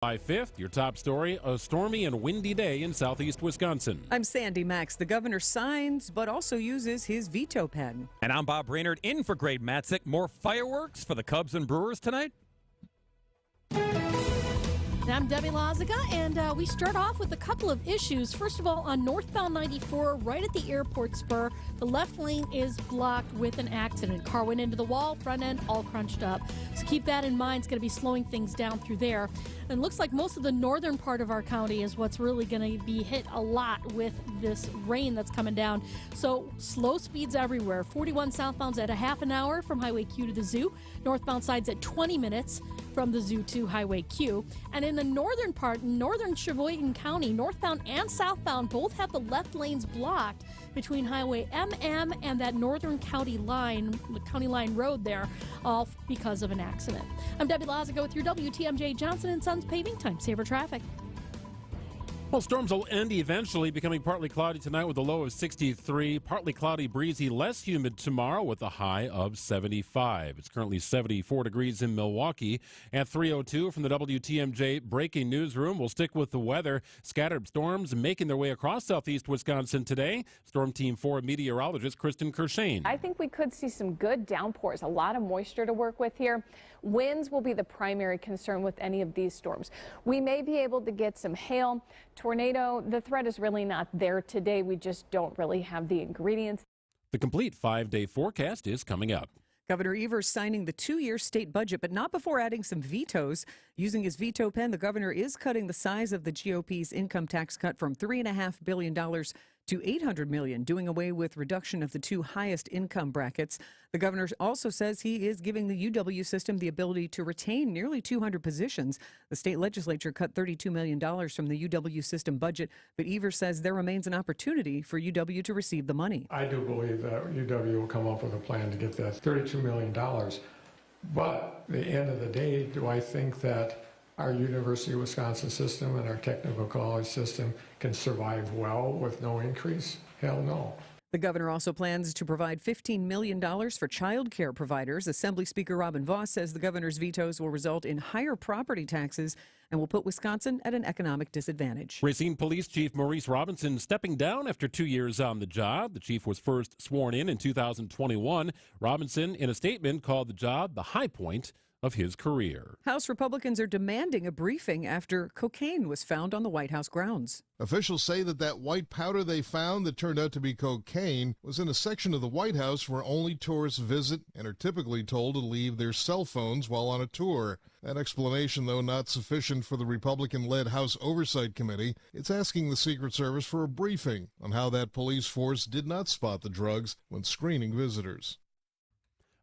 July 5th, your top story, a stormy and windy day in southeast Wisconsin. I'm Sandy Max. The governor signs, but also uses his veto pen. And I'm Bob Brainerd in for Greg Matzik. More fireworks for the Cubs and Brewers tonight? I'm Debbie Lazaga, and we start off with a couple of issues. First of all, on northbound 94, right at the airport spur, the left lane is blocked with an accident. Car went into the wall, front end all crunched up. So keep that in mind. It's going to be slowing things down through there. And it looks like most of the northern part of our county is what's really going to be hit a lot with this rain that's coming down. So slow speeds everywhere. 41 southbound's at a half an hour from Highway Q to the zoo. Northbound side's at 20 minutes from the zoo to Highway Q. And in the northern part, northern Sheboygan County, northbound and southbound both have the left lanes blocked between Highway MM and that northern county line, the county line road there, all because of an accident. I'm Debbie Lazaga with your WTMJ Johnson & Sons Paving Time Saver Traffic. Well, storms will end eventually, becoming partly cloudy tonight with a low of 63. Partly cloudy, breezy, less humid tomorrow with a high of 75. It's currently 74 degrees in Milwaukee. At 3:02 from the WTMJ Breaking Newsroom, we'll stick with the weather. Scattered storms making their way across southeast Wisconsin today. Storm Team 4 meteorologist Kristen Kershane. I think we could see some good downpours, a lot of moisture to work with here. Winds will be the primary concern with any of these storms. We may be able to get some hail. Tornado, the threat is really not there today. We just don't really have the ingredients. The complete 5-day forecast is coming up. Governor Evers signing the 2-year state budget, but not before adding some vetoes. Using his veto pen, the governor is cutting the size of the GOP's income tax cut from $3.5 billion to $800 million, doing away with reduction of the two highest income brackets. The governor also says he is giving the UW system the ability to retain nearly 200 positions. The state legislature cut $32 million from the UW system budget, but Evers says there remains an opportunity for UW to receive the money. I do believe that UW will come up with a plan to get that $32 million. But at the end of the day, do I think that our University of Wisconsin system and our technical college system can survive well with no increase? Hell no. The governor also plans to provide $15 million for child care providers. Assembly Speaker Robin Vos says the governor's vetoes will result in higher property taxes and will put Wisconsin at an economic disadvantage. Racine Police Chief Maurice Robinson stepping down after 2 years on the job. The chief was first sworn in 2021. Robinson, in a statement, called the job the high point of his career. House Republicans are demanding a briefing after cocaine was found on the White House grounds. Officials say that white powder they found that turned out to be cocaine was in a section of the White House where only tourists visit and are typically told to leave their cell phones while on a tour. That explanation, though, not sufficient for the Republican-led House Oversight Committee. It's asking the Secret Service for a briefing on how that police force did not spot the drugs when screening visitors.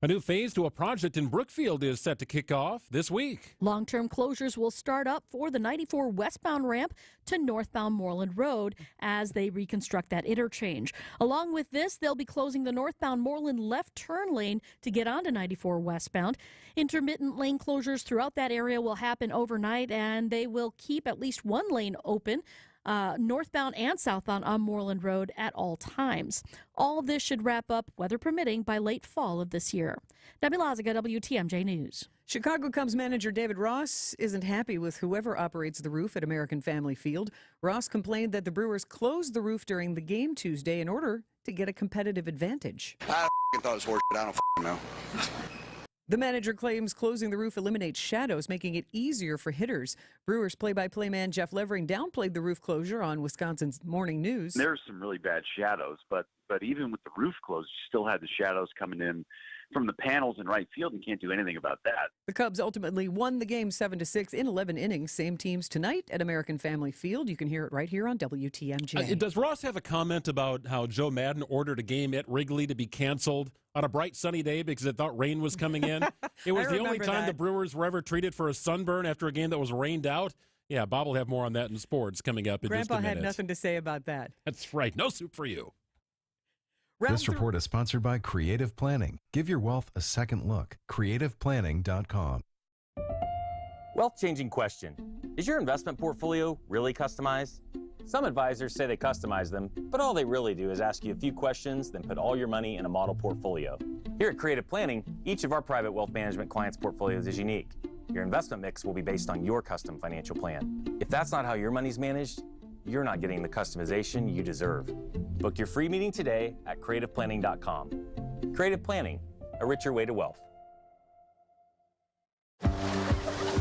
A new phase to a project in Brookfield is set to kick off this week. Long-term closures will start up for the 94 westbound ramp to northbound Moreland Road as they reconstruct that interchange. Along with this, they'll be closing the northbound Moreland left turn lane to get onto 94 westbound. Intermittent lane closures throughout that area will happen overnight, and they will keep at least one lane open northbound and southbound on Moreland Road at all times. All of this should wrap up, weather permitting, by late fall of this year. Debbie Lazaga, WTMJ News. Chicago Cubs manager David Ross isn't happy with whoever operates the roof at American Family Field. Ross complained that the Brewers closed the roof during the game Tuesday in order to get a competitive advantage. I thought it was horseshit. I don't know. The manager claims closing the roof eliminates shadows, making it easier for hitters. Brewers play-by-play man Jeff Levering downplayed the roof closure on Wisconsin's Morning News. There's some really bad shadows, but even with the roof closed, you still had the shadows coming in from the panels in right field and can't do anything about that. The Cubs ultimately won the game 7-6 in 11 innings. Same teams tonight at American Family Field. You can hear it right here on WTMJ. Does Ross have a comment about how Joe Madden ordered a game at Wrigley to be canceled on a bright sunny day because it thought rain was coming in? It was the only time the Brewers were ever treated for a sunburn after a game that was rained out. Yeah, Bob will have more on that in sports coming up in just a minute. Grandpa had nothing to say about that. That's right. No soup for you. This report is sponsored by Creative Planning. Give your wealth a second look. CreativePlanning.com. Wealth-changing question. Is your investment portfolio really customized? Some advisors say they customize them, but all they really do is ask you a few questions, then put all your money in a model portfolio. Here at Creative Planning, each of our private wealth management clients' portfolios is unique. Your investment mix will be based on your custom financial plan. If that's not how your money's managed, you're not getting the customization you deserve. Book your free meeting today at creativeplanning.com. Creative Planning, a richer way to wealth.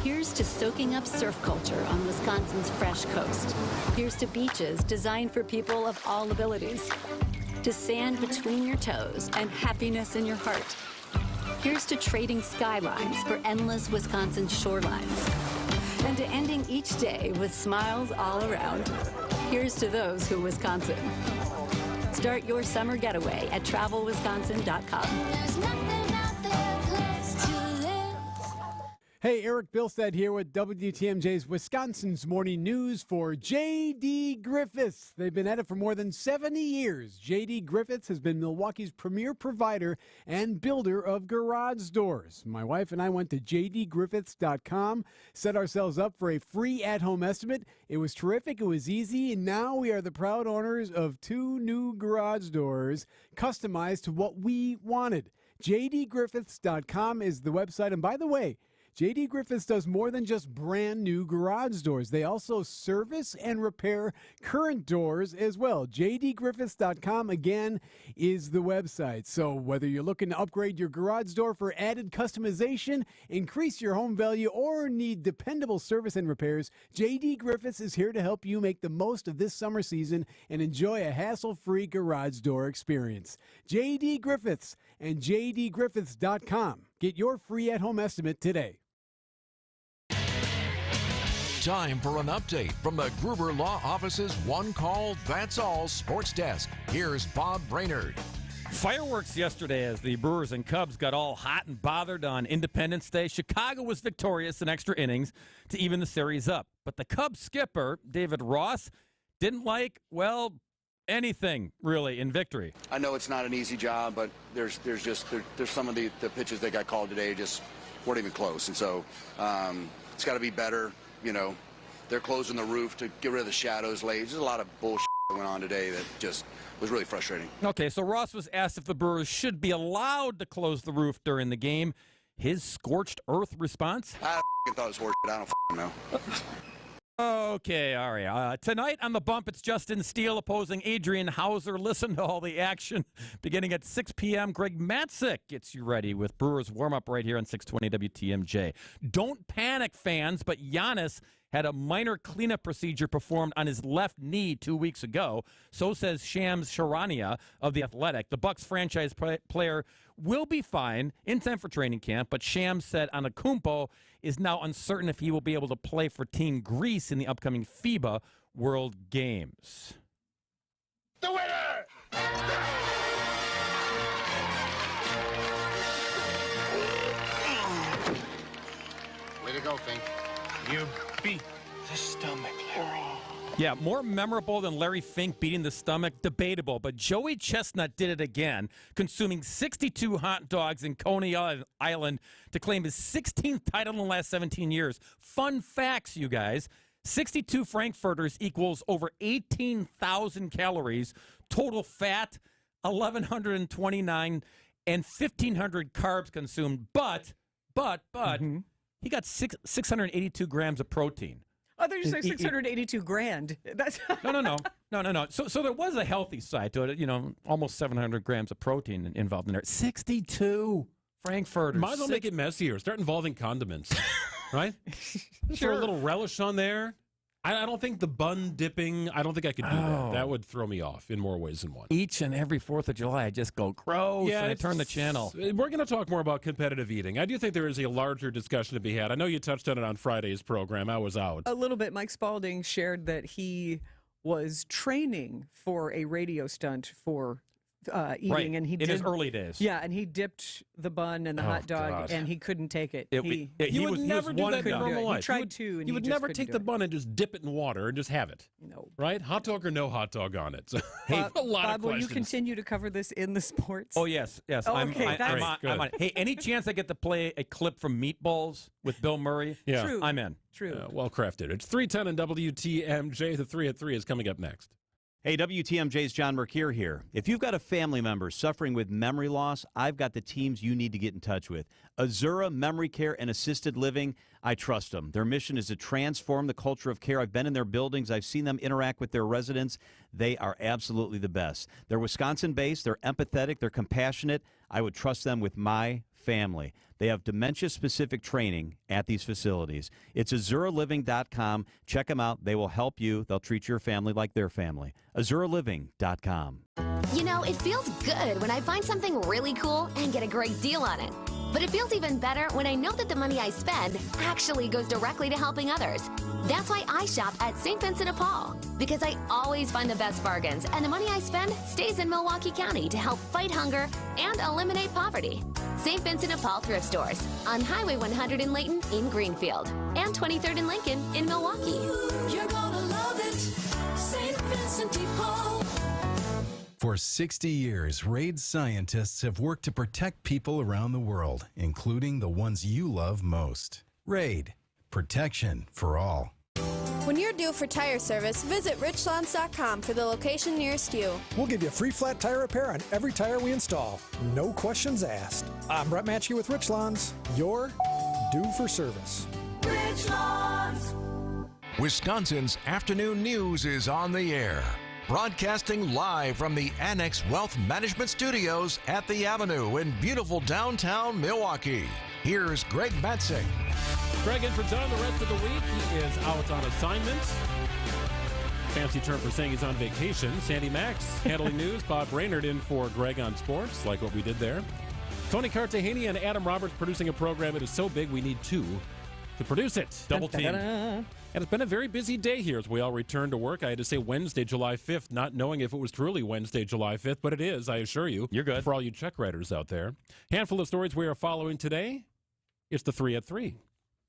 Here's to soaking up surf culture on Wisconsin's fresh coast. Here's to beaches designed for people of all abilities. To sand between your toes and happiness in your heart. Here's to trading skylines for endless Wisconsin shorelines. And to ending each day with smiles all around. Here's to those who Wisconsin. Start your summer getaway at travelwisconsin.com. There's nothing out there close to live. Hey, Eric Bilstead here with WTMJ's Wisconsin's Morning News for J.D. Griffiths. They've been at it for more than 70 years. J.D. Griffiths has been Milwaukee's premier provider and builder of garage doors. My wife and I went to jdgriffiths.com, set ourselves up for a free at-home estimate. It was terrific, it was easy, and now we are the proud owners of 2 new garage doors customized to what we wanted. jdgriffiths.com is the website, and by the way, J.D. Griffiths does more than just brand new garage doors. They also service and repair current doors as well. JDGriffiths.com, again, is the website. So whether you're looking to upgrade your garage door for added customization, increase your home value, or need dependable service and repairs, J.D. Griffiths is here to help you make the most of this summer season and enjoy a hassle-free garage door experience. J.D. Griffiths and JDGriffiths.com. Get your free at-home estimate today. Time for an update from the Gruber Law Office's One Call, That's All Sports Desk. Here's Bob Brainerd. Fireworks yesterday as the Brewers and Cubs got all hot and bothered on Independence Day. Chicago was victorious in extra innings to even the series up. But the Cubs skipper, David Ross, didn't like, well, anything really in victory. I know it's not an easy job, but there's some of the pitches that got called today just weren't even close. And so it's got to be better. You know, they're closing the roof to get rid of the shadows late. There's a lot of bullshit going on today that just was really frustrating. Okay, so Ross was asked if the Brewers should be allowed to close the roof during the game. His scorched earth response? I thought it was horse shit. I don't know. Okay, all right. Tonight on The Bump, it's Justin Steele opposing Adrian Hauser. Listen to all the action beginning at 6 p.m. Greg Matzik gets you ready with Brewers warm-up right here on 620 WTMJ. Don't panic, fans, but Giannis had a minor cleanup procedure performed on his left knee 2 weeks ago. So says Shams Charania of The Athletic. The Bucks franchise player will be fine in time for training camp, but Shams said Antetokounmpo is now uncertain if he will be able to play for Team Greece in the upcoming FIBA World Games. The winner! Way to go, Fink. You beat the stomach, Larry. Yeah, more memorable than Larry Fink beating the stomach, debatable, but Joey Chestnut did it again, consuming 62 hot dogs in Coney Island to claim his 16th title in the last 17 years. Fun facts, you guys. 62 Frankfurters equals over 18,000 calories, total fat, 1,129, and 1,500 carbs consumed, but he got 682 grams of protein. Oh, they're just like 682 grand. That's No. So there was a healthy side to it. You know, almost 700 grams of protein involved in there. 62 Frankfurters. Might as well make it messier. Start involving condiments, right? Sure. Throw a little relish on there. I don't think the bun dipping, I don't think I could do that. That would throw me off in more ways than one. Each and every 4th of July, I just go gross and I turn the channel. We're going to talk more about competitive eating. I do think there is a larger discussion to be had. I know you touched on it on Friday's program. I was out. A little bit. Mike Spalding shared that he was training for a radio stunt for eating, right. and he in did, his early days. Yeah, and he dipped the bun and the hot dog, and he couldn't take it. He would never do that in normal life. He tried to, and he would just never couldn't take do the it. bun and just dip it in water and just have it. No. Right? Hot dog or no hot dog on it. So, Bob, a lot Bob, of will questions. you continue to cover this in the sports? Oh, yes. Oh, okay, I'm on it. Hey, any chance I get to play a clip from Meatballs with Bill Murray? Yeah. True. I'm in. True. Well crafted. It's 3:10 and WTMJ. The 3 at 3 is coming up next. Hey, WTMJ's John Mercure here. If you've got a family member suffering with memory loss, I've got the teams you need to get in touch with. Azura Memory Care and Assisted Living, I trust them. Their mission is to transform the culture of care. I've been in their buildings. I've seen them interact with their residents. They are absolutely the best. They're Wisconsin-based. They're empathetic. They're compassionate. I would trust them with my family. They have dementia-specific training at these facilities. It's AzuraLiving.com. Check them out. They will help you. They'll treat your family like their family. AzuraLiving.com. You know, it feels good when I find something really cool and get a great deal on it. But it feels even better when I know that the money I spend actually goes directly to helping others. That's why I shop at St. Vincent de Paul, because I always find the best bargains, and the money I spend stays in Milwaukee County to help fight hunger and eliminate poverty. St. Vincent de Paul thrift stores on Highway 100 in Layton in Greenfield and 23rd and Lincoln in Milwaukee. You're gonna love it, St. Vincent de Paul. For 60 years, RAID scientists have worked to protect people around the world, including the ones you love most. RAID, protection for all. When you're due for tire service, visit richlands.com for the location nearest you. We'll give you a free flat tire repair on every tire we install. No questions asked. I'm Brett Matchke with Richlands. You're due for service. Richlands. Wisconsin's afternoon news is on the air. Broadcasting live from the Annex Wealth Management Studios at the Avenue in beautiful downtown Milwaukee. Here's Greg Matzek. Greg in for John the rest of the week. He is out on assignment. Fancy term for saying he's on vacation. Sandy Max handling news. Bob Brainerd in for Greg on sports, like what we did there. Tony Cartagena and Adam Roberts producing a program. It is so big we need two to produce it. Double team. And it's been a very busy day here as we all return to work. I had to say Wednesday, July 5th, not knowing if it was truly Wednesday, July 5th, but it is, I assure you. You're good. For all you check writers out there. Handful of stories we are following today. It's the 3 at 3.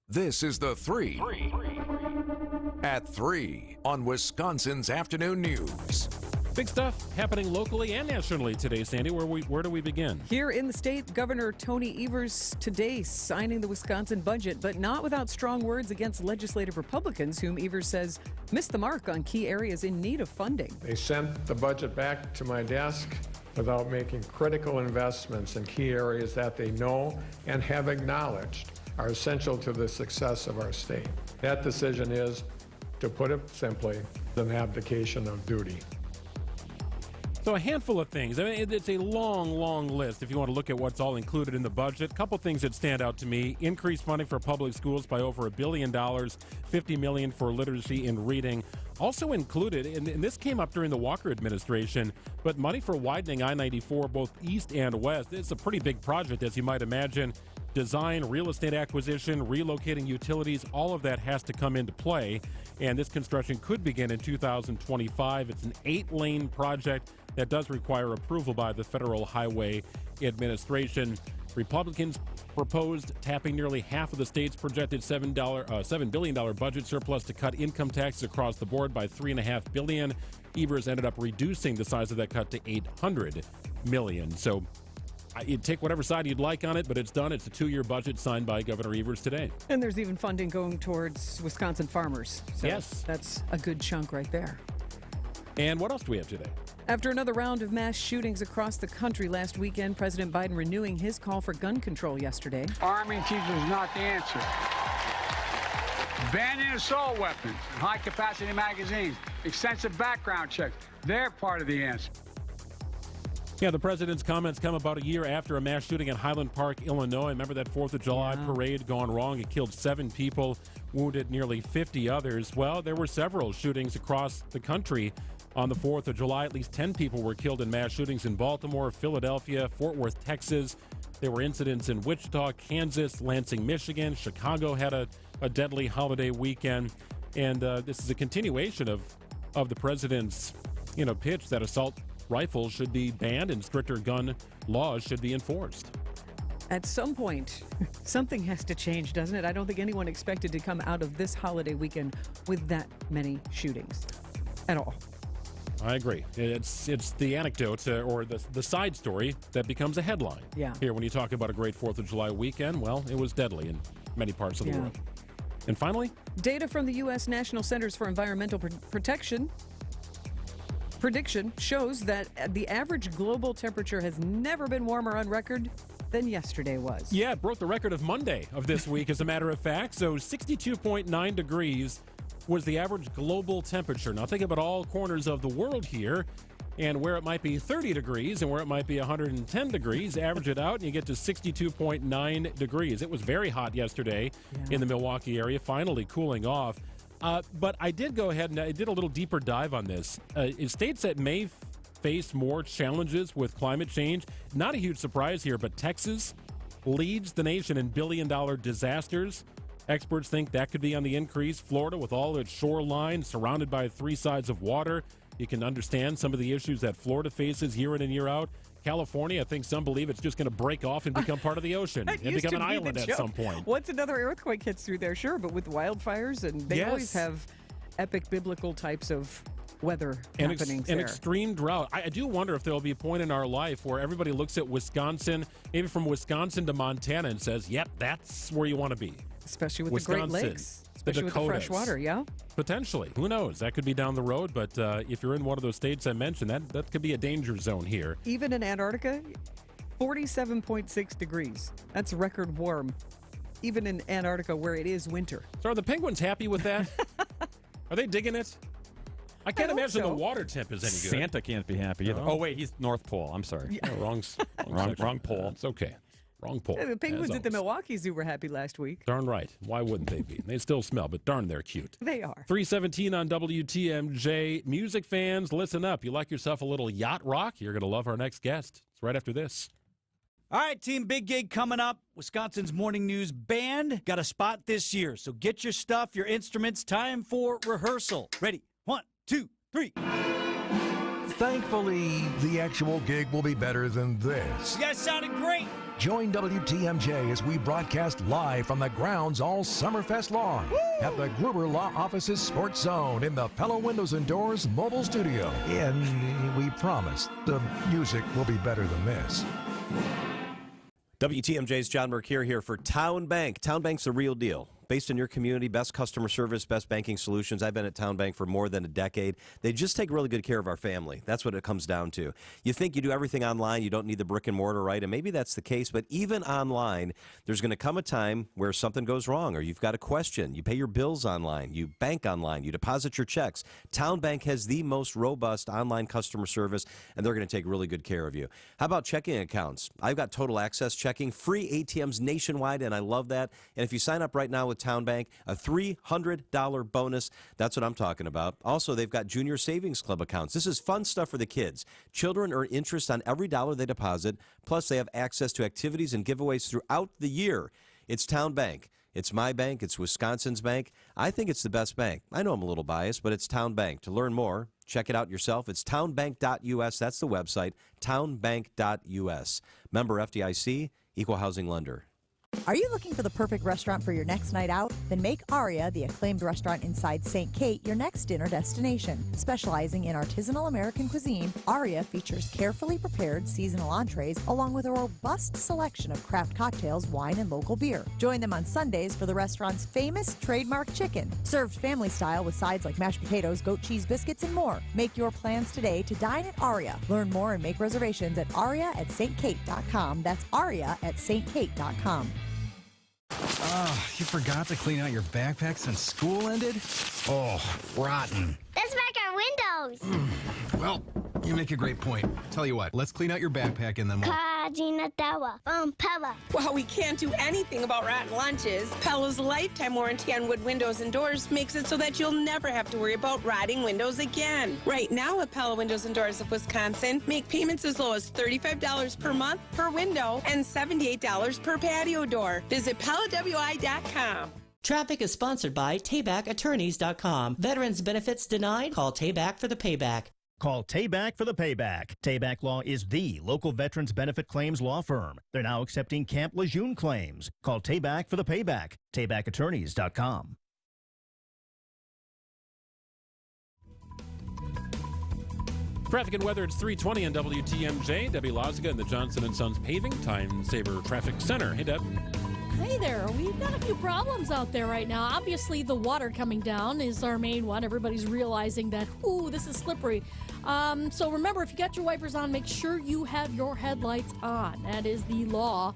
This is the 3 at 3 on Wisconsin's afternoon news. Big stuff happening locally and nationally today, Sandy. Where do we begin? Here in the state, Governor Tony Evers today signing the Wisconsin budget, but not without strong words against legislative Republicans, whom Evers says missed the mark on key areas in need of funding. They sent the budget back to my desk without making critical investments in key areas that they know and have acknowledged are essential to the success of our state. That decision is, to put it simply, an abdication of duty. So a handful of things. I mean, it's a long, long list if you want to look at what's all included in the budget. A couple things that stand out to me. Increased funding for public schools by over $1 billion, $50 million for literacy and reading. Also included, and this came up during the Walker administration, but money for widening I-94 both east and west. It's a pretty big project, as you might imagine. Design, real estate acquisition, relocating utilities, all of that has to come into play. And this construction could begin in 2025. It's an 8-lane project that does require approval by the Federal Highway Administration. Republicans proposed tapping nearly half of the state's projected $7 billion budget surplus to cut income taxes across the board by $3.5 billion. Evers ended up reducing the size of that cut to $800 million. So you'd take whatever side you'd like on it, but it's done. It's a 2-year budget signed by Governor Evers today. And there's even funding going towards Wisconsin farmers. So yes. That's a good chunk right there. And what else do we have today? After another round of mass shootings across the country last weekend, President Biden renewing his call for gun control yesterday. Arming people is not the answer. Banning assault weapons, high-capacity magazines, extensive background checks, they're part of the answer. Yeah, the president's comments come about a year after a mass shooting at Highland Park, Illinois. Remember that 4th of July parade gone wrong? It killed 7 people, wounded nearly 50 others. Well, there were several shootings across the country on the 4th of July. At least 10 people were killed in mass shootings in Baltimore, Philadelphia, Fort Worth, Texas. There were incidents in Wichita, Kansas, Lansing, Michigan. Chicago had a deadly holiday weekend. And this is a continuation of the president's pitch that assault rifles should be banned and stricter gun laws should be enforced. At some point, something has to change, doesn't it? I don't think anyone expected to come out of this holiday weekend with that many shootings at all. I agree. It's the anecdote or the side story that becomes a headline. Yeah. Here, when you talk about a great 4th of July weekend, well, it was deadly in many parts of the world. And finally, data from the U.S. National Centers for Environmental Protection prediction shows that the average global temperature has never been warmer on record than yesterday was. Yeah, it broke the record of Monday of this week, as a matter of fact. So 62.9 degrees was the average global temperature. Now think about all corners of the world here, and where it might be 30 degrees and where it might be 110 degrees, average it out and you get to 62.9 degrees. It was very hot yesterday in the Milwaukee area, finally cooling off. But I did go ahead and I did a little deeper dive on this. States that may face more challenges with climate change, not a huge surprise here, but Texas leads the nation in billion-dollar disasters. Experts think that could be on the increase. Florida, with all its shoreline surrounded by three sides of water, you can understand some of the issues that Florida faces year in and year out. California, I think some believe it's just going to break off and become part of the ocean and become an island at some point. Once another earthquake hits through there, sure, but with wildfires, and they always have epic biblical types of weather happenings there. An extreme drought. I do wonder if there will be a point in our life where everybody looks at Wisconsin, maybe from Wisconsin to Montana, and says, yep, that's where you want to be. Especially with Wisconsin, the Great Lakes. the Especially with the fresh water, yeah? Potentially. Who knows? That could be down the road, but if you're in one of those states I mentioned, that could be a danger zone here. Even in Antarctica, 47.6 degrees. That's record warm. Even in Antarctica where it is winter. So are the penguins happy with that? Are they digging it? I can't imagine the water temp is any good. Santa can't be happy either. No. Oh, wait, he's North Pole. I'm sorry. Yeah. Wrong pole. It's okay. Wrong pole. Yeah, the penguins at the Milwaukee Zoo were happy last week. Darn right. Why wouldn't they be? They still smell, but darn, they're cute. They are. 3:17 on WTMJ. Music fans, listen up. You like yourself a little yacht rock? You're going to love our next guest. It's right after this. All right, team, big gig coming up. Wisconsin's Morning News Band got a spot this year. So get your stuff, your instruments. Time for rehearsal. Ready? 1, 2, 3. Thankfully, the actual gig will be better than this. You guys sounded great. Join WTMJ as we broadcast live from the grounds all Summerfest long at the Gruber Law Office's Sports Zone in the Pella Windows and Doors mobile studio. And we promise the music will be better than this. WTMJ's John Mercure here for Town Bank. Town Bank's the real deal. Based in your community, best customer service, best banking solutions. I've been at Town Bank for more than a decade. They just take really good care of our family. That's what it comes down to. You think you do everything online, you don't need the brick and mortar, right? And maybe that's the case, but even online, there's going to come a time where something goes wrong or you've got a question. You pay your bills online, you bank online, you deposit your checks. Town Bank has the most robust online customer service, and they're going to take really good care of you. How about checking accounts? I've got Total Access Checking, free ATMs nationwide, and I love that. And if you sign up right now with Town Bank, a $300 bonus. That's what I'm talking about. Also, they've got Junior Savings Club accounts. This is fun stuff for the kids. Children earn interest on every dollar they deposit. Plus, they have access to activities and giveaways throughout the year. It's Town Bank. It's my bank. It's Wisconsin's bank. I think it's the best bank. I know I'm a little biased, but it's Town Bank. To learn more, check it out yourself. It's townbank.us. That's the website, townbank.us. Member FDIC, Equal Housing Lender. Are you looking for the perfect restaurant for your next night out? Then make Aria, the acclaimed restaurant inside St. Kate, your next dinner destination. Specializing in artisanal American cuisine, Aria features carefully prepared seasonal entrees along with a robust selection of craft cocktails, wine, and local beer. Join them on Sundays for the restaurant's famous trademark chicken, served family style with sides like mashed potatoes, goat cheese biscuits, and more. Make your plans today to dine at Aria. Learn more and make reservations at aria@stkate.com. That's aria@stkate.com. Oh, you forgot to clean out your backpack since school ended? Oh, rotten. Let's make our windows. Well, you make a great point. Tell you what, let's clean out your backpack and then we'll... Kajinatawa from Pella. While we can't do anything about rotten lunches, Pella's lifetime warranty on wood windows and doors makes it so that you'll never have to worry about rotting windows again. Right now at Pella Windows and Doors of Wisconsin, make payments as low as $35 per month per window and $78 per patio door. Visit PellaWI.com. Traffic is sponsored by TaybackAttorneys.com. Veterans benefits denied? Call Tayback for the payback. Call Tayback for the payback. Tayback Law is the local veterans benefit claims law firm. They're now accepting Camp Lejeune claims. Call Tayback for the payback. TaybackAttorneys.com. Traffic and weather, it's 3:20 on WTMJ. Debbie Loziga in the Johnson & Sons Paving Time Saver Traffic Center. Hey, Deb. Hey there, we've got a few problems out there right now. Obviously, the water coming down is our main one. Everybody's realizing that, ooh, this is slippery. So remember, if you got your wipers on, make sure you have your headlights on. That is the law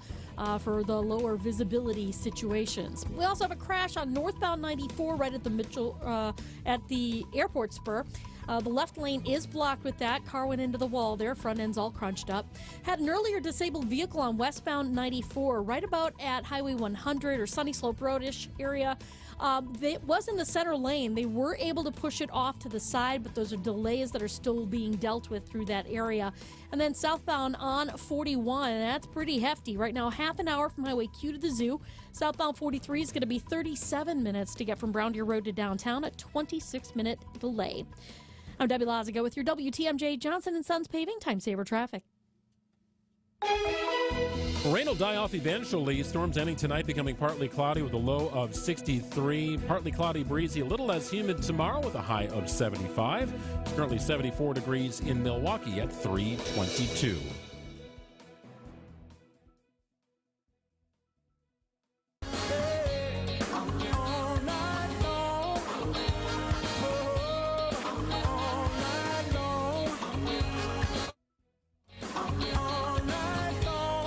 for the lower visibility situations. We also have a crash on northbound 94 right at the Mitchell, at the airport spur. The left lane is blocked with that. Car went into the wall there. Front end's all crunched up. Had an earlier disabled vehicle on westbound 94 right about at Highway 100 or Sunny Slope Road-ish area. It was in the center lane. They were able to push it off to the side, but those are delays that are still being dealt with through that area. And then southbound on 41, and that's pretty hefty. Right now, half an hour from Highway Q to the zoo. Southbound 43 is going to be 37 minutes to get from Brown Deer Road to downtown, a 26-minute delay. I'm Debbie Lazigo with your WTMJ Johnson & Sons Paving Time Saver Traffic. Rain will die off eventually. Storms ending tonight, becoming partly cloudy with a low of 63. Partly cloudy, breezy, a little less humid tomorrow with a high of 75. It's currently 74 degrees in Milwaukee at 322.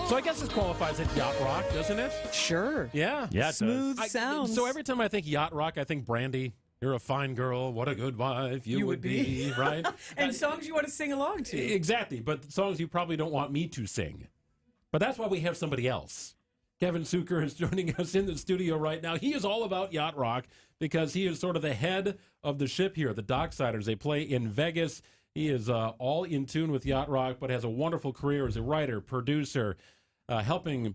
So I guess this qualifies as yacht rock, doesn't it? Sure. Yeah. Yeah, it Smooth does. sounds. So every time I think yacht rock, I think Brandy. You're a fine girl. What a good wife you would be, right? And songs you want to sing along to. Exactly, but songs you probably don't want me to sing. But that's why we have somebody else. Kevin Zucker is joining us in the studio right now. He is all about yacht rock because he is sort of the head of the ship here, the Docksiders. They play in Vegas. He is all in tune with yacht rock, but has a wonderful career as a writer, producer, helping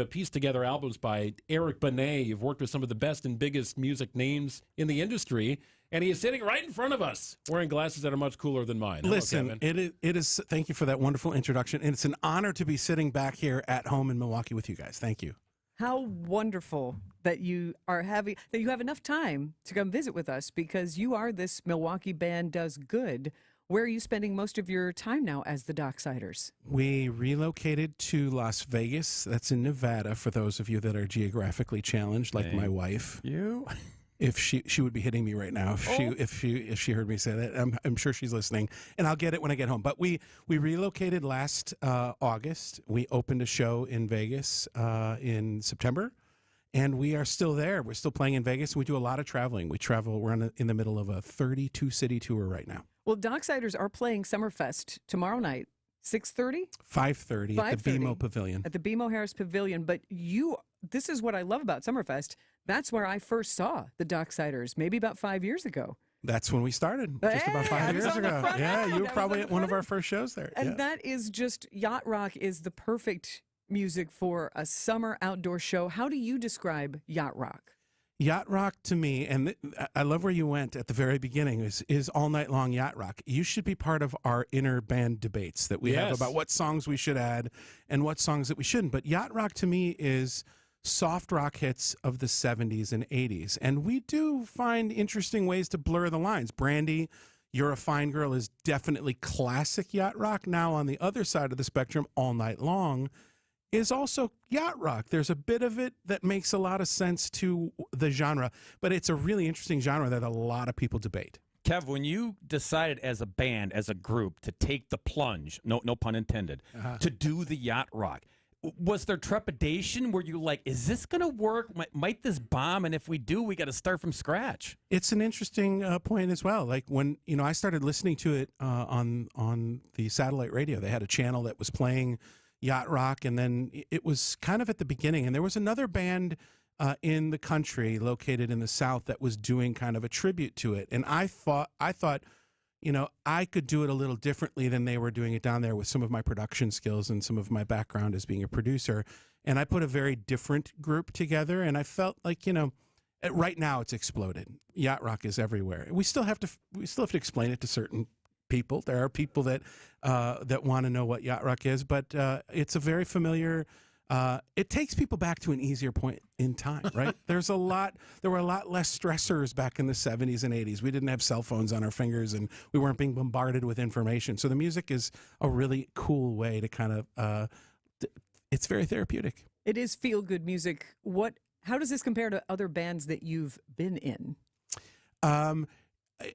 piece together albums by Eric Benet. You've worked with some of the best and biggest music names in the industry, and he is sitting right in front of us, wearing glasses that are much cooler than mine. Hello, Listen, Kevin. it is. Thank you for that wonderful introduction, and it's an honor to be sitting back here at home in Milwaukee with you guys. Thank you. How wonderful that you have enough time to come visit with us, because you are this Milwaukee band does good. Where are you spending most of your time now as the Docksiders? We relocated to Las Vegas. That's in Nevada, for those of you that are geographically challenged, like my wife. You? If she would be hitting me right now if she heard me say that. I'm sure she's listening, and I'll get it when I get home. But we relocated last August. We opened a show in Vegas in September, and we are still there. We're still playing in Vegas. We do a lot of traveling. We travel. We're in the middle of a 32-city tour right now. Well, Docksiders are playing Summerfest tomorrow night, 6:30? 5:30 at the BMO Pavilion. At the BMO Harris Pavilion. But this is what I love about Summerfest. That's where I first saw the Docksiders, maybe about 5 years ago. That's when we started, just about 5 years ago. Yeah, you were probably at one of our first shows there. And that is just, yacht rock is the perfect music for a summer outdoor show. How do you describe yacht rock? Yacht rock to me, and I love where you went at the very beginning, is all night long yacht rock. You should be part of our inner band debates that we have about what songs we should add and what songs that we shouldn't. But yacht rock to me is soft rock hits of the 70s and 80s. And we do find interesting ways to blur the lines. Brandy, You're a Fine Girl is definitely classic yacht rock. Now on the other side of the spectrum, All Night Long is also yacht rock. There's a bit of it that makes a lot of sense to the genre, but it's a really interesting genre that a lot of people debate. Kev, when you decided as a band, as a group, to take the plunge, no pun intended, to do the yacht rock, was there trepidation? Were you like, is this going to work? Might this bomb? And if we do, we got to start from scratch. It's an interesting point as well. Like when I started listening to it on the satellite radio, they had a channel that was playing yacht rock, and then it was kind of at the beginning, and there was another band in the country located in the South that was doing kind of a tribute to it, and I thought I could do it a little differently than they were doing it down there with some of my production skills and some of my background as being a producer, and I put a very different group together, and I felt like right now it's exploded. Yacht rock is everywhere. We still have to explain it to certain people. There are people that want to know what yacht rock is, but it's a very familiar. It takes people back to an easier point in time, right? There were a lot less stressors back in the 70s and 80s. We didn't have cell phones on our fingers, and we weren't being bombarded with information. So the music is a really cool way to kind of. It's very therapeutic. It is feel-good music. How does this compare to other bands that you've been in?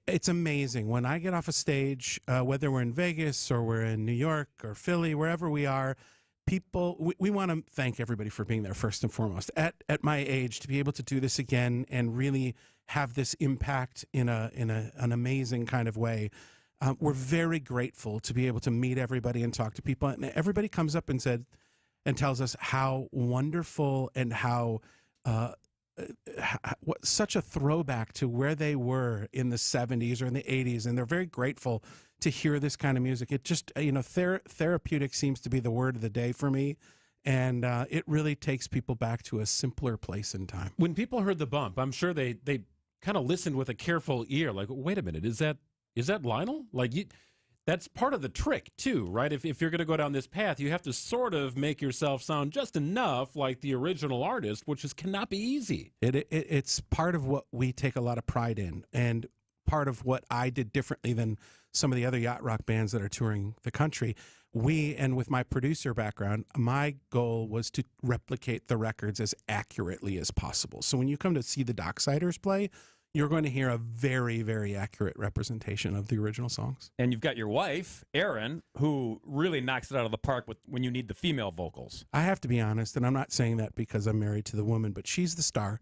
It's amazing. When I get off a stage, whether we're in Vegas or we're in New York or Philly, wherever we are, we want to thank everybody for being there first and foremost. At my age, to be able to do this again and really have this impact in an amazing kind of way, we're very grateful to be able to meet everybody and talk to people. And everybody comes up and tells us how wonderful and how such a throwback to where they were in the 70s or in the 80s, and they're very grateful to hear this kind of music. It just, therapeutic seems to be the word of the day for me, and it really takes people back to a simpler place in time. When people heard the bump, I'm sure they kind of listened with a careful ear, like, wait a minute, is that Lionel? That's part of the trick, too, right? If you're going to go down this path, you have to sort of make yourself sound just enough like the original artist, which cannot be easy. It's part of what we take a lot of pride in, and part of what I did differently than some of the other yacht rock bands that are touring the country. And with my producer background, my goal was to replicate the records as accurately as possible. So when you come to see the Docksiders play, you're going to hear a very, very accurate representation of the original songs. And you've got your wife, Erin, who really knocks it out of the park when you need the female vocals. I have to be honest, and I'm not saying that because I'm married to the woman, but she's the star.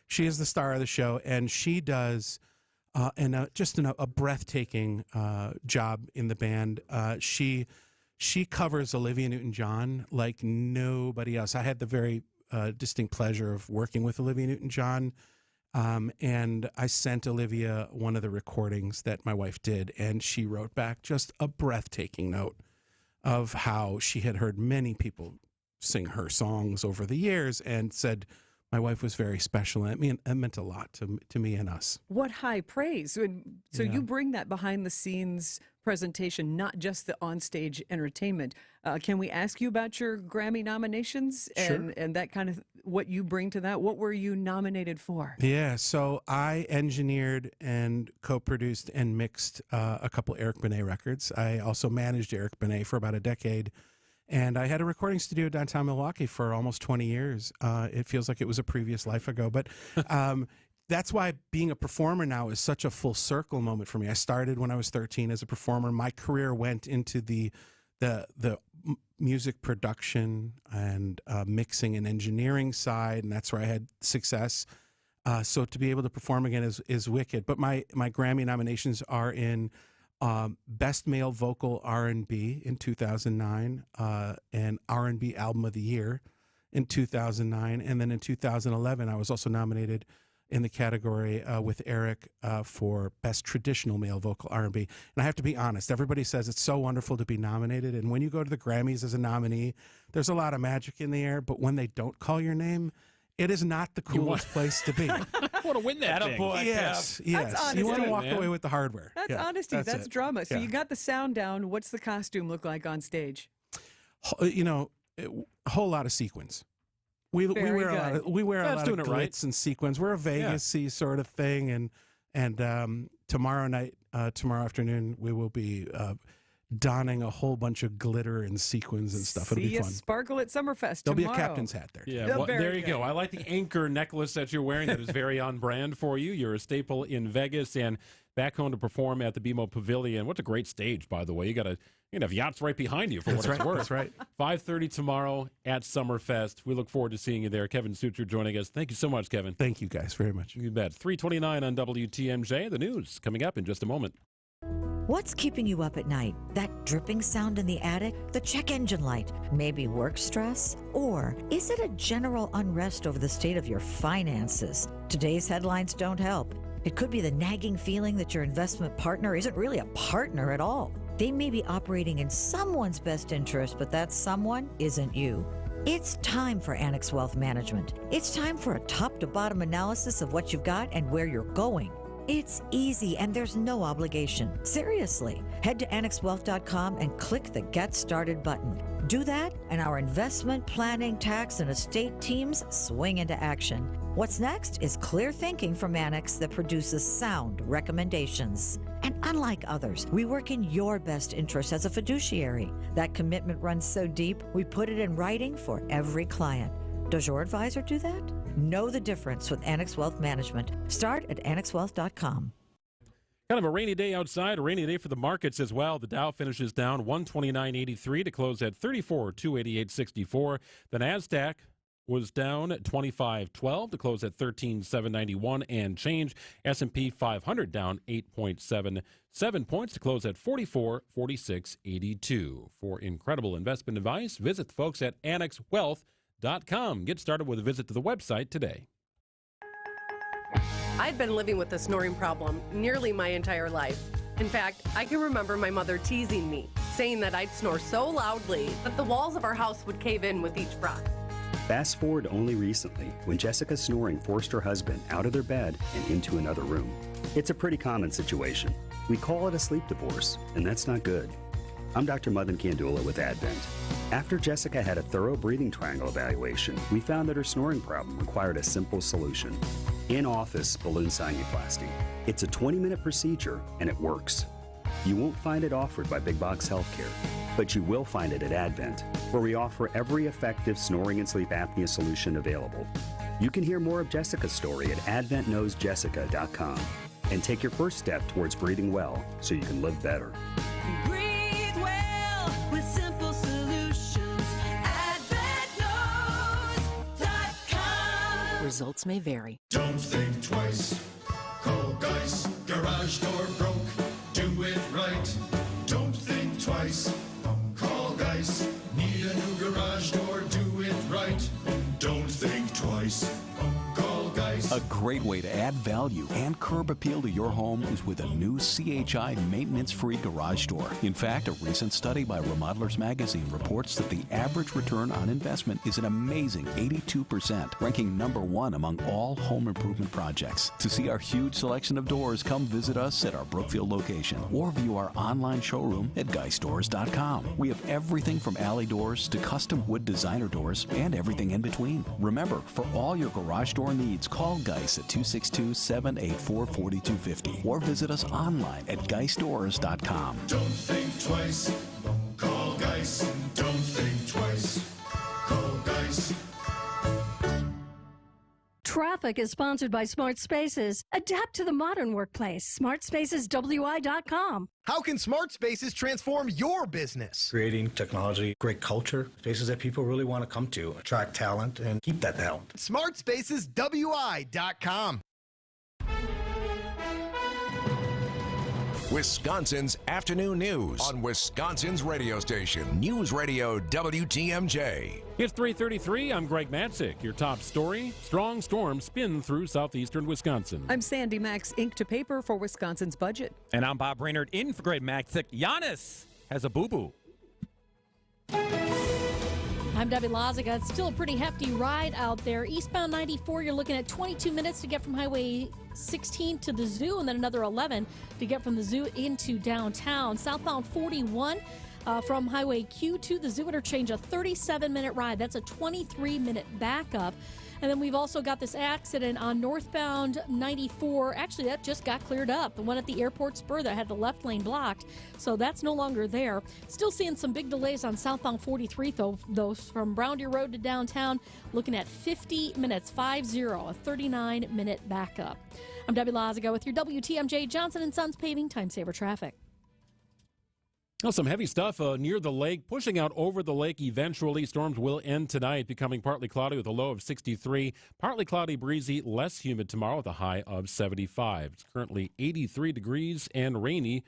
She is the star of the show, and she does just a breathtaking job in the band. She covers Olivia Newton-John like nobody else. I had the very distinct pleasure of working with Olivia Newton-John. And I sent Olivia one of the recordings that my wife did, and she wrote back just a breathtaking note of how she had heard many people sing her songs over the years and said my wife was very special, and it meant a lot to me and us. What high praise. So you bring that behind-the-scenes presentation, not just the onstage entertainment. Can we ask you about your Grammy nominations and that kind of what you bring to that? What were you nominated for? Yeah, so I engineered and co-produced and mixed a couple Eric Benet records. I also managed Eric Benet for about a decade, and I had a recording studio downtown Milwaukee for almost 20 years. It feels like it was a previous life ago, but that's why being a performer now is such a full circle moment for me. I started when I was 13 as a performer. My career went into the music production and mixing and engineering side, and that's where I had success. So to be able to perform again is wicked. But my Grammy nominations are in Best Male Vocal R&B in 2009, and R&B Album of the Year in 2009, and then in 2011 I was also nominated in the category with Eric for Best Traditional Male Vocal R&B. And I have to be honest, everybody says it's so wonderful to be nominated, and when you go to the Grammys as a nominee, there's a lot of magic in the air, but when they don't call your name, it is not the coolest place to be. I want to win that thing. Yes. That's honesty. You want to walk away with the hardware. That's honesty. That's drama. So you got the sound down. What's the costume look like on stage? A whole lot of sequins. We wear a lot of glitz and sequins. We're a Vegas-y sort of thing, and tomorrow afternoon, we will be donning a whole bunch of glitter and sequins and stuff. It'll be fun. Sparkle at Summerfest There'll tomorrow. be a captain's hat there. Yeah, well, there you go. I like the anchor necklace that you're wearing. That is very on brand for you. You're a staple in Vegas and back home to perform at the BMO Pavilion. What's a great stage, by the way. You're gonna have yachts right behind you for what it's worth. That's right. 5:30 tomorrow at Summerfest. We look forward to seeing you there. Kevin Suter joining us. Thank you so much, Kevin. Thank you guys very much. You bet. 3:29 on WTMJ. The news coming up in just a moment. What's keeping you up at night? That dripping sound in the attic? The check engine light? Maybe work stress? Or is it a general unrest over the state of your finances? Today's headlines don't help. It could be the nagging feeling that your investment partner isn't really a partner at all. They may be operating in someone's best interest, but that someone isn't you. It's time for Annex Wealth Management. It's time for a top-to-bottom analysis of what you've got and where you're going. It's easy and there's no obligation. Seriously, head to annexwealth.com and click the Get Started button. Do that, and our investment, planning, tax, and estate teams swing into action. What's next is clear thinking from Annex that produces sound recommendations. And unlike others, we work in your best interest as a fiduciary. That commitment runs so deep, we put it in writing for every client. Does your advisor do that? Know the difference with Annex Wealth Management. Start at annexwealth.com. Kind of a rainy day outside, a rainy day for the markets as well. The Dow finishes down 129.83 to close at 34,288.64. The NASDAQ was down at 25.12 to close at 13,791 and change. S&P 500 down 8.77 points to close at 44,46.82. For incredible investment advice, visit the folks at annexwealth.com. Get started with a visit to the website today. I'd been living with a snoring problem nearly my entire life. In fact, I can remember my mother teasing me, saying that I'd snore so loudly that the walls of our house would cave in with each breath. Fast forward only recently, when Jessica's snoring forced her husband out of their bed and into another room. It's a pretty common situation. We call it a sleep divorce, and that's not good. I'm Dr. Madan Kandula with Advent. After Jessica had a thorough breathing triangle evaluation, we found that her snoring problem required a simple solution. In-office balloon sinuplasty. It's a 20-minute procedure, and it works. You won't find it offered by Big Box Healthcare, but you will find it at Advent, where we offer every effective snoring and sleep apnea solution available. You can hear more of Jessica's story at adventknowsjessica.com and take your first step towards breathing well so you can live better. Breathe well with simple solutions. AdventKnows.com. Results may vary. Don't think twice. Call Geis. Garage door broke. Do it right. Don't think twice. Call Geis. Need a new garage door. Do it right. Don't think twice. Call Geis. A great way to add value and curb appeal to your home is with a new CHI maintenance-free garage door. In fact, a recent study by Remodelers Magazine reports that the average return on investment is an amazing 82%, ranking #1 among all home improvement projects. To see our huge selection of doors, come visit us at our Brookfield location or view our online showroom at geisdoors.com. We have everything from alley doors to custom wood designer doors and everything in between. Remember, for all your garage door needs, call Geis at 262-784-4250 or visit us online at geisdoors.com. Don't think twice. Call Geis. Don't think twice. Call Geis. Traffic is sponsored by Smart Spaces. Adapt to the modern workplace. SmartSpacesWI.com. How can Smart Spaces transform your business? Creating technology, great culture, spaces that people really want to come to, attract talent, and keep that talent. SmartSpacesWI.com. Wisconsin's afternoon news on Wisconsin's radio station, News Radio WTMJ. It's 3:33. I'm Greg Matzik. Your top story: strong storms spin through southeastern Wisconsin. I'm Sandy Max, ink to paper for Wisconsin's budget. And I'm Bob Brainerd in for Greg Matzik. Giannis has a boo-boo. I'm Debbie Lazaga. It's still a pretty hefty ride out there. Eastbound 94, you're looking at 22 minutes to get from Highway 16 to the zoo, and then another 11 to get from the zoo into downtown. Southbound 41 from Highway Q to the zoo interchange, a 37-minute ride. That's a 23-minute backup. And then we've also got this accident on northbound 94. Actually, that just got cleared up. The one at the airport spur that had the left lane blocked. So that's no longer there. Still seeing some big delays on southbound 43, though from Brown Deer Road to downtown. Looking at 50 minutes, 50, a 39-minute backup. I'm Debbie Lazaga with your WTMJ Johnson & Sons Paving Time Saver Traffic. Well, some heavy stuff near the lake, pushing out over the lake eventually. Storms will end tonight, becoming partly cloudy with a low of 63. Partly cloudy, breezy, less humid tomorrow with a high of 75. It's currently 83 degrees and rainy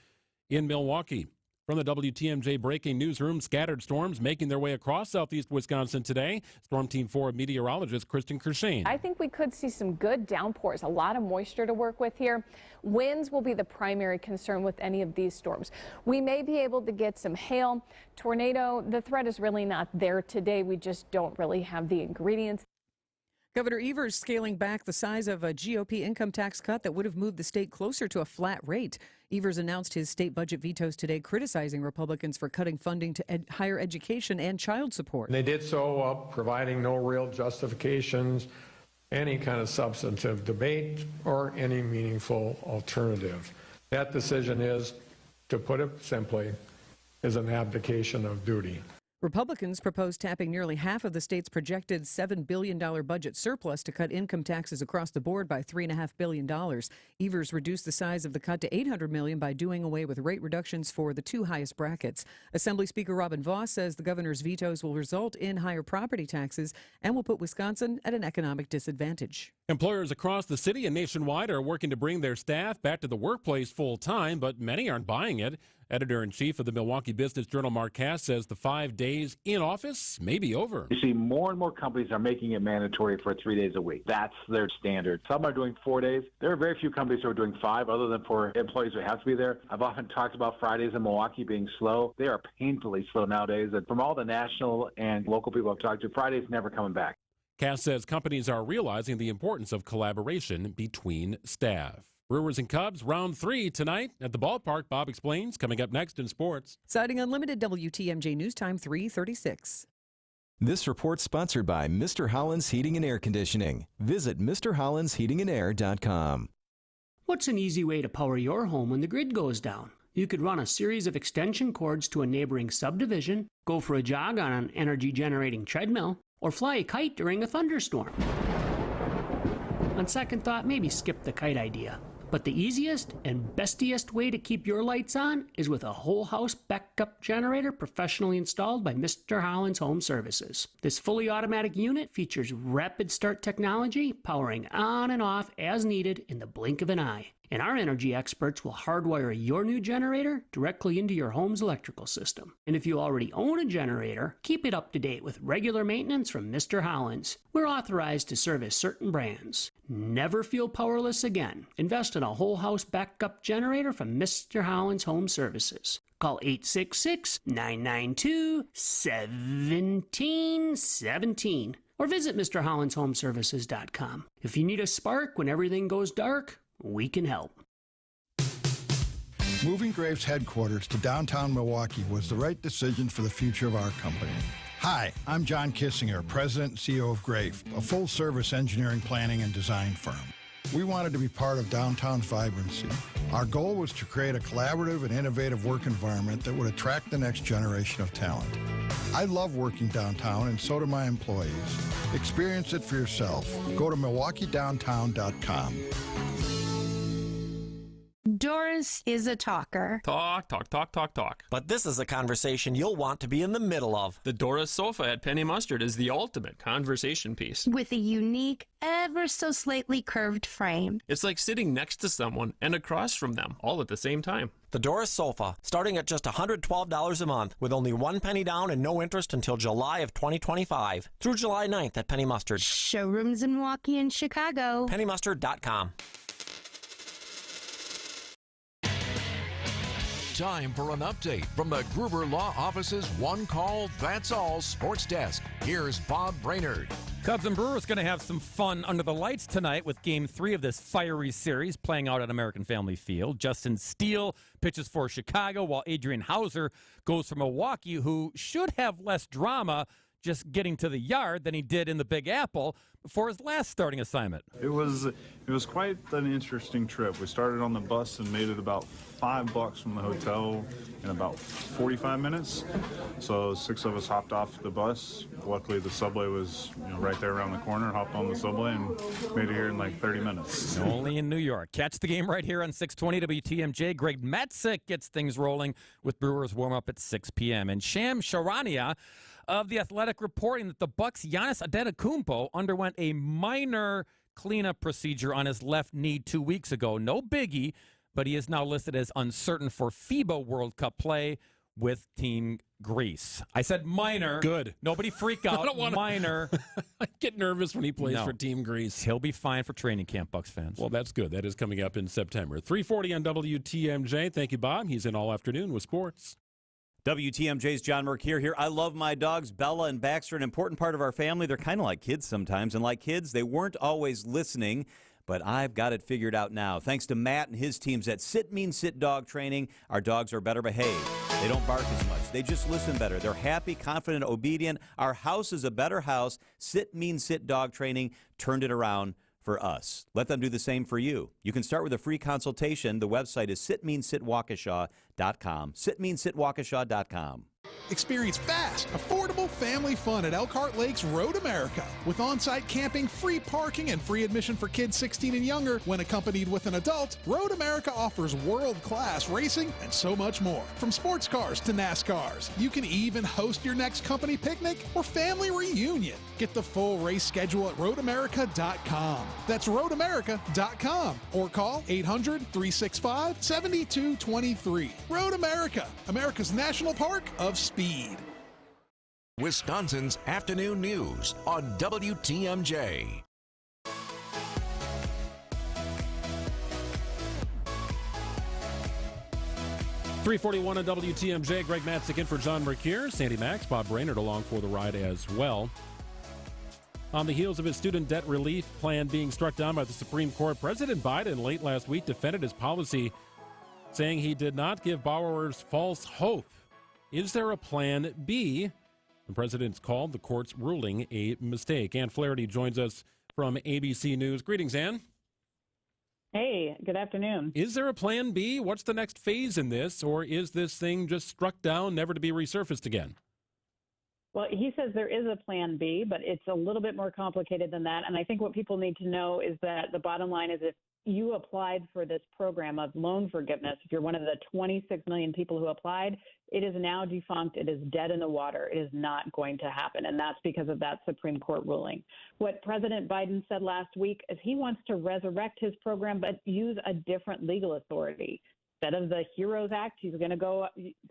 in Milwaukee. From the WTMJ Breaking Newsroom, scattered storms making their way across southeast Wisconsin today. Storm Team 4 meteorologist Kristen Kershane. I think we could see some good downpours, a lot of moisture to work with here. Winds will be the primary concern with any of these storms. We may be able to get some hail. Tornado, the threat is really not there today. We just don't really have the ingredients. Governor Evers scaling back the size of a GOP income tax cut that would have moved the state closer to a flat rate. Evers announced his state budget vetoes today, criticizing Republicans for cutting funding to higher education and child support. They did so providing no real justifications, any kind of substantive debate, or any meaningful alternative. That decision is, to put it simply, is an abdication of duty. Republicans propose tapping nearly half of the state's projected $7 billion budget surplus to cut income taxes across the board by $3.5 billion. Evers reduced the size of the cut to $800 million by doing away with rate reductions for the two highest brackets. Assembly Speaker Robin Vos says the governor's vetoes will result in higher property taxes and will put Wisconsin at an economic disadvantage. Employers across the city and nationwide are working to bring their staff back to the workplace full time, but many aren't buying it. Editor-in-chief of the Milwaukee Business Journal, Mark Cass, says the 5 days in office may be over. You see more and more companies are making it mandatory for 3 days a week. That's their standard. Some are doing 4 days. There are very few companies who are doing 5 other than for employees who have to be there. I've often talked about Fridays in Milwaukee being slow. They are painfully slow nowadays. And from all the national and local people I've talked to, Friday's never coming back. Cass says companies are realizing the importance of collaboration between staff. Brewers and Cubs, round 3 tonight at the ballpark. Bob explains, coming up next in sports. Siding Unlimited, WTMJ News Time 3:36. This report sponsored by Mr. Holland's Heating and Air Conditioning. Visit MrHollandsHeatingandAir.com. What's an easy way to power your home when the grid goes down? You could run a series of extension cords to a neighboring subdivision, go for a jog on an energy-generating treadmill, or fly a kite during a thunderstorm. On second thought, maybe skip the kite idea. But the easiest and bestiest way to keep your lights on is with a whole house backup generator professionally installed by Mr. Holland's Home Services. This fully automatic unit features rapid start technology, powering on and off as needed in the blink of an eye. And our energy experts will hardwire your new generator directly into your home's electrical system. And if you already own a generator, keep it up to date with regular maintenance from Mr. Holland's. We're authorized to service certain brands. Never feel powerless again. Invest in a whole house backup generator from Mr. Holland's Home Services. Call 866-992-1717 or visit MrHollandsHomeservices.com. If you need a spark when everything goes dark, we can help. Moving Graves headquarters to downtown Milwaukee was the right decision for the future of our company. Hi, I'm John Kissinger, President and CEO of Grave, a full-service engineering, planning, and design firm. We wanted to be part of downtown's vibrancy. Our goal was to create a collaborative and innovative work environment that would attract the next generation of talent. I love working downtown, and so do my employees. Experience it for yourself. Go to MilwaukeeDowntown.com. Doris is a talker. Talk. But this is a conversation you'll want to be in the middle of. The Doris sofa at Penny Mustard is the ultimate conversation piece. With a unique, ever so slightly curved frame. It's like sitting next to someone and across from them, all at the same time. The Doris sofa, starting at just $112 a month, with only 1 penny down and no interest until July of 2025. Through July 9th at Penny Mustard. Showrooms in Milwaukee and Chicago. PennyMustard.com. Time for an update from the Gruber Law Office's One Call, That's All Sports Desk. Here's Bob Brainerd. Cubs and Brewers going to have some fun under the lights tonight with Game 3 of this fiery series playing out at American Family Field. Justin Steele pitches for Chicago, while Adrian Hauser goes for Milwaukee, who should have less drama just getting to the yard than he did in the Big Apple before his last starting assignment. It was quite an interesting trip. We started on the bus and made it about $5 from the hotel in about 45 minutes. So 6 of us hopped off the bus. Luckily the subway was right there around the corner. Hopped on the subway and made it here in like 30 minutes. Only in New York. Catch the game right here on 620 WTMJ. Greg Matzek gets things rolling with Brewers warm-up at 6 p.m. And Sham Charania of The Athletic reporting that the Bucks' Giannis Antetokounmpo underwent a minor cleanup procedure on his left knee 2 weeks ago. No biggie, but he is now listed as uncertain for FIBA World Cup play with Team Greece. I said minor. Good. Nobody freak out. I don't want minor. I get nervous when he plays for Team Greece. He'll be fine for training camp, Bucks fans. Well, that's good. That is coming up in September. 3:40 on WTMJ. Thank you, Bob. He's in all afternoon with sports. WTMJ's John Mercure here. I love my dogs, Bella and Baxter, an important part of our family. They're kind of like kids sometimes, and like kids, they weren't always listening, but I've got it figured out now. Thanks to Matt and his teams at Sit Mean Sit Dog Training, our dogs are better behaved. They don't bark as much. They just listen better. They're happy, confident, obedient. Our house is a better house. Sit Mean Sit Dog Training turned it around for us. Let them do the same for you. You can start with a free consultation. The website is sitmeansitwaukesha.com. Sitmeansitwaukesha.com. Experience fast, affordable family fun at Elkhart Lakes Road America. With on-site camping, free parking, and free admission for kids 16 and younger when accompanied with an adult, Road America offers world-class racing and so much more. From sports cars to NASCARs, you can even host your next company picnic or family reunion. Get the full race schedule at roadamerica.com. That's roadamerica.com or call 800-365-7223. Road America, America's national park of speed. Wisconsin's afternoon news on WTMJ. .341 on WTMJ. Greg Matzek in for John Mercure. Sandy Max, Bob Brainerd along for the ride as well. On the heels of his student debt relief plan being struck down by the Supreme Court, President Biden late last week defended his policy, saying he did not give borrowers false hope. Is there a plan B? The president's called the court's ruling a mistake. Ann Flaherty joins us from ABC News. Greetings, Ann. Hey, good afternoon. Is there a plan B? What's the next phase in this? Or is this thing just struck down, never to be resurfaced again? Well, he says there is a plan B, but it's a little bit more complicated than that. And I think what people need to know is that the bottom line is if you applied for this program of loan forgiveness, if you're one of the 26 million people who applied, it is now defunct. It is dead in the water. It is not going to happen. And that's because of that Supreme Court ruling. What President Biden said last week is he wants to resurrect his program, but use a different legal authority. Instead of the HEROES Act, he's going to go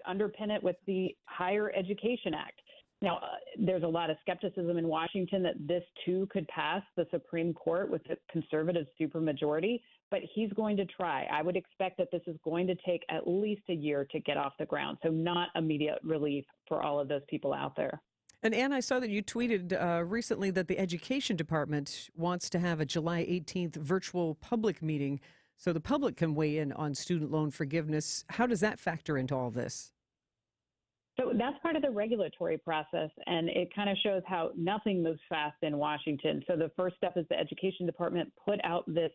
underpin it with the Higher Education Act. Now, there's a lot of skepticism in Washington that this, too, could pass the Supreme Court with a conservative supermajority, but he's going to try. I would expect that this is going to take at least a year to get off the ground, so not immediate relief for all of those people out there. And Ann, I saw that you tweeted recently that the Education Department wants to have a July 18th virtual public meeting so the public can weigh in on student loan forgiveness. How does that factor into all this? So that's part of the regulatory process, and it kind of shows how nothing moves fast in Washington. So the first step is the Education Department put out this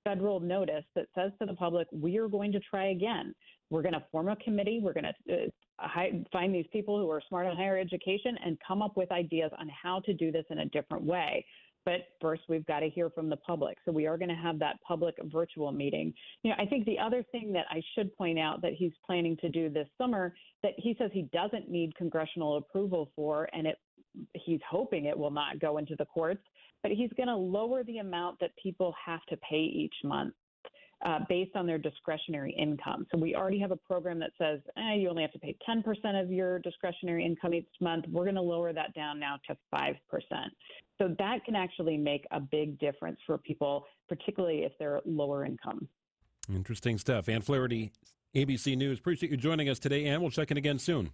federal notice that says to the public, we are going to try again. We're going to form a committee. We're going to find these people who are smart on higher education and come up with ideas on how to do this in a different way. But first, we've got to hear from the public. So we are going to have that public virtual meeting. You know, I think the other thing that I should point out that he's planning to do this summer that he says he doesn't need congressional approval for, and he's hoping it will not go into the courts, but he's going to lower the amount that people have to pay each month based on their discretionary income. So we already have a program that says you only have to pay 10% of your discretionary income each month. We're going to lower that down now to 5%. So that can actually make a big difference for people, particularly if they're lower income. Interesting stuff. Ann Flaherty, ABC News. Appreciate you joining us today, Ann. We'll check in again soon.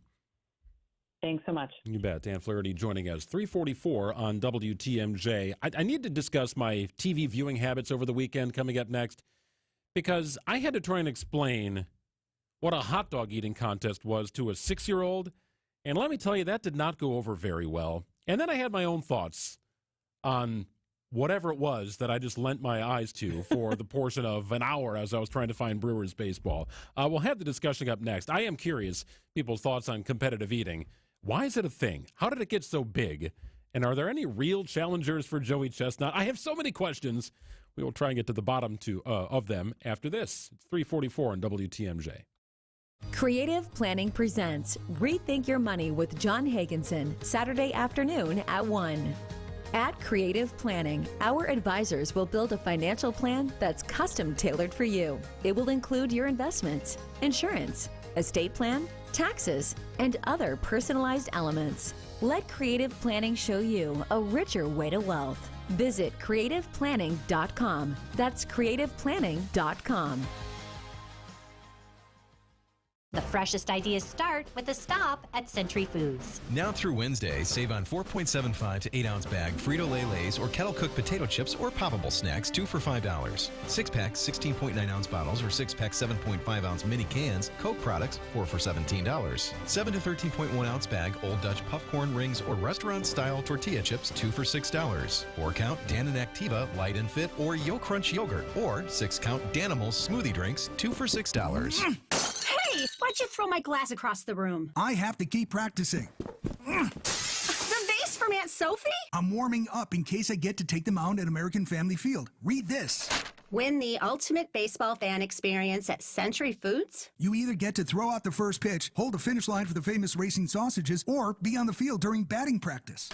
Thanks so much. You bet. Ann Flaherty joining us. 344 on WTMJ. I need to discuss my TV viewing habits over the weekend coming up next, because I had to try and explain what a hot dog eating contest was to a 6-year-old. And let me tell you, that did not go over very well. And then I had my own thoughts on whatever it was that I just lent my eyes to for the portion of an hour as I was trying to find Brewers baseball. We'll have the discussion up next. I am curious people's thoughts on competitive eating. Why is it a thing? How did it get so big? And are there any real challengers for Joey Chestnut? I have so many questions. We will try and get to the bottom of them after this. It's 344 on WTMJ. Creative Planning presents Rethink Your Money with John Hagenson, Saturday afternoon at 1. At Creative Planning, our advisors will build a financial plan that's custom tailored for you. It will include your investments, insurance, estate plan, taxes, and other personalized elements. Let Creative Planning show you a richer way to wealth. Visit creativeplanning.com. That's creativeplanning.com. The freshest ideas start with a stop at Century Foods. Now through Wednesday, save on 4.75 to 8-ounce bag Frito-Lay Lay's or kettle-cooked potato chips or poppable snacks, 2 for $5. 6-pack 16.9-ounce bottles or 6-pack 7.5-ounce mini cans, Coke products, 4 for $17. 7 to 13.1-ounce bag Old Dutch popcorn rings or restaurant-style tortilla chips, 2 for $6. 4-count Dannon Activa Light and Fit or Yo Crunch yogurt or 6-count Danimals smoothie drinks, 2 for $6. Hey! Why'd you throw my glass across the room? I have to keep practicing. The vase from Aunt Sophie? I'm warming up in case I get to take them out at American Family Field. Read this. Win the ultimate baseball fan experience at Century Foods? You either get to throw out the first pitch, hold the finish line for the famous racing sausages, or be on the field during batting practice.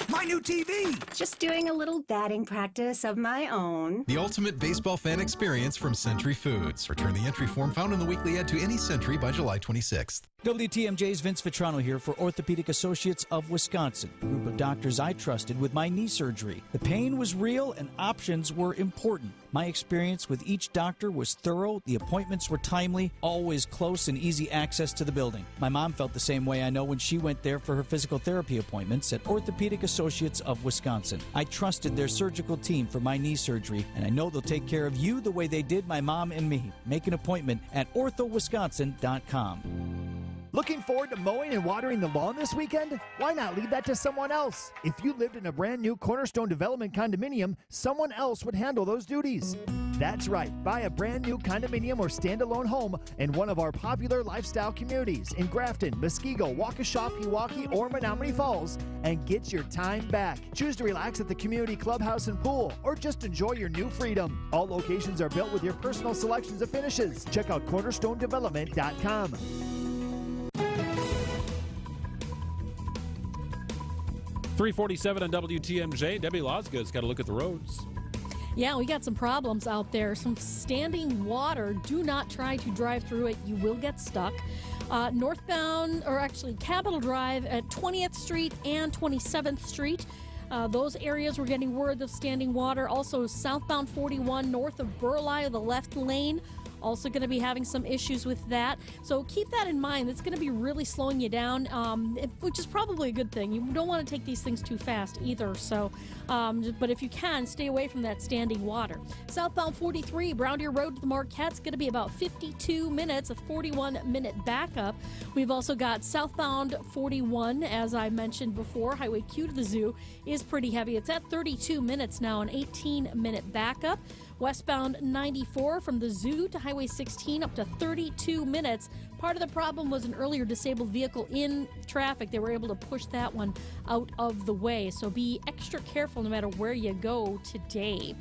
My new TV! Just doing a little batting practice of my own. The ultimate baseball fan experience from Century Foods. Return the entry form found in the weekly ad to any Century by July 26th. WTMJ's Vince Vitrano here for Orthopedic Associates of Wisconsin, a group of doctors I trusted with my knee surgery. The pain was real and options were important. My experience with each doctor was thorough, the appointments were timely, always close and easy access to the building. My mom felt the same way, I know, when she went there for her physical therapy appointments at Orthopedic Associates of Wisconsin. I trusted their surgical team for my knee surgery, and I know they'll take care of you the way they did my mom and me. Make an appointment at orthowisconsin.com. Looking forward to mowing and watering the lawn this weekend? Why not leave that to someone else? If you lived in a brand new Cornerstone Development condominium, someone else would handle those duties. That's right. Buy a brand new condominium or standalone home in one of our popular lifestyle communities in Grafton, Muskego, Waukesha, Pewaukee, or Menominee Falls and get your time back. Choose to relax at the community clubhouse and pool or just enjoy your new freedom. All locations are built with your personal selections of finishes. Check out cornerstonedevelopment.com. 347 on WTMJ. Debbie Lozga's got to look at the roads. Yeah, we got some problems out there. Some standing water. Do not try to drive through it. You will get stuck. Northbound, or actually Capitol Drive at 20th Street and 27th Street. Those areas we're getting word of standing water. Also, southbound 41 north of Burleigh, the left lane. Also going to be having some issues with that. So keep that in mind. It's going to be really slowing you down, which is probably a good thing. You don't want to take these things too fast either. So, but if you can, stay away from that standing water. Southbound 43, Brown Deer Road to the Marquette's going to be about 52 minutes, a 41-minute backup. We've also got southbound 41, as I mentioned before. Highway Q to the Zoo is pretty heavy. It's at 32 minutes now, an 18-minute backup. Westbound 94 from the Zoo to Highway 16 up to 32 minutes. Part of the problem was an earlier disabled vehicle in traffic. They were able to push that one out of the way. So be extra careful no matter where you go today.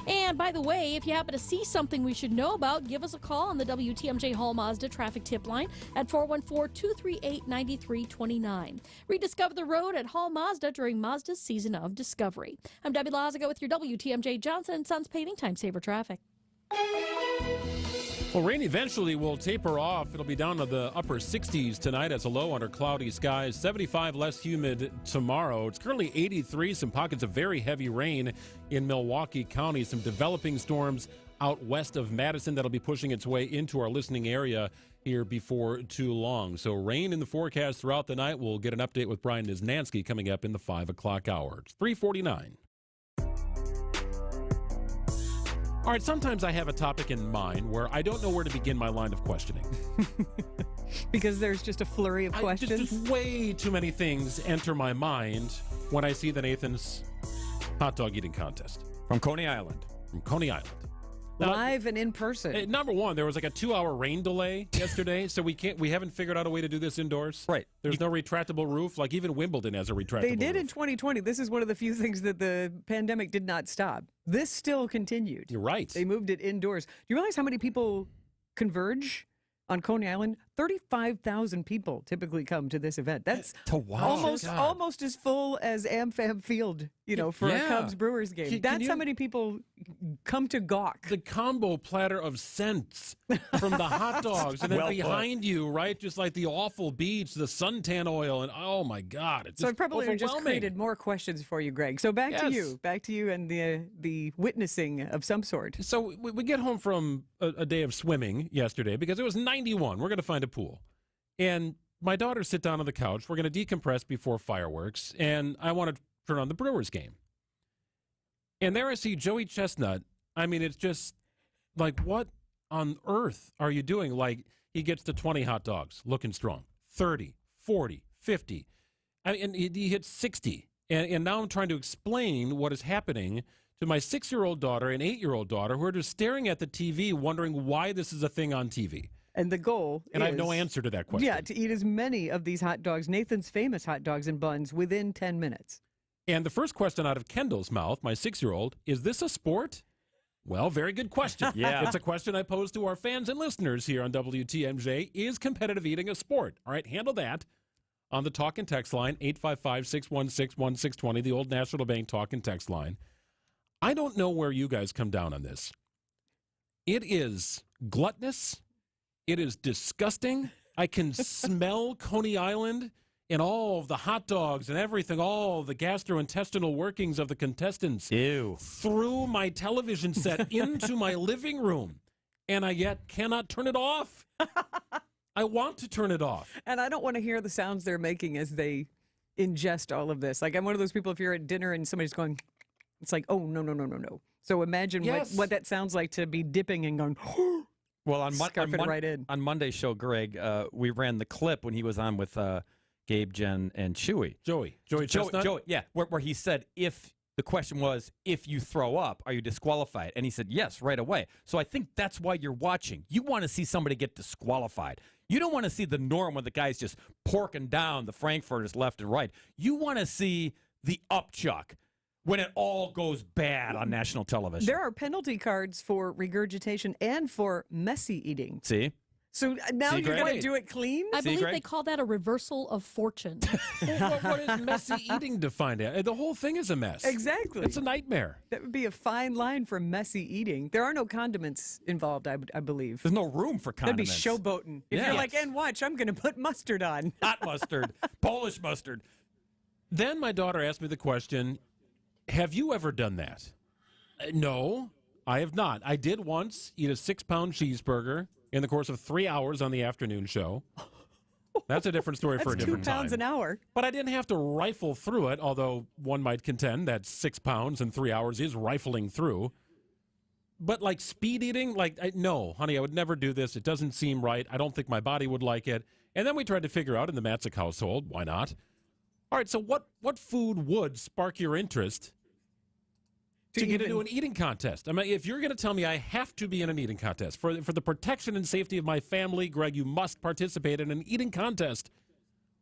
And by the way, if you happen to see something we should know about, give us a call on the WTMJ Hall Mazda traffic tip line at 414-238-9329. Rediscover the road at Hall Mazda during Mazda's season of discovery. I'm Debbie Lazaga with your WTMJ Johnson & Sons Paving Time Saver Traffic. Well, rain eventually will taper off. It'll be down to the upper 60s tonight as a low under cloudy skies. 75 less humid tomorrow. It's currently 83. Some pockets of very heavy rain in Milwaukee County. Some developing storms out west of Madison that'll be pushing its way into our listening area here before too long. So rain in the forecast throughout the night. We'll get an update with Brian Niznansky coming up in the 5 o'clock hour. It's 3:49. All right, sometimes I have a topic in mind where I don't know where to begin my line of questioning. Because there's just a flurry of questions? Just way too many things enter my mind when I see the Nathan's hot dog eating contest. From Coney Island. From Coney Island. Now, live and in person. Number one, there was like a 2-hour rain delay yesterday, so we haven't figured out a way to do this indoors. Right. There's no retractable roof. Like even Wimbledon has a retractable They did roof. in 2020. This is one of the few things that the pandemic did not stop. This still continued. You're right. They moved it indoors. Do you realize how many people converge on Coney Island? 35,000 people typically come to this event. That's almost as full as AmFam Field, for a Cubs Brewers game. That's how many people come to gawk. The combo platter of scents from the hot dogs, and then behind you, right, just like the awful beach, the suntan oil, and oh my God, it's so I probably just created more questions for you, Greg. So back to you and the witnessing of some sort. So we get home from a day of swimming yesterday because it was 91. We're going to find a pool. And my daughters sit down on the couch. We're going to decompress before fireworks. And I want to turn on the Brewers game. And there I see Joey Chestnut. I mean, it's just like, what on earth are you doing? Like, he gets to 20 hot dogs, looking strong. 30, 40, 50. And he hits 60. And now I'm trying to explain what is happening to my 6-year-old daughter and 8-year-old daughter who are just staring at the TV wondering why this is a thing on TV. And the goal And is, I have no answer to that question. Yeah, to eat as many of these hot dogs, Nathan's famous hot dogs and buns, within 10 minutes. And the first question out of Kendall's mouth, my 6-year-old, is this a sport? Well, very good question. Yeah. It's a question I pose to our fans and listeners here on WTMJ. Is competitive eating a sport? All right, handle that on the talk and text line, 855-616-1620, the old National Bank talk and text line. I don't know where you guys come down on this. It is gluttonous. It is disgusting. I can smell Coney Island and all of the hot dogs and everything, all the gastrointestinal workings of the contestants through my television set into my living room, and I yet cannot turn it off. I want to turn it off. And I don't want to hear the sounds they're making as they ingest all of this. Like, I'm one of those people, if you're at dinner and somebody's going, it's like, oh, no, no, no, no, no. So imagine what that sounds like to be dipping and going, well, on Monday's show, Greg, we ran the clip when he was on with Gabe, Jen, and Chewy. Joey Chestnut? Joey, yeah, where he said, if the question was, if you throw up, are you disqualified? And he said, yes, right away. So I think that's why you're watching. You want to see somebody get disqualified. You don't want to see the norm when the guy's just porking down the Frankfurters left and right. You want to see the upchuck when it all goes bad on national television. There are penalty cards for regurgitation and for messy eating. See? So now you're going to do it clean? I believe they call that a reversal of fortune. What is messy eating defined as? The whole thing is a mess. Exactly. It's a nightmare. That would be a fine line for messy eating. There are no condiments involved, I believe. There's no room for condiments. That'd be showboating. If you're like, and watch, I'm going to put mustard on. Hot mustard, Polish mustard. Then my daughter asked me the question, have you ever done that? No, I have not. I did once eat a 6-pound cheeseburger in the course of 3 hours on the afternoon show. That's a different story for a different time. 2 pounds an hour. But I didn't have to rifle through it, although one might contend that 6 pounds in 3 hours is rifling through. But like speed eating, no, honey, I would never do this. It doesn't seem right. I don't think my body would like it. And then we tried to figure out in the Matzik household, why not? All right, so what food would spark your interest to get into an eating contest? I mean, if you're going to tell me I have to be in an eating contest for the protection and safety of my family, Greg, you must participate in an eating contest.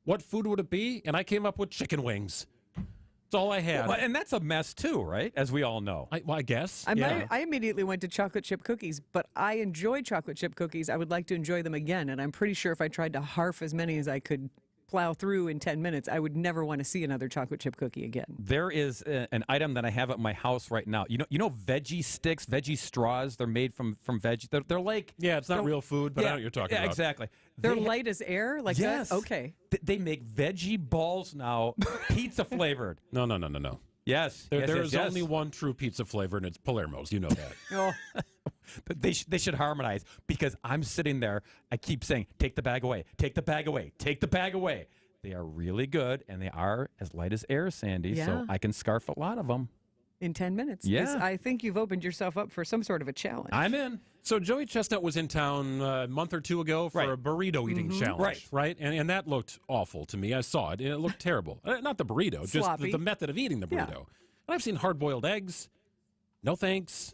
What food would it be? And I came up with chicken wings. That's all I had. Well, and that's a mess too, right? As we all know. I guess. I immediately went to chocolate chip cookies, but I enjoy chocolate chip cookies. I would like to enjoy them again, and I'm pretty sure if I tried to harf as many as I could plow through in 10 minutes, I would never want to see another chocolate chip cookie again. There is an item that I have at my house right now. You know veggie sticks, veggie straws. They're made from veggie. They're like it's not real food, but I know what you're talking about. Exactly. They're light as air, like yes. that. Okay. They make veggie balls now, pizza flavored. No. Yes. There is only one true pizza flavor, and it's Palermo's. You know that. Oh. But they should harmonize, because I'm sitting there. I keep saying, take the bag away, take the bag away, take the bag away. They are really good, and they are as light as air, Sandy, so I can scarf a lot of them. In 10 minutes. Yeah. I think you've opened yourself up for some sort of a challenge. I'm in. So Joey Chestnut was in town a month or two ago for a burrito eating challenge, right? And that looked awful to me. I saw it, and it looked terrible. Not the burrito, just the method of eating the burrito. Yeah. And I've seen hard-boiled eggs. No thanks.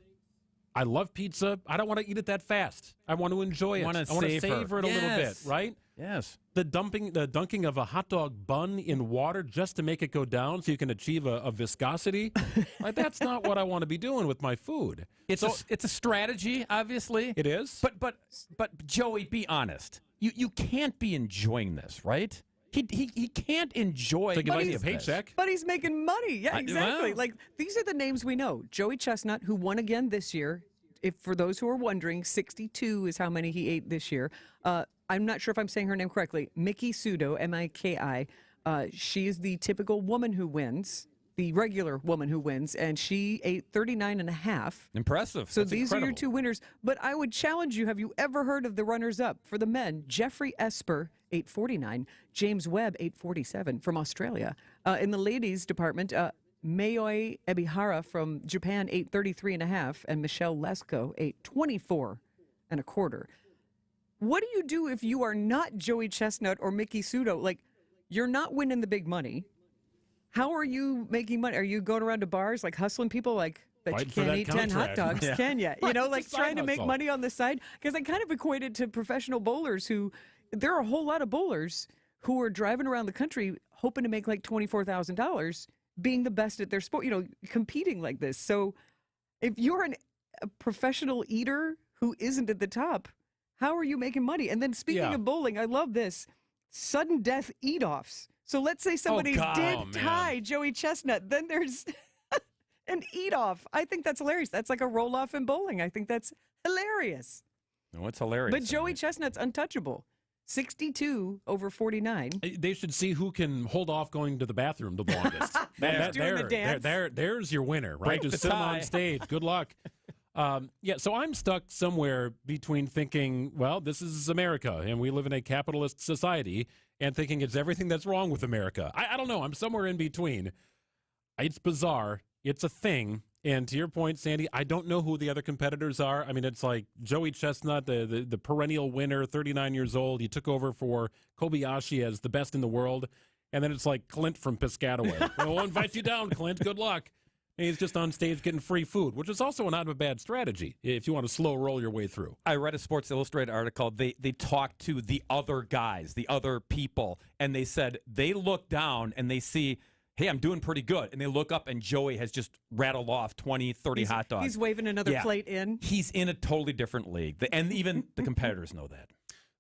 I love pizza. I don't want to eat it that fast. I want to enjoy it. I want to savor it a little bit, right? Yes. The dunking of a hot dog bun in water just to make it go down so you can achieve a viscosity. Like, that's not what I want to be doing with my food. It's a strategy, obviously. It is. But Joey, be honest. You can't be enjoying this, right? He can't enjoy a paycheck. But he's making money. Yeah, exactly. Like, these are the names we know. Joey Chestnut, who won again this year. If for those who are wondering, 62 is how many he ate this year. I'm not sure if I'm saying her name correctly. Miki Sudo, M-I-K-I. She is the typical woman who wins, the regular woman who wins, and she ate 39 and a half. Impressive. So these are your two winners. But I would challenge you, have you ever heard of the runners-up? For the men, Jeffrey Esper, 849, James Webb, 847 from Australia. In the ladies' department, Mayoi Ebihara from Japan, 833 and a half, and Michelle Lesko, 824 and a quarter. What do you do if you are not Joey Chestnut or Miki Sudo? Like, you're not winning the big money. How are you making money? Are you going around to bars, like hustling people? Like, Bet Fighting you for can't that eat 10 hot contract. dogs, Yeah. can you? Right, You know, it's a like side trying to make hustle. money on the side. Because I kind of equated to professional bowlers who, there are a whole lot of bowlers who are driving around the country hoping to make like $24,000 being the best at their sport, you know, competing like this. So if you're a professional eater who isn't at the top, how are you making money? And then speaking of bowling, I love this. Sudden death eat-offs. So let's say somebody did tie Joey Chestnut. Then there's an eat-off. I think that's hilarious. That's like a roll-off in bowling. I think that's hilarious. No, it's hilarious. But Joey Chestnut's untouchable. 62 over 49. They should see who can hold off going to the bathroom the longest. Doing the dance. There's your winner, right? Break Just the sit tie. on stage. Good luck. So I'm stuck somewhere between thinking, well, this is America, and we live in a capitalist society, and thinking it's everything that's wrong with America. I don't know. I'm somewhere in between. It's bizarre. It's a thing. And to your point, Sandy, I don't know who the other competitors are. I mean, it's like Joey Chestnut, the perennial winner, 39 years old. He took over for Kobayashi as the best in the world. And then it's like Clint from Piscataway. We'll invite you down, Clint. Good luck. And he's just on stage getting free food, which is also not a bad strategy if you want to slow roll your way through. I read a Sports Illustrated article. They talked to the other guys, the other people, and they said they look down and they see, hey, I'm doing pretty good. And they look up and Joey has just rattled off 20, 30 hot dogs. He's waving another plate in. He's in a totally different league. And even the competitors know that.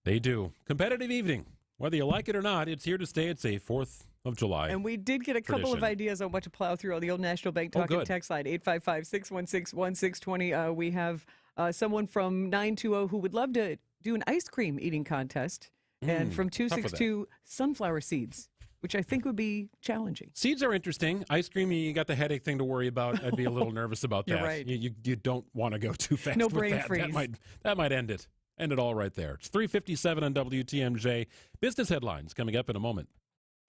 They do. Competitive evening. Whether you like it or not, it's here to stay. It's a 4th of July. And we did get a couple of ideas on what to plow through on the Old National Bank talking text line, 855-616-1620. We have someone from 920 who would love to do an ice cream eating contest. And from 262, sunflower seeds, which I think would be challenging. Seeds are interesting. Ice cream, you got the headache thing to worry about. I'd be a little nervous about that. You're right. You don't want to go too fast. No with brain that. freeze. That might end it. End it all right there. It's 3:57 on WTMJ. Business headlines coming up in a moment.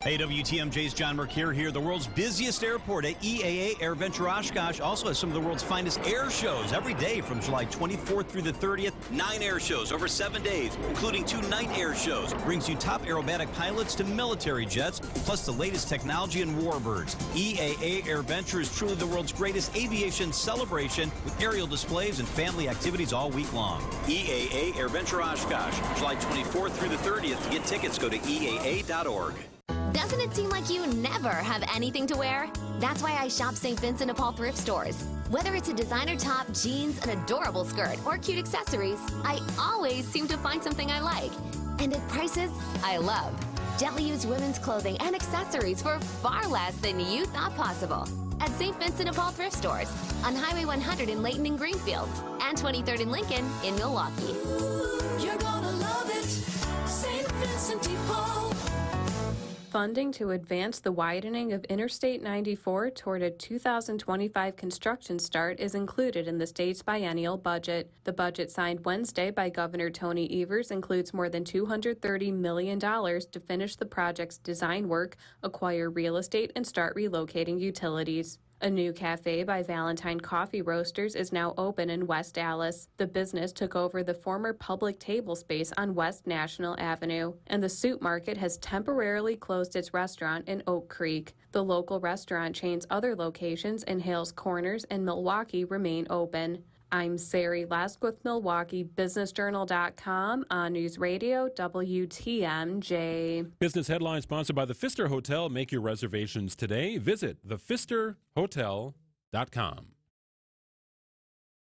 Hey, WTMJ's John Mercure here. The world's busiest airport at EAA AirVenture Oshkosh also has some of the world's finest air shows every day from July 24th through the 30th. 9 air shows over 7 days, including 2 night air shows. Brings you top aerobatic pilots to military jets, plus the latest technology and warbirds. EAA AirVenture is truly the world's greatest aviation celebration with aerial displays and family activities all week long. EAA AirVenture Oshkosh, July 24th through the 30th. To get tickets, go to EAA.org. Doesn't it seem like you never have anything to wear? That's why I shop St. Vincent de Paul thrift stores. Whether it's a designer top, jeans, an adorable skirt, or cute accessories, I always seem to find something I like. And at prices I love. Gently used women's clothing and accessories for far less than you thought possible. At St. Vincent de Paul thrift stores on Highway 100 in Layton and Greenfield and 23rd in Lincoln in Milwaukee. You're gonna love it, St. Vincent de Paul. Funding to advance the widening of Interstate 94 toward a 2025 construction start is included in the state's biennial budget. The budget signed Wednesday by Governor Tony Evers includes more than $230 million to finish the project's design work, acquire real estate, and start relocating utilities. A new cafe by Valentine Coffee Roasters is now open in West Dallas. The business took over the former public table space on West National Avenue, and the Soup Market has temporarily closed its restaurant in Oak Creek. The local restaurant chain's other locations in Hales Corners and Milwaukee remain open. I'm Sari Lesk with MilwaukeeBusinessJournal.com on News Radio WTMJ. Business headline sponsored by the Pfister Hotel. Make your reservations today. Visit thepfisterhotel.com.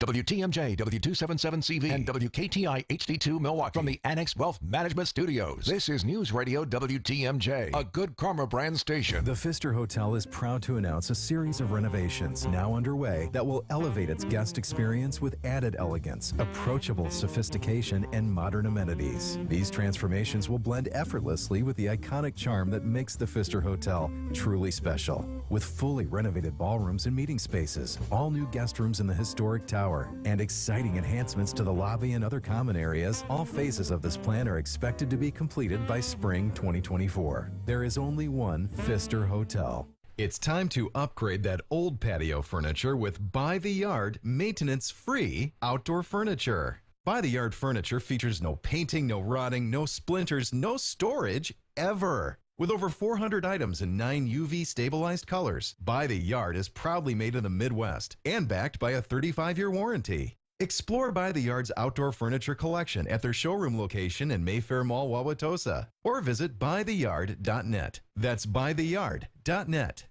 WTMJ, W277CV, and WKTI HD2 Milwaukee from the Annex Wealth Management Studios. This is News Radio WTMJ, a Good Karma brand station. The Pfister Hotel is proud to announce a series of renovations now underway that will elevate its guest experience with added elegance, approachable sophistication, and modern amenities. These transformations will blend effortlessly with the iconic charm that makes the Pfister Hotel truly special. With fully renovated ballrooms and meeting spaces, all new guest rooms in the historic tower, and exciting enhancements to the lobby and other common areas, all phases of this plan are expected to be completed by spring 2024. There is only one Pfister Hotel. It's time to upgrade that old patio furniture with By the Yard maintenance-free outdoor furniture. By the Yard furniture features no painting, no rotting, no splinters, no storage, ever. With over 400 items in 9 UV stabilized colors, By the Yard is proudly made in the Midwest and backed by a 35-year warranty. Explore By the Yard's outdoor furniture collection at their showroom location in Mayfair Mall, Wauwatosa, or visit bytheyard.net. That's bytheyard.net.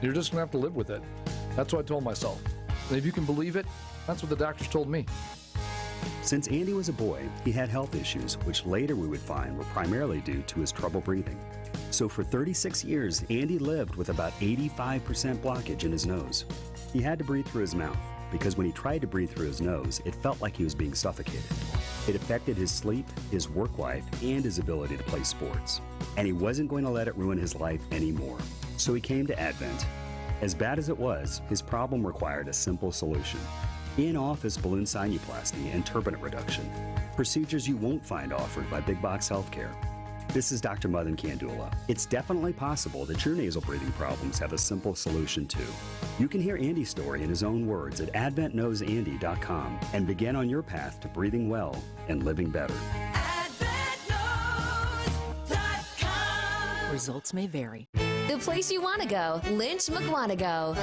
You're just going to have to live with it. That's what I told myself. And if you can believe it, that's what the doctors told me. Since Andy was a boy, he had health issues, which later we would find were primarily due to his trouble breathing. So for 36 years, Andy lived with about 85% blockage in his nose. He had to breathe through his mouth, because when he tried to breathe through his nose, it felt like he was being suffocated. It affected his sleep, his work life, and his ability to play sports. And he wasn't going to let it ruin his life anymore. So he came to Advent. As bad as it was, his problem required a simple solution. In-office balloon sinuplasty and turbinate reduction. Procedures you won't find offered by big box healthcare. This is Dr. Madan Kandula. It's definitely possible that your nasal breathing problems have a simple solution too. You can hear Andy's story in his own words at adventknowsandy.com and begin on your path to breathing well and living better. Results may vary. The place you want to go, Lynch McWanago.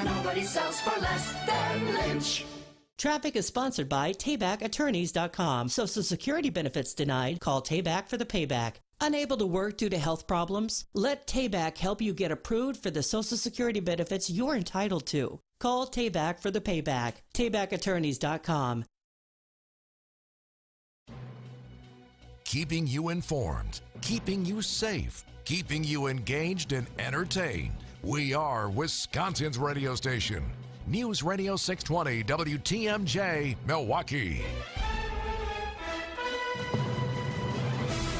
Nobody sells for less than Lynch. Traffic is sponsored by TaybackAttorneys.com. Social Security benefits denied? Call Tayback for the payback. Unable to work due to health problems? Let Tayback help you get approved for the Social Security benefits you're entitled to. Call Tayback for the payback. TaybackAttorneys.com. Keeping you informed, keeping you safe, keeping you engaged and entertained. We are Wisconsin's radio station. News Radio 620 WTMJ, Milwaukee.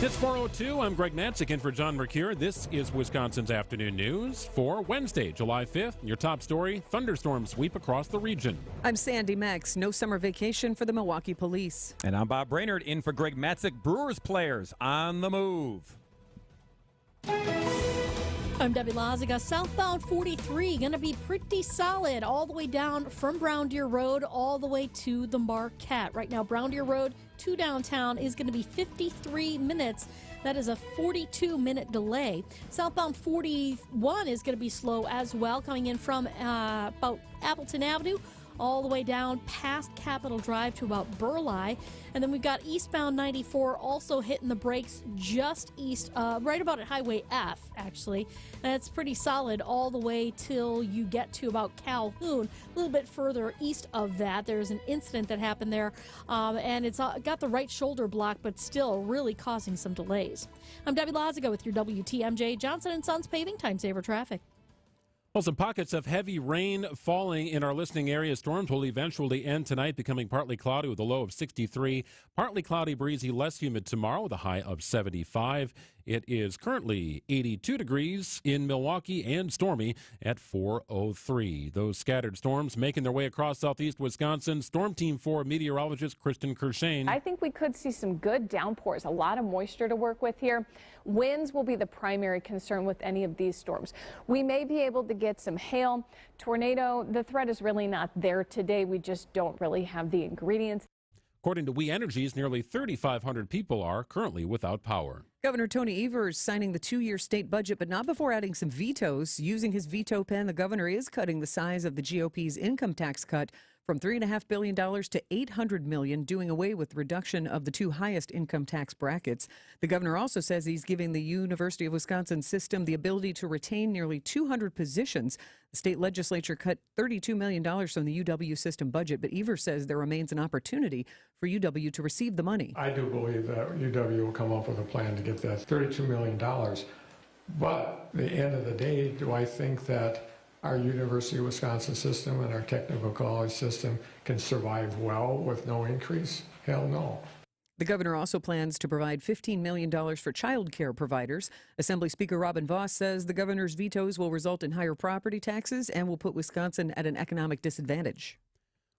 It's 4:02. I'm Greg Matzik in for John Mercure. This is Wisconsin's Afternoon News for Wednesday, July 5th. Your top story, thunderstorms sweep across the region. I'm Sandy Max. No summer vacation for the Milwaukee Police. And I'm Bob Brainerd in for Greg Matzik. Brewers players on the move. I'm Debbie Laziga. Southbound 43 going to be pretty solid all the way down from Brown Deer Road all the way to the Marquette. Right now, Brown Deer Road to downtown is going to be 53 minutes. That is a 42-minute delay. Southbound 41 is going to be slow as well, coming in from about Appleton Avenue all the way down past Capitol Drive to about Burleigh. And then we've got eastbound 94 also hitting the brakes just east, right about at Highway F, actually. And it's pretty solid all the way till you get to about Calhoun. A little bit further east of that, there's an incident that happened there, and it's got the right shoulder block, but still really causing some delays. I'm Debbie Laziga with your WTMJ Johnson & Sons Paving Time Saver Traffic. Well, some pockets of heavy rain falling in our listening area. Storms will eventually end tonight, becoming partly cloudy with a low of 63. Partly cloudy, breezy, less humid tomorrow with a high of 75. It is currently 82 degrees in Milwaukee and stormy at 4:03. Those scattered storms making their way across southeast Wisconsin. Storm Team 4 meteorologist Kristen Kershane. I think we could see some good downpours, a lot of moisture to work with here. Winds will be the primary concern with any of these storms. We may be able to get some hail, tornado. The threat is really not there today. We just don't really have the ingredients. According to We Energies, nearly 3,500 people are currently without power. Governor Tony Evers signing the 2-year state budget, but not before adding some vetoes. Using his veto pen, the governor is cutting the size of the GOP's income tax cut from $3.5 billion to $800 million, doing away with reduction of the two highest income tax brackets. The governor also says he's giving the University of Wisconsin system the ability to retain nearly 200 positions. The state legislature cut $32 million from the UW system budget, but Evers says there remains an opportunity for UW to receive the money. I do believe that UW will come up with a plan to get that $32 million. But at the end of the day, do I think that our University of Wisconsin system and our technical college system can survive well with no increase? Hell no. The governor also plans to provide $15 million for child care providers. Assembly Speaker Robin Vos says the governor's vetoes will result in higher property taxes and will put Wisconsin at an economic disadvantage.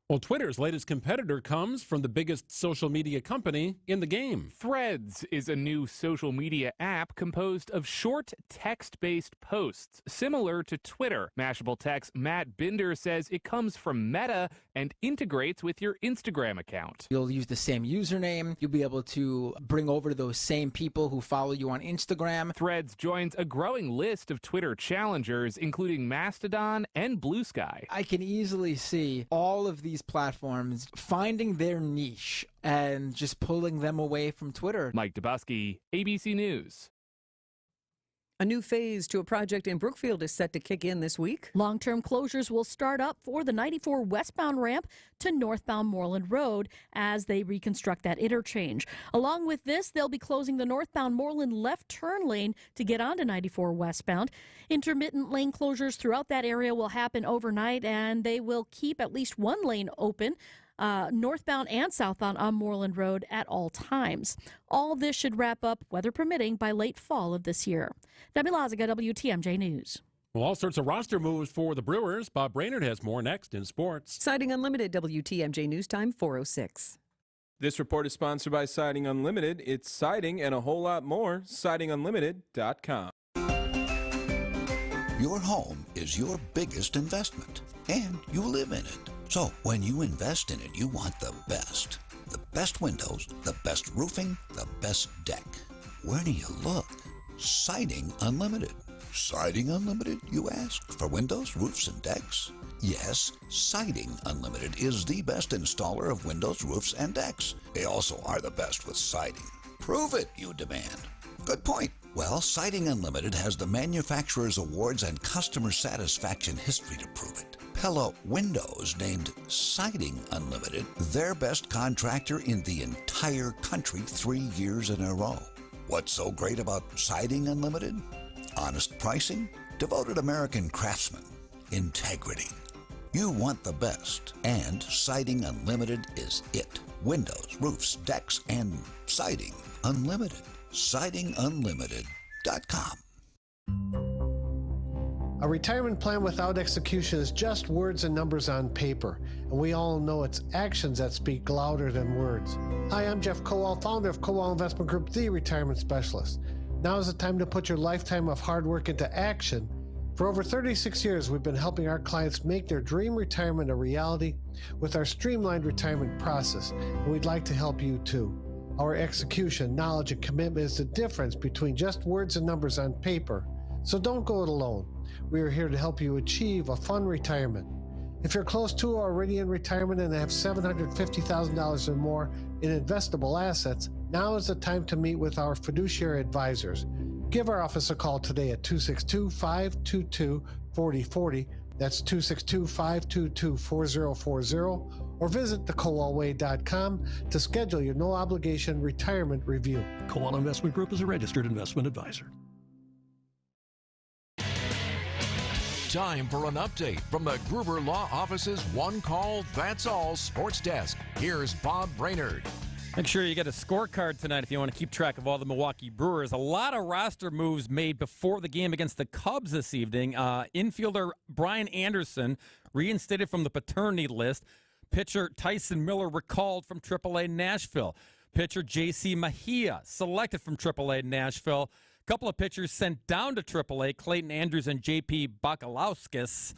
Well, Twitter's latest competitor comes from the biggest social media company in the game. Threads is a new social media app composed of short text-based posts, similar to Twitter. Mashable Tech's Matt Binder says it comes from Meta and integrates with your Instagram account. You'll use the same username. You'll be able to bring over those same people who follow you on Instagram. Threads joins a growing list of Twitter challengers, including Mastodon and Blue Sky. I can easily see all of these platforms finding their niche and just pulling them away from Twitter. Mike Dubusky, ABC News. A new phase to a project in Brookfield is set to kick in this week. Long-term closures will start up for the 94 westbound ramp to northbound Moreland Road as they reconstruct that interchange. Along with this, they'll be closing the northbound Moreland left turn lane to get onto 94 westbound. Intermittent lane closures throughout that area will happen overnight, and they will keep at least one lane open northbound and southbound on Moreland Road at all times. All this should wrap up, weather permitting, by late fall of this year. Debbie Loziga, WTMJ News. Well, all sorts of roster moves for the Brewers. Bob Brainerd has more next in sports. Siding Unlimited, WTMJ News Time, 4:06. This report is sponsored by Siding Unlimited. It's siding and a whole lot more. SidingUnlimited.com. Your home is your biggest investment, and you live in it. So when you invest in it, you want the best. The best windows, the best roofing, the best deck. Where do you look? Siding Unlimited. Siding Unlimited, you ask? For windows, roofs, and decks? Yes, Siding Unlimited is the best installer of windows, roofs, and decks. They also are the best with siding. Prove it, you demand. Good point. Well, Siding Unlimited has the manufacturer's awards and customer satisfaction history to prove it. Pella Windows named Siding Unlimited their best contractor in the entire country 3 years in a row. What's so great about Siding Unlimited? Honest pricing, devoted American craftsmen, integrity. You want the best, and Siding Unlimited is it. Windows, roofs, decks, and Siding Unlimited. SidingUnlimited.com. A retirement plan without execution is just words and numbers on paper, and we all know it's actions that speak louder than words. Hi, I'm Jeff Kowal, founder of Kowal Investment Group, the retirement specialist. Now is the time to put your lifetime of hard work into action. For over 36 years, we've been helping our clients make their dream retirement a reality with our streamlined retirement process, and we'd like to help you too. Our execution, knowledge, and commitment is the difference between just words and numbers on paper. So don't go it alone. We are here to help you achieve a fun retirement. If you're close to or already in retirement and have $750,000 or more in investable assets, now is the time to meet with our fiduciary advisors. Give our office a call today at 262-522-4040. That's 262-522-4040. Or visit thekowalway.com to schedule your no-obligation retirement review. Kowal Investment Group is a registered investment advisor. Time for an update from the Gruber Law Office's One Call, That's All Sports Desk. Here's Bob Brainerd. Make sure you get a scorecard tonight if you want to keep track of all the Milwaukee Brewers. A lot of roster moves made before the game against the Cubs this evening. Infielder Brian Anderson reinstated from the paternity list. Pitcher Tyson Miller recalled from AAA Nashville. Pitcher J.C. Mejia selected from AAA Nashville. A couple of pitchers sent down to AAA, Clayton Andrews and J.P. Bakalowskis.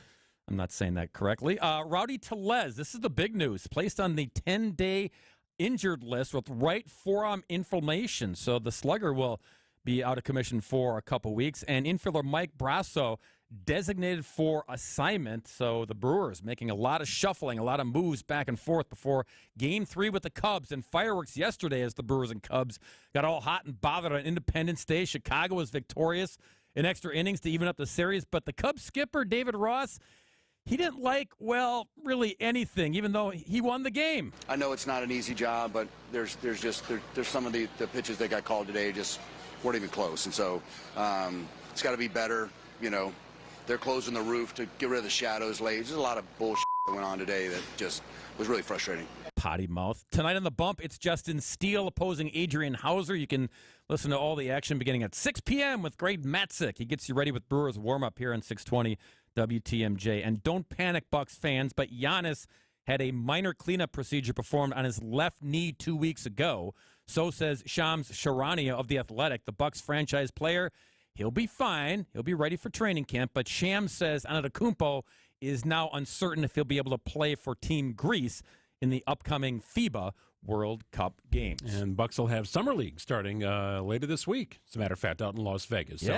I'm not saying that correctly. Rowdy Tellez, this is the big news, placed on the 10-day injured list with right forearm inflammation. So the slugger will be out of commission for a couple weeks. And infielder Mike Brasso designated for assignment. So the Brewers making a lot of shuffling, a lot of moves back and forth before Game 3 with the Cubs, and fireworks yesterday as the Brewers and Cubs got all hot and bothered on Independence Day. Chicago was victorious in extra innings to even up the series, but the Cubs skipper, David Ross, he didn't like, well, really anything, even though he won the game. I know it's not an easy job, but there's some of the pitches that got called today just weren't even close, and so it's got to be better, you know. They're closing the roof to get rid of the shadows late. There's a lot of bullshit that went on today that just was really frustrating. Potty mouth. Tonight on The Bump, it's Justin Steele opposing Adrian Hauser. You can listen to all the action beginning at 6 p.m. with Greg Matzik. He gets you ready with Brewers warm-up here on 620 WTMJ. And don't panic, Bucks fans, but Giannis had a minor cleanup procedure performed on his left knee 2 weeks ago. So says Shams Charania of The Athletic, the Bucks franchise player. He'll be fine. He'll be ready for training camp. But Shams says Antetokounmpo is now uncertain if he'll be able to play for Team Greece in the upcoming FIBA World Cup games. And Bucks will have Summer League starting later this week, as a matter of fact, out in Las Vegas. So.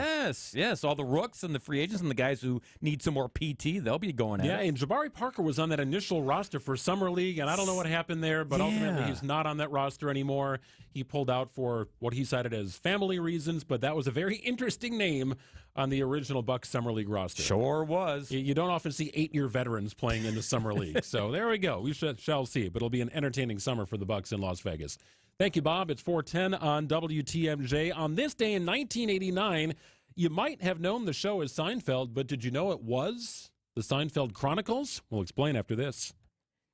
Yes. All the rooks and the free agents and the guys who need some more PT, they'll be going at it. Yeah, and Jabari Parker was on that initial roster for Summer League, and I don't know what happened there, but ultimately he's not on that roster anymore. He pulled out for what he cited as family reasons, but that was a very interesting name on the original Bucks Summer League roster. Sure was. You don't often see 8-year veterans playing in the Summer League. So there we go. We shall see. But it'll be an entertaining summer for the Bucks in Las Vegas. Thank you, Bob. It's 4:10 on WTMJ. On this day in 1989, you might have known the show as Seinfeld, but did you know it was the Seinfeld Chronicles? We'll explain after this.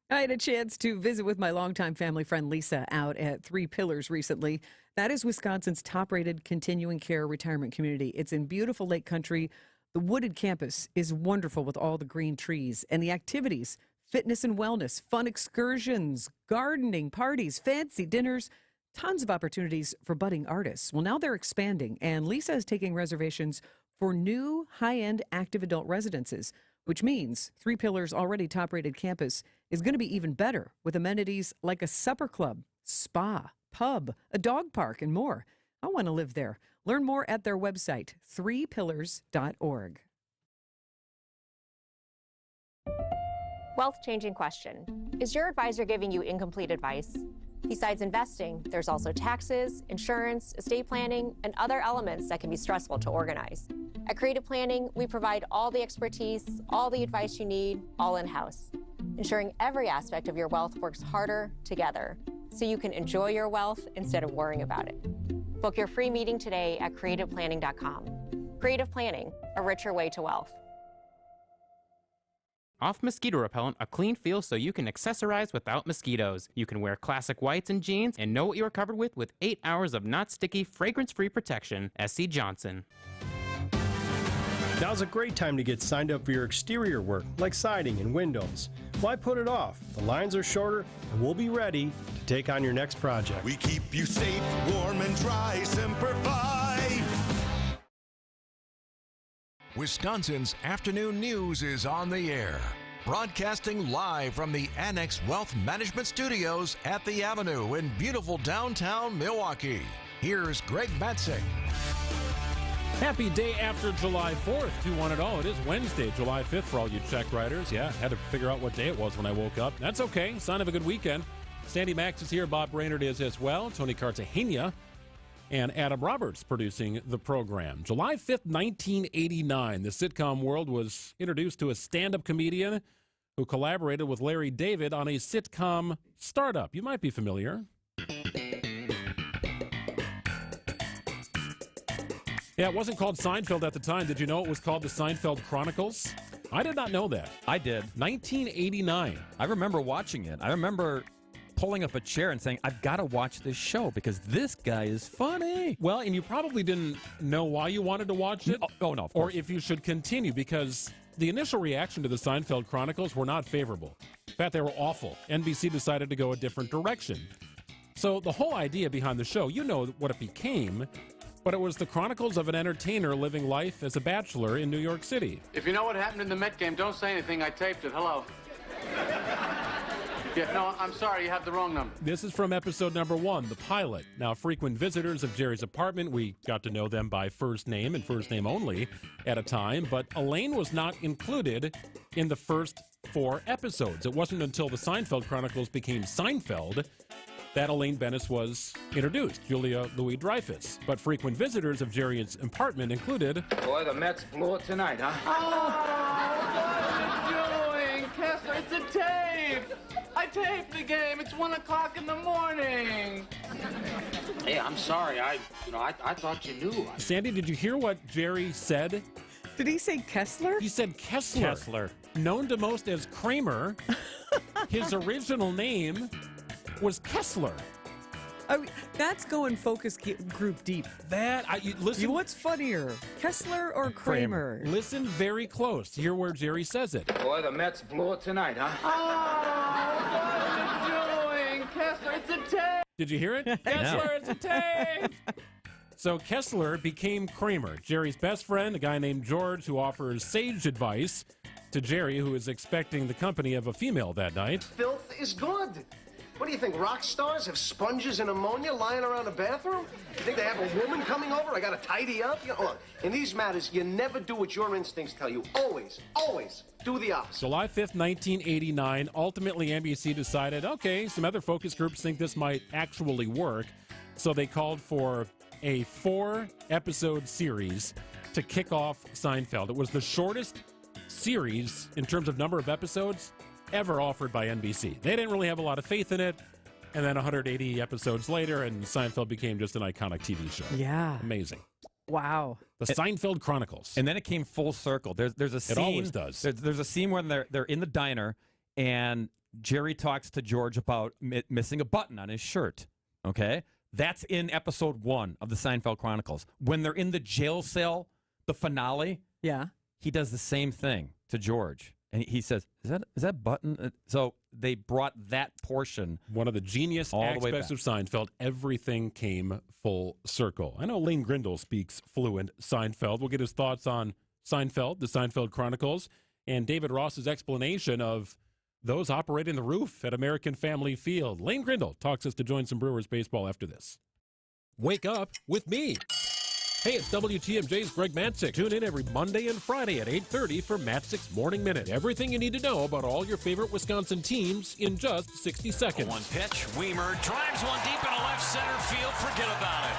I had a chance to visit with my longtime family friend Lisa out at Three Pillars recently. That is Wisconsin's top-rated continuing care retirement community. It's in beautiful Lake Country. The wooded campus is wonderful with all the green trees and the activities, fitness and wellness, fun excursions, gardening, parties, fancy dinners, tons of opportunities for budding artists. Well, now they're expanding, and Lisa is taking reservations for new high-end active adult residences, which means Three Pillars' already top-rated campus is going to be even better with amenities like a supper club, spa, pub, a dog park, and more. I want to live there. Learn more at their website, threepillars.org. Wealth-changing question. Is your advisor giving you incomplete advice? Besides investing, there's also taxes, insurance, estate planning, and other elements that can be stressful to organize. At Creative Planning, we provide all the expertise, all the advice you need, all in-house, ensuring every aspect of your wealth works harder together so you can enjoy your wealth instead of worrying about it. Book your free meeting today at creativeplanning.com. Creative Planning, a richer way to wealth. Off Mosquito Repellent, a clean feel so you can accessorize without mosquitoes. You can wear classic whites and jeans and know what you are covered with 8 hours of not sticky, fragrance-free protection. S.C. Johnson. Now's a great time to get signed up for your exterior work, like siding and windows. Why put it off? The lines are shorter, and we'll be ready to take on your next project. We keep you safe, warm, and dry. Semper Fi. Wisconsin's afternoon news is on the air. Broadcasting live from the Annex Wealth Management Studios at the Avenue in beautiful downtown Milwaukee. Here's Greg Matzek. Happy day after July 4th to one and all. It is Wednesday, July 5th for all you check writers. Yeah, had to figure out what day it was when I woke up. That's okay. Sign of a good weekend. Sandy Max is here. Bob Brainerd is as well. Tony Cartagena and Adam Roberts producing the program. July 5th, 1989, the sitcom world was introduced to a stand-up comedian who collaborated with Larry David on a sitcom startup. You might be familiar. Yeah, it wasn't called Seinfeld at the time. Did you know it was called the Seinfeld Chronicles? I did not know that. I did. 1989. I remember watching it. I remember pulling up a chair and saying, I've got to watch this show because this guy is funny. Well, and you probably didn't know why you wanted to watch it. Oh no, of or course. if you should continue, because the initial reaction to the Seinfeld Chronicles were not favorable. In fact, they were awful. NBC decided to go a different direction. So the whole idea behind the show, you know what it became, but it was the chronicles of an entertainer living life as a bachelor in New York City. If you know what happened in the Met game, don't say anything. I taped it. Hello. Yeah, no, I'm sorry. You have the wrong number. This is from episode number 1, the pilot. Now, frequent visitors of Jerry's apartment, we got to know them by first name and first name only at a time, but Elaine was not included in the first 4 episodes. It wasn't until the Seinfeld Chronicles became Seinfeld that Elaine Bennis was introduced, Julia Louis-Dreyfus. But frequent visitors of Jerry's apartment included... Boy, the Mets blew it tonight, huh? Oh, what are you doing, Kessler? It's a tape. I taped the game. It's 1 o'clock in the morning. Hey, I'm sorry. I thought you knew. Sandy, did you hear what Jerry said? Did he say Kessler? He said Kessler. Kessler. Known to most as Kramer. His original name was Kessler. That's going focus group deep. Listen. What's funnier, Kessler or Kramer? Listen very close. Hear where Jerry says it. Boy, the Mets blew it tonight, huh? Did you hear it? Kessler, it's a tape! So Kessler became Kramer, Jerry's best friend, a guy named George who offers sage advice to Jerry, who is expecting the company of a female that night. Filth is good. What do you think, rock stars have sponges and ammonia lying around the bathroom? You think they have a woman coming over? I gotta tidy up? You know, look, in these matters, you never do what your instincts tell you. Always, always do the opposite. July 5th, 1989, ultimately NBC decided, okay, some other focus groups think this might actually work, so they called for a 4-episode series to kick off Seinfeld. It was the shortest series in terms of number of episodes ever offered by NBC. They didn't really have a lot of faith in it, and then 180 episodes later, and Seinfeld became just an iconic TV show. Yeah. Amazing. Wow. The Seinfeld Chronicles. And then it came full circle. There's a scene. It always does. There's a scene when they're in the diner, and Jerry talks to George about missing a button on his shirt. Okay? That's in episode 1 of the Seinfeld Chronicles. When they're in the jail cell, the finale, yeah, he does the same thing to George. And he says, is that button? So they brought that portion. One of the genius aspects of Seinfeld, everything came full circle. I know Lane Grindle speaks fluent Seinfeld. We'll get his thoughts on Seinfeld, the Seinfeld Chronicles, and David Ross's explanation of those operating the roof at American Family Field. Lane Grindle talks us to join some Brewers baseball after this. Wake up with me. Hey, it's WTMJ's Greg Matzik. Tune in every Monday and Friday at 8:30 for Matzik's Morning Minute. Everything you need to know about all your favorite Wisconsin teams in just 60 seconds. One pitch, Weimer drives one deep into left center field. Forget about it.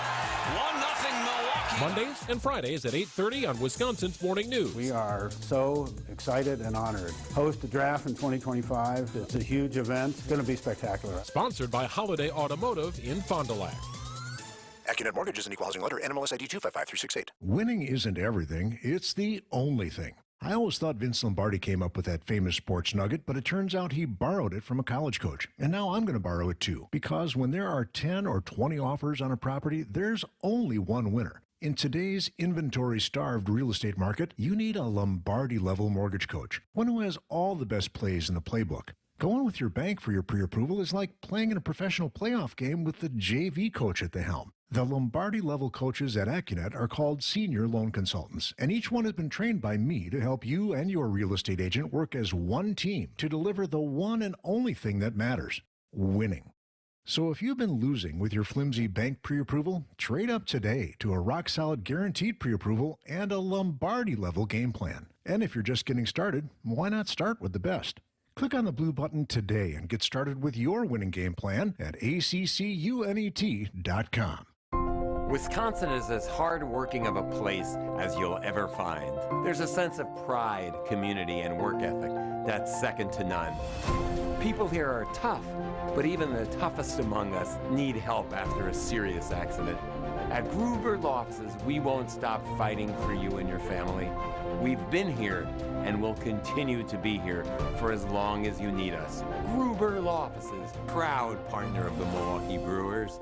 1-0 Milwaukee. Mondays and Fridays at 8:30 on Wisconsin's Morning News. We are so excited and honored. Host the draft in 2025. It's a huge event. It's going to be spectacular. Sponsored by Holiday Automotive in Fond du Lac. AccuNet Mortgage is an equal housing lender. NMLS ID 255368. Winning isn't everything. It's the only thing. I always thought Vince Lombardi came up with that famous sports nugget, but it turns out he borrowed it from a college coach. And now I'm going to borrow it too. Because when there are 10 or 20 offers on a property, there's only one winner. In today's inventory-starved real estate market, you need a Lombardi-level mortgage coach. One who has all the best plays in the playbook. Going with your bank for your pre-approval is like playing in a professional playoff game with the JV coach at the helm. The Lombardi-level coaches at AccuNet are called senior loan consultants, and each one has been trained by me to help you and your real estate agent work as one team to deliver the one and only thing that matters, winning. So if you've been losing with your flimsy bank pre-approval, trade up today to a rock-solid guaranteed pre-approval and a Lombardi-level game plan. And if you're just getting started, why not start with the best? Click on the blue button today and get started with your winning game plan at accunet.com. Wisconsin is as hard-working of a place as you'll ever find. There's a sense of pride, community, and work ethic that's second to none. People here are tough, but even the toughest among us need help after a serious accident. At Gruber Law Offices, we won't stop fighting for you and your family. We've been here and will continue to be here for as long as you need us. Gruber Law Offices, proud partner of the Milwaukee Brewers.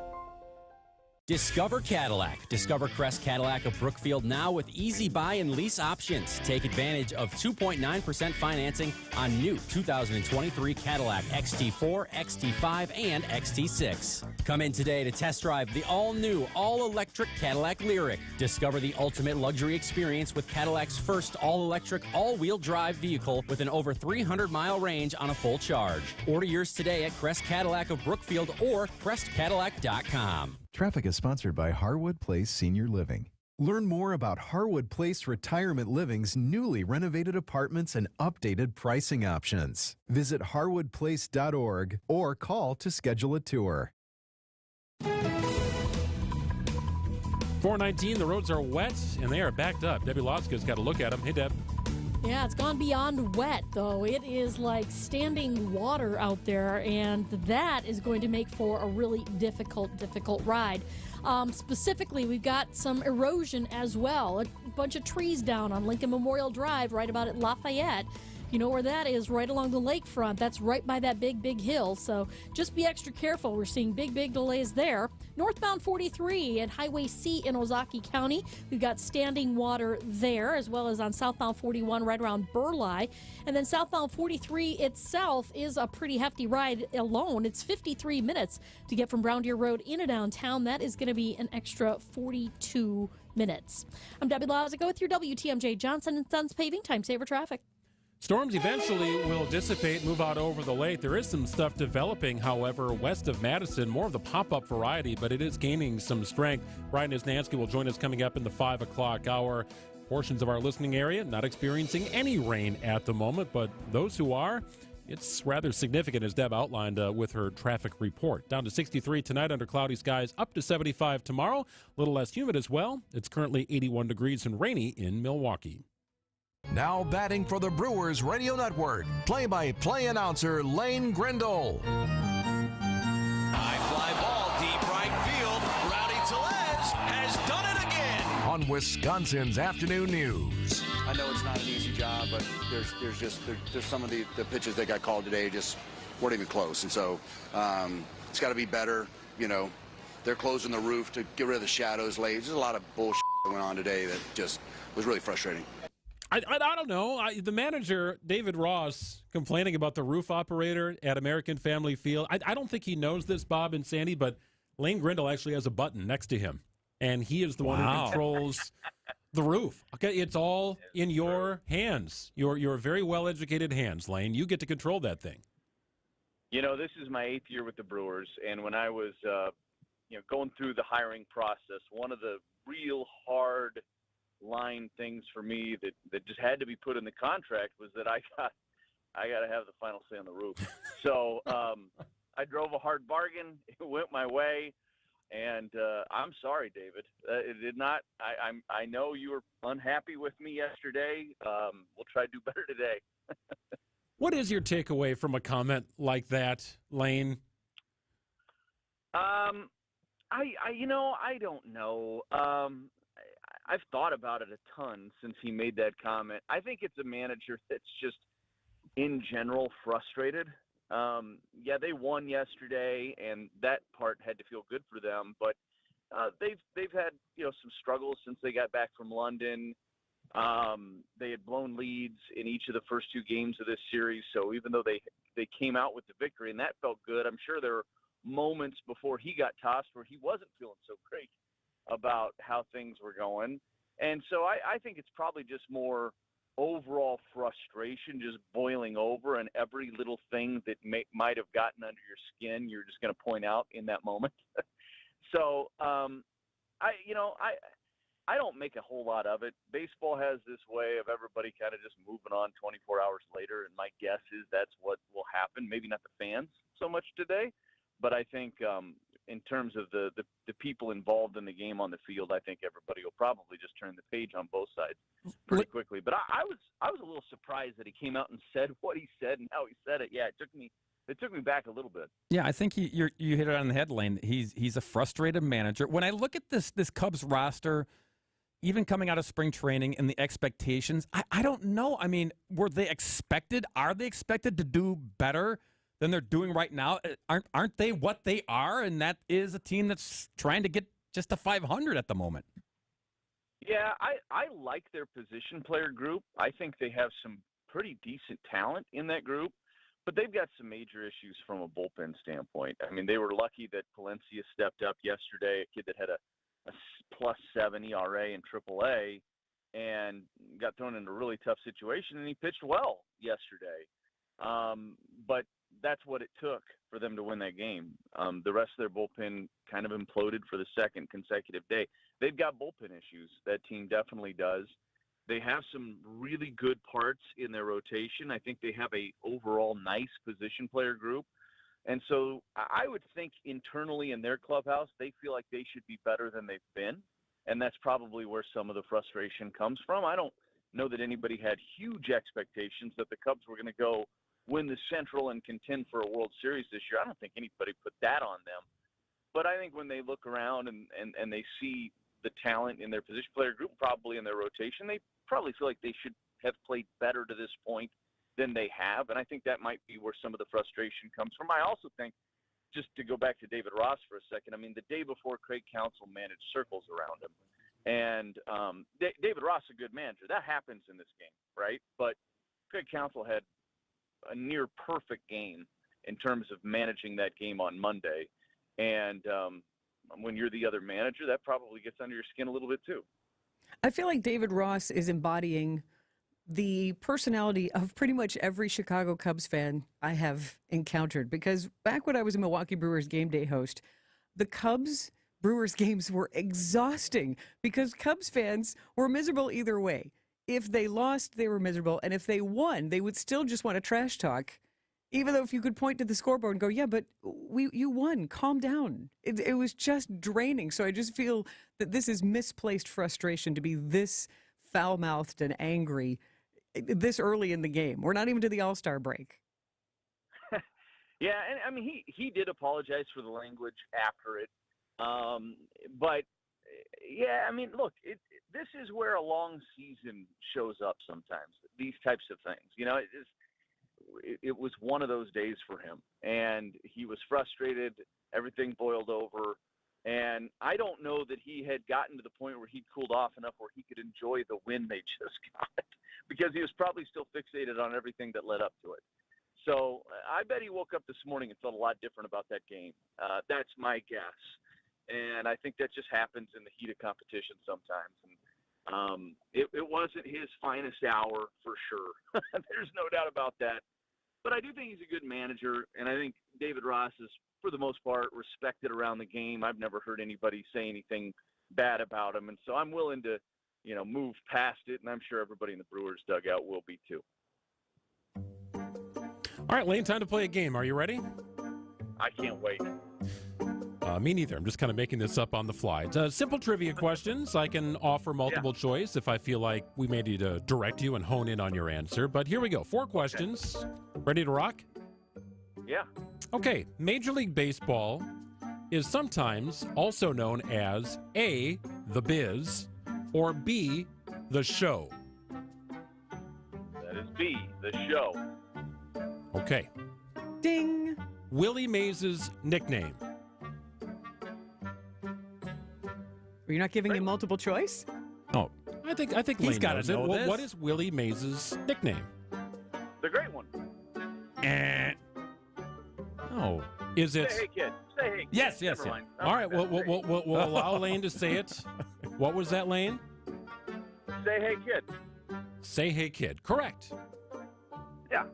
Discover Cadillac. Discover Crest Cadillac of Brookfield now with easy buy and lease options. Take advantage of 2.9% financing on new 2023 Cadillac XT4, XT5, and XT6. Come in today to test drive the all-new, all-electric Cadillac Lyriq. Discover the ultimate luxury experience with Cadillac's first all-electric, all-wheel drive vehicle with an over 300-mile range on a full charge. Order yours today at Crest Cadillac of Brookfield or CrestCadillac.com. Traffic is sponsored by Harwood Place Senior Living. Learn more about Harwood Place Retirement Living's newly renovated apartments and updated pricing options. Visit harwoodplace.org or call to schedule a tour. 419, the roads are wet and they are backed up. Debbie Lotzka's got to look at them. Hey, Deb. Yeah, it's gone beyond wet, though. It is like standing water out there, and that is going to make for a really difficult ride. Specifically, we've got some erosion as well. A bunch of trees down on Lincoln Memorial Drive right about at Lafayette. You know where that is? Right along the lakefront. That's right by that big hill. So just be extra careful. We're seeing big delays there. Northbound 43 at Highway C in Ozaukee County. We've got standing water there, as well as on southbound 41 right around Burleigh. And then southbound 43 itself is a pretty hefty ride alone. It's 53 minutes to get from Brown Deer Road into downtown. That is going to be an extra 42 minutes. I'm Debbie Lazico with your WTMJ Johnson & Sons Paving Time Saver Traffic. Storms eventually will dissipate, move out over the lake. There is some stuff developing, however, west of Madison, more of the pop-up variety, but it is gaining some strength. Brian Isnansky will join us coming up in the 5 o'clock hour. Portions of our listening area not experiencing any rain at the moment, but those who are, it's rather significant, as Deb outlined with her traffic report. Down to 63 tonight under cloudy skies, up to 75 tomorrow. A little less humid as well. It's currently 81 degrees and rainy in Milwaukee. Now batting for the Brewers Radio Network, play-by-play announcer Lane Grindle. High fly ball, deep right field. Rowdy Tellez has done it again. On Wisconsin's Afternoon News. I know it's not an easy job, but there's some of the pitches that got called today just weren't even close, and so it's got to be better. You know, they're closing the roof to get rid of the shadows late. There's a lot of bullshit that went on today that just was really frustrating. I don't know. The manager, David Ross, complaining about the roof operator at American Family Field. I don't think he knows this, Bob and Sandy, but Lane Grindle actually has a button next to him, and he is the one who controls the roof. Okay, it's all in your hands. Your very well-educated hands, Lane. You get to control that thing. You know, this is my 8th year with the Brewers, and when I was going through the hiring process, one of the real hard line things for me that just had to be put in the contract was that I got to have the final say on the roof. So I drove a hard bargain. It went my way, and I'm sorry, David. It did not. I know you were unhappy with me yesterday. We'll try to do better today. What is your takeaway from a comment like that, Lane? I don't know. I've thought about it a ton since he made that comment. I think it's a manager that's just, in general, frustrated. They won yesterday, and that part had to feel good for them. But they've had some struggles since they got back from London. They had blown leads in each of the first 2 games of this series. So even though they came out with the victory, and that felt good, I'm sure there were moments before he got tossed where he wasn't feeling so great about how things were going. And so I think it's probably just more overall frustration just boiling over, and every little thing that might have gotten under your skin, you're just going to point out in that moment. So I don't make a whole lot of it. Baseball has this way of everybody kind of just moving on 24 hours later, and my guess is that's what will happen. Maybe not the fans so much today, but I think in terms of the people involved in the game on the field, I think everybody will probably just turn the page on both sides pretty quickly. But I was a little surprised that he came out and said what he said and how he said it. Yeah, it took me back a little bit. Yeah, I think you hit it on the head, Lane. He's a frustrated manager. When I look at this Cubs roster, even coming out of spring training and the expectations, I don't know. I mean, are they expected to do better than they're doing right now? Aren't they what they are? And that is a team that's trying to get just to 500 at the moment. Yeah, I like their position player group. I think they have some pretty decent talent in that group, but they've got some major issues from a bullpen standpoint. I mean, they were lucky that Palencia stepped up yesterday, a kid that had a +7 ERA in AAA, and got thrown into a really tough situation, and he pitched well yesterday. But that's what it took for them to win that game. The rest of their bullpen kind of imploded for the second consecutive day. They've got bullpen issues. That team definitely does. They have some really good parts in their rotation. I think they have a overall nice position player group. And so I would think internally in their clubhouse, they feel like they should be better than they've been. And that's probably where some of the frustration comes from. I don't know that anybody had huge expectations that the Cubs were going to go win the Central and contend for a World Series this year. I don't think anybody put that on them. But I think when they look around and they see the talent in their position player group, probably in their rotation, they probably feel like they should have played better to this point than they have, and I think that might be where some of the frustration comes from. I also think, just to go back to David Ross for a second, I mean, the day before Craig Counsell managed circles around him, and David Ross is a good manager. That happens in this game, right? But Craig Counsell had a near perfect game in terms of managing that game on Monday, and when you're the other manager, that probably gets under your skin a little bit too. I feel like David Ross is embodying the personality of pretty much every Chicago Cubs fan I have encountered, because back when I was a Milwaukee Brewers game day host, the Cubs Brewers games were exhausting because Cubs fans were miserable either way. If they lost, they were miserable, and if they won, they would still just want to trash talk, even though if you could point to the scoreboard and go, yeah, but you won, calm down. It was just draining. So I just feel that this is misplaced frustration to be this foul-mouthed and angry this early in the game. We're not even to the All-Star break. Yeah, and I mean, he did apologize for the language after it. But, yeah, I mean, look, this is where a long season shows up sometimes, these types of things. You know, it was one of those days for him, and he was frustrated. Everything boiled over. And I don't know that he had gotten to the point where he'd cooled off enough where he could enjoy the win they just got, because he was probably still fixated on everything that led up to it. So I bet he woke up this morning and felt a lot different about that game. That's my guess. And I think that just happens in the heat of competition sometimes. And it wasn't his finest hour for sure. There's no doubt about that. But I do think he's a good manager, and I think David Ross is, for the most part, respected around the game. I've never heard anybody say anything bad about him, and so I'm willing to, move past it, and I'm sure everybody in the Brewers dugout will be too. All right, Lane, time to play a game. Are you ready? I can't wait. Me neither. I'm just kind of making this up on the fly. It's simple trivia questions. I can offer multiple choice if I feel like we may need to direct you and hone in on your answer. But here we go. 4 questions. Okay. Ready to rock? Yeah. Okay. Major League Baseball is sometimes also known as A, the biz, or B, the show. That is B, the show. Okay. Ding. Willie Mays' nickname. You're not giving him multiple choice? Oh, I think He's Lane gotta knows it. know this. What is Willie Mays' nickname? The great one. Oh, is it? Say hey, kid. Say hey, kid. Yes. Never mind. All right, we'll allow Lane to say it. What was that, Lane? Say hey, kid. Say hey, kid. Correct. Yeah.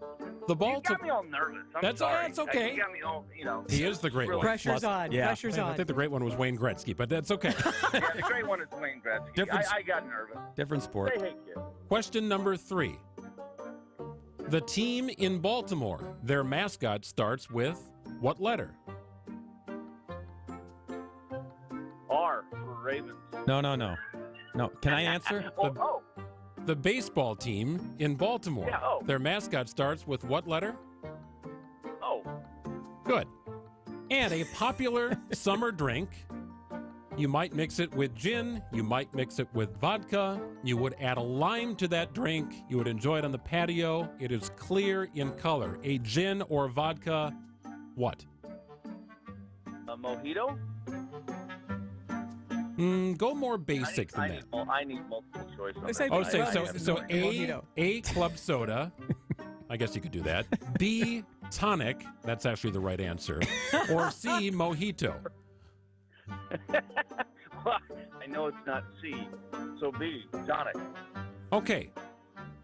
The ball You got me all nervous. I'm That's sorry. That's okay. You got me all, He is the great one. Pressure's on. Yeah. Pressure's I on. think the great one was Wayne Gretzky, but that's okay. Yeah, the great one is Wayne Gretzky. Different- I got nervous. Different sport. Say hey, kid. Question number 3. The team in Baltimore, their mascot starts with what letter? R for Ravens. No. Can I answer? The baseball team in Baltimore, their mascot starts with what letter? Oh. Good. And a popular summer drink. You might mix it with gin. You might mix it with vodka. You would add a lime to that drink. You would enjoy it on the patio. It is clear in color. A gin or vodka, what? A mojito? Go more basic than that. I need multiple choice on that. So A club soda. I guess you could do that. B, tonic. That's actually the right answer. Or C, mojito. Well, I know it's not C, so B, tonic. Okay.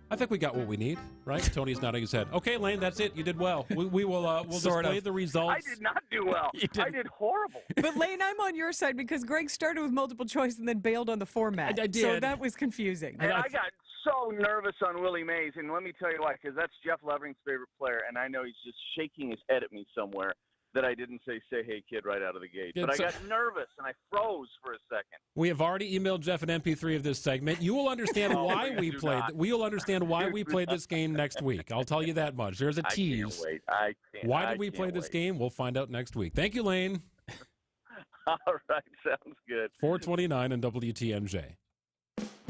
I think we got what we need, right? Tony's nodding his head. Okay, Lane, that's it. You did well. We will we'll display the results. I did not do well. I did horrible. But Lane, I'm on your side because Greg started with multiple choice and then bailed on the format. I did. So that was confusing. And I got so nervous on Willie Mays, and let me tell you why, because that's Jeff Levering's favorite player, and I know he's just shaking his head at me somewhere that I didn't say hey, kid, right out of the gate. But I got nervous, and I froze for a second. We have already emailed Jeff an MP3 of this segment. You will understand why we played. We will understand why we played this game next week. I'll tell you that much. There's a tease. I can't wait. Why did we play this game? We'll find out next week. Thank you, Lane. All right, sounds good. 429 and WTMJ.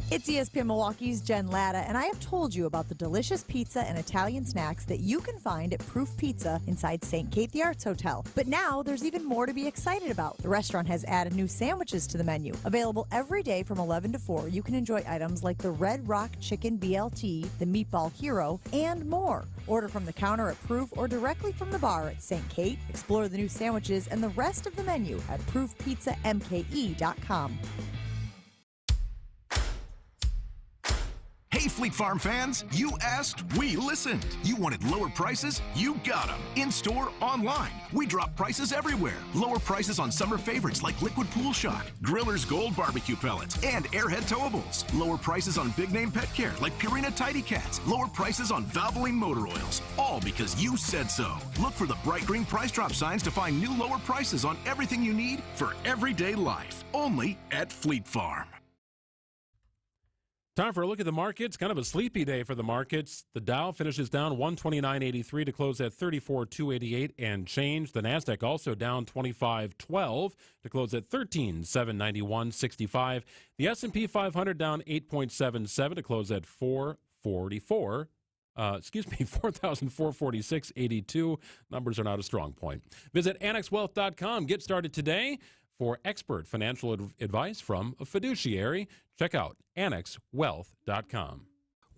It's ESPN Milwaukee's Jen Latta, and I have told you about the delicious pizza and Italian snacks that you can find at Proof Pizza inside St. Kate the Arts Hotel. But now there's even more to be excited about. The restaurant has added new sandwiches to the menu. Available every day from 11 to 4, you can enjoy items like the Red Rock Chicken BLT, the Meatball Hero, and more. Order from the counter at Proof or directly from the bar at St. Kate. Explore the new sandwiches and the rest of the menu at proofpizzamke.com. Hey, Fleet Farm fans, you asked, we listened. You wanted lower prices? You got them. In-store, online. We drop prices everywhere. Lower prices on summer favorites like Liquid Pool Shock, Griller's Gold Barbecue Pellets, and Airhead Towables. Lower prices on big-name pet care like Purina Tidy Cats. Lower prices on Valvoline Motor Oils. All because you said so. Look for the bright green price drop signs to find new lower prices on everything you need for everyday life. Only at Fleet Farm. Time for a look at the markets. Kind of a sleepy day for the markets. The Dow finishes down 129.83 to close at 34,288 and change. The Nasdaq also down 25.12 to close at 13,791.65. The S&P 500 down 8.77 to close at 4,446.82. Numbers are not a strong point. Visit AnnexWealth.com. Get started today. For expert financial advice from a fiduciary, check out AnnexWealth.com.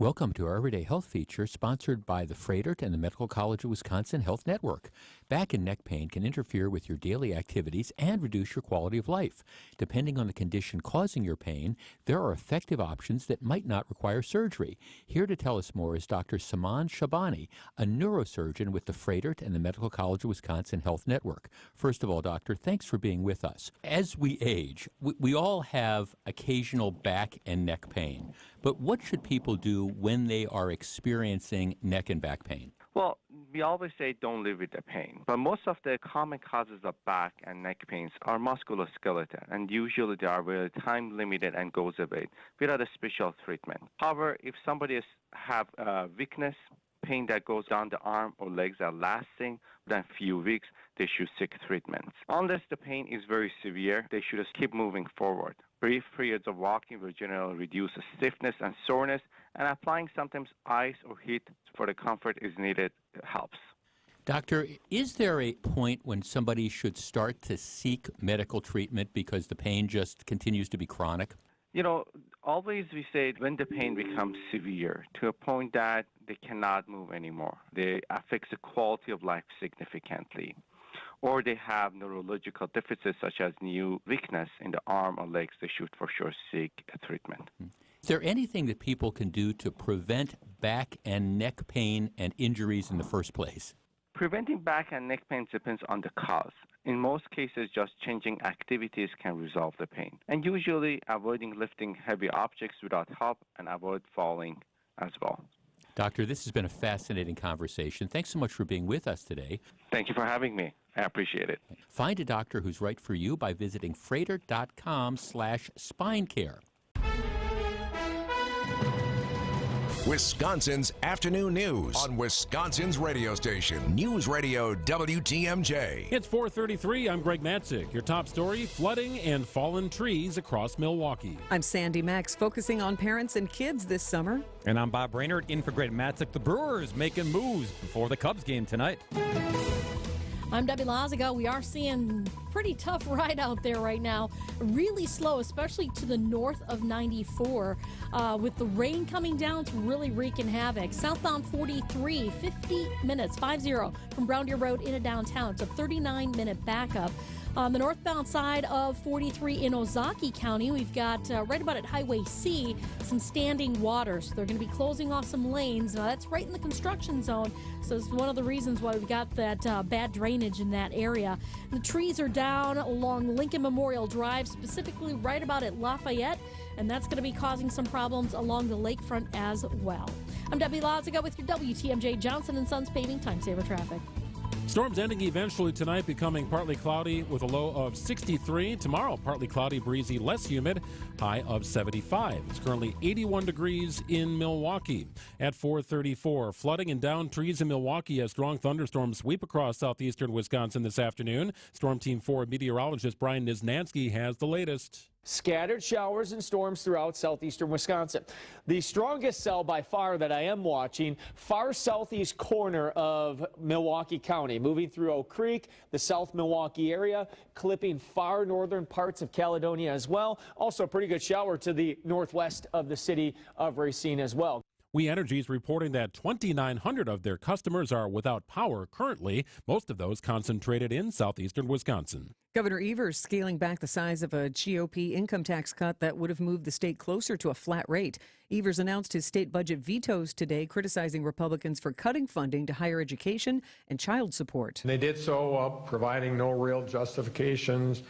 Welcome to our Everyday Health feature, sponsored by the Froedtert and the Medical College of Wisconsin Health Network. Back and neck pain can interfere with your daily activities and reduce your quality of life. Depending on the condition causing your pain, there are effective options that might not require surgery. Here to tell us more is Dr. Saman Shabani, a neurosurgeon with the Froedtert and the Medical College of Wisconsin Health Network. First of all, doctor, thanks for being with us. As we age, we all have occasional back and neck pain. But what should people do when they are experiencing neck and back pain? Well, we always say don't live with the pain. But most of the common causes of back and neck pains are musculoskeletal, and usually they are very time limited and goes away without a special treatment. However, if somebody have weakness, pain that goes down the arm or legs are lasting within a few weeks, they should seek treatment. Unless the pain is very severe, they should just keep moving forward. Brief periods of walking will generally reduce stiffness and soreness, and applying sometimes ice or heat for the comfort is needed helps. Doctor, is there a point when somebody should start to seek medical treatment because the pain just continues to be chronic? You know, always we say when the pain becomes severe to a point that they cannot move anymore, they affect the quality of life significantly, or they have neurological deficits such as new weakness in the arm or legs, they should for sure seek a treatment. Is there anything that people can do to prevent back and neck pain and injuries in the first place? Preventing back and neck pain depends on the cause. In most cases, just changing activities can resolve the pain. And usually avoiding lifting heavy objects without help and avoid falling as well. Doctor, this has been a fascinating conversation. Thanks so much for being with us today. Thank you for having me. I appreciate it. Find a doctor who's right for you by visiting Froedtert.com/spinecare. Wisconsin's afternoon news on Wisconsin's radio station, News Radio WTMJ. It's 4:33. I'm Greg Matzik. Your top story, flooding and fallen trees across Milwaukee. I'm Sandy Max, focusing on parents and kids this summer. And I'm Bob Brainerd, in for Greg Matzik. The Brewers making moves before the Cubs game tonight. I'm Debbie Lazaga. We are seeing pretty tough ride out there right now. Really slow, especially to the north of 94. With the rain coming down, it's really wreaking havoc. Southbound 43, 50 minutes, 50 from Brown Deer Road into downtown. It's a 39-minute backup. On the northbound side of 43 in Ozaukee County, we've got right about at Highway C, some standing water. So they're going to be closing off some lanes. Now, that's right in the construction zone. So it's one of the reasons why we've got that bad drainage in that area. The trees are down along Lincoln Memorial Drive, specifically right about at Lafayette. And that's going to be causing some problems along the lakefront as well. I'm Debbie Lazaga with your WTMJ Johnson & Sons Paving Time Saver Traffic. Storms ending eventually tonight, becoming partly cloudy with a low of 63. Tomorrow, partly cloudy, breezy, less humid, high of 75. It's currently 81 degrees in Milwaukee. At 4:34, flooding and downed trees in Milwaukee as strong thunderstorms sweep across southeastern Wisconsin this afternoon. Storm Team 4 meteorologist Brian Niznansky has the latest. scattered showers and storms throughout southeastern Wisconsin. The strongest cell by far that I am watching, far southeast corner of Milwaukee County, moving through Oak Creek, the South Milwaukee area, clipping far northern parts of Caledonia as well. Also a pretty good shower to the northwest of the city of Racine as well. We Energy is reporting that 2,900 of their customers are without power currently, most of those concentrated in southeastern Wisconsin. Governor Evers scaling back the size of a GOP income tax cut that would have moved the state closer to a flat rate. Evers announced his state budget vetoes today, criticizing Republicans for cutting funding to higher education and child support. They did so providing no real justifications,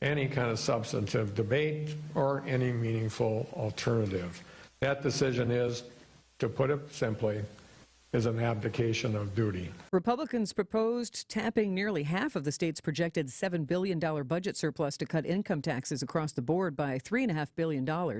any kind of substantive debate, or any meaningful alternative. That decision is, to put it simply, is an abdication of duty. Republicans proposed tapping nearly half of the state's projected $7 billion budget surplus to cut income taxes across the board by $3.5 billion.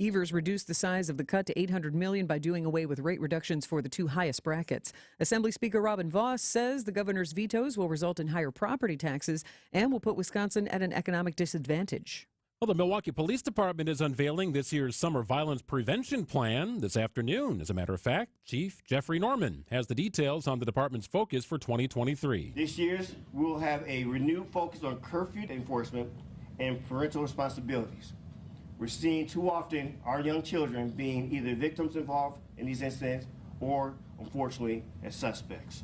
Evers reduced the size of the cut to $800 million by doing away with rate reductions for the two highest brackets. Assembly Speaker Robin Vos says the governor's vetoes will result in higher property taxes and will put Wisconsin at an economic disadvantage. Well, the Milwaukee Police Department is unveiling this year's summer violence prevention plan this afternoon. As a matter of fact, Chief Jeffrey Norman has the details on the department's focus for 2023. This year, we'll have a renewed focus on curfew enforcement and parental responsibilities. We're seeing too often our young children being either victims involved in these incidents or, unfortunately, as suspects.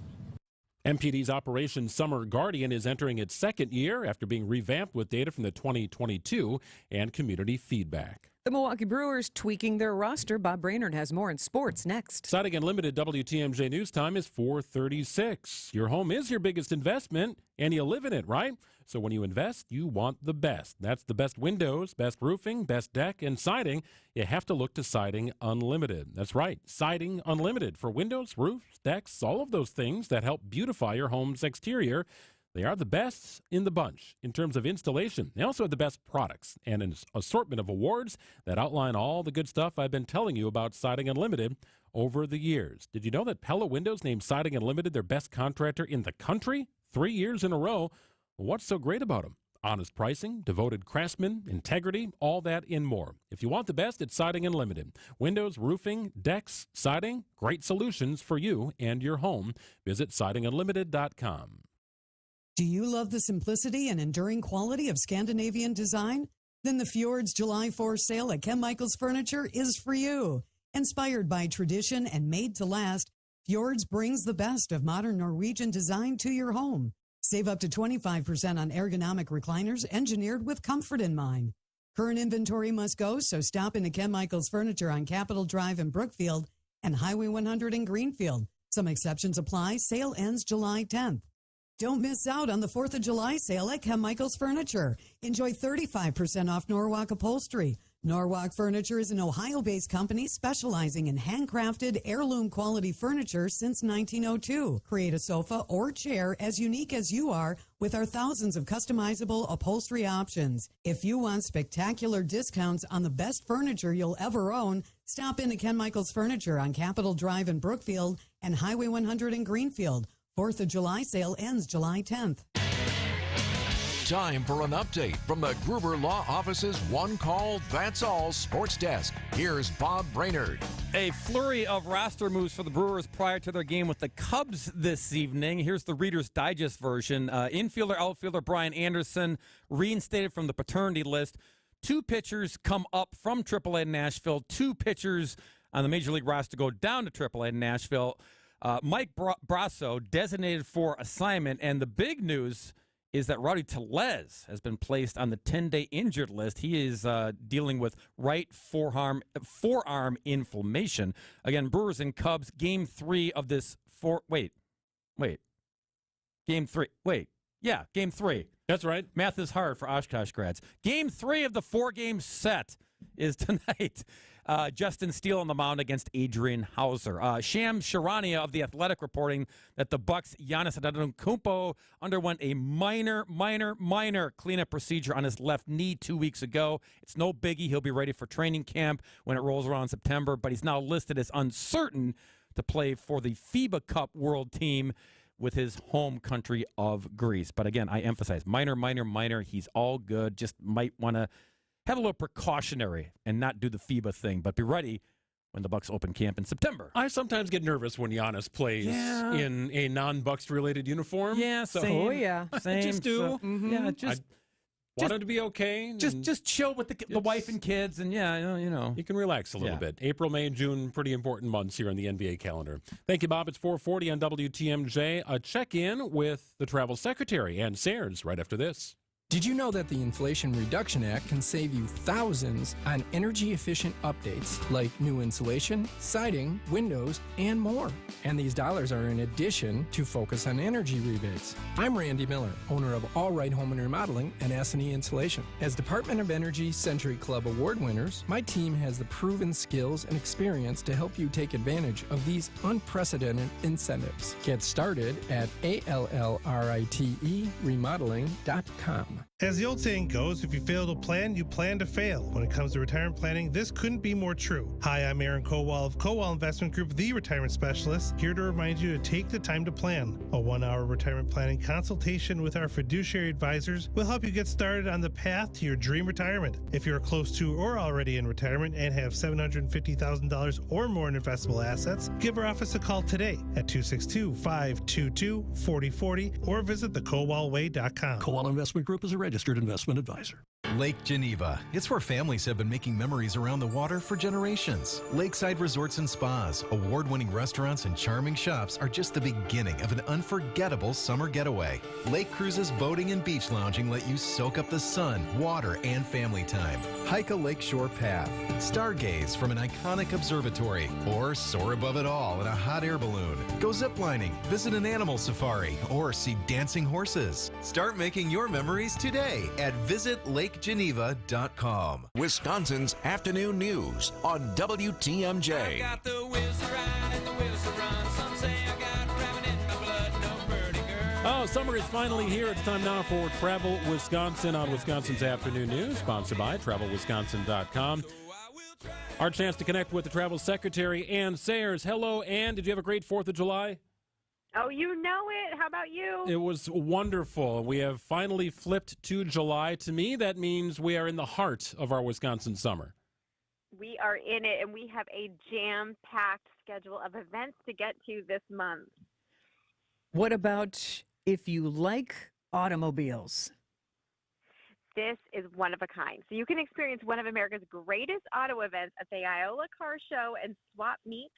MPD's Operation Summer Guardian is entering its second year after being revamped with data from the 2022 and community feedback. The Milwaukee Brewers tweaking their roster. Bob Brainerd has more in sports next. Siding Unlimited WTMJ News Time is 4:36. Your home is your biggest investment, and you live in it, right? So when you invest, you want the best. That's the best windows, best roofing, best deck, and siding. You have to look to Siding Unlimited. That's right, Siding Unlimited for windows, roofs, decks, all of those things that help beautify your home's exterior. They are the best in the bunch in terms of installation. They also have the best products and an assortment of awards that outline all the good stuff I've been telling you about Siding Unlimited over the years. Did you know that Pella Windows named Siding Unlimited their best contractor in the country 3 years in a row? What's so great about them? Honest pricing, devoted craftsmen, integrity, all that and more. If you want the best, it's Siding Unlimited. Windows, roofing, decks, siding, great solutions for you and your home. Visit sidingunlimited.com. Do you love the simplicity and enduring quality of Scandinavian design? Then the Fjords July 4 sale at Ken Michaels Furniture is for you. Inspired by tradition and made to last, Fjords brings the best of modern Norwegian design to your home. Save up to 25% on ergonomic recliners engineered with comfort in mind. Current inventory must go, so stop into Ken Michaels Furniture on Capitol Drive in Brookfield and Highway 100 in Greenfield. Some exceptions apply. Sale ends July 10th. Don't miss out on the 4th of July sale at Ken Michaels Furniture. Enjoy 35% off Norwalk upholstery. Norwalk Furniture is an Ohio-based company specializing in handcrafted heirloom quality furniture since 1902. Create a sofa or chair as unique as you are with our thousands of customizable upholstery options. If you want spectacular discounts on the best furniture you'll ever own, stop in at Ken Michaels Furniture on Capitol Drive in Brookfield and Highway 100 in Greenfield. 4th of July sale ends July 10th. Time for an update from the Gruber Law Office's One Call, That's All Sports Desk. Here's Bob Brainerd. A flurry of roster moves for the Brewers prior to their game with the Cubs this evening. Here's the Reader's Digest version. Infielder, outfielder Brian Anderson reinstated from the paternity list. 2 pitchers come up from AAA Nashville. 2 pitchers on the Major League roster go down to AAA Nashville. Mike Brasso designated for assignment, and the big news is that Rowdy Tellez has been placed on the 10-day injured list. He is dealing with right forearm inflammation. Again, Brewers and Cubs, Game 3 of this Game 3. That's right. Math is hard for Oshkosh grads. Game 3 of the 4-game set is tonight. Justin Steele on the mound against Adrian Hauser. Sham Charania of The Athletic reporting that the Bucks' Giannis Antetokounmpo underwent a minor cleanup procedure on his left knee 2 weeks ago. It's no biggie. He'll be ready for training camp when it rolls around in September, but he's now listed as uncertain to play for the FIBA Cup World Team with his home country of Greece. But again, I emphasize, minor. He's all good. Just might want to have a little precautionary and not do the FIBA thing, but be ready when the Bucks open camp in September. I sometimes get nervous when Giannis plays in a non-Bucks related uniform. Yeah, so same. Oh, yeah. Same. Just do. So, yeah, just want him to be okay. Just chill with the wife and kids, and you can relax a little bit. April, May, and June, pretty important months here on the NBA calendar. Thank you, Bob. It's 4:40 on WTMJ. A check-in with the Travel Secretary, Ann Sayers, right after this. Did you know that the Inflation Reduction Act can save you thousands on energy-efficient updates like new insulation, siding, windows, and more? And these dollars are in addition to Focus on Energy rebates. I'm Randy Miller, owner of All Right Home and Remodeling and S&E Insulation. As Department of Energy Century Club award winners, my team has the proven skills and experience to help you take advantage of these unprecedented incentives. Get started at ALLRITE As the old saying goes, if you fail to plan, you plan to fail. When it comes to retirement planning, this couldn't be more true. Hi, I'm Aaron Kowal of Kowal Investment Group, the retirement specialist, here to remind you to take the time to plan. A 1-hour retirement planning consultation with our fiduciary advisors will help you get started on the path to your dream retirement. If you're close to or already in retirement and have $750,000 or more in investable assets, give our office a call today at 262-522-4040 or visit thekowalway.com. Kowal Investment Group is a registered investment advisor. Lake Geneva. It's where families have been making memories around the water for generations. Lakeside resorts and spas, award-winning restaurants, and charming shops are just the beginning of an unforgettable summer getaway. Lake cruises, boating, and beach lounging let you soak up the sun, water, and family time. Hike a lakeshore path, stargaze from an iconic observatory, or soar above it all in a hot air balloon. Go ziplining, visit an animal safari, or see dancing horses. Start making your memories today at visitlakegeneva.com. Wisconsin's afternoon news on WTMJ. Oh, summer is finally here. It's time now for Travel Wisconsin on Wisconsin's afternoon news, sponsored by TravelWisconsin.com. Our chance to connect with the Travel Secretary, Ann Sayers. Hello, Ann. Did you have a great 4th of July? Oh, you know it. How about you? It was wonderful. We have finally flipped to July. To me, that means we are in the heart of our Wisconsin summer. We are in it, and we have a jam-packed schedule of events to get to this month. What about if you like automobiles? This is one of a kind. So you can experience one of America's greatest auto events at the Iola Car Show and Swap Meet.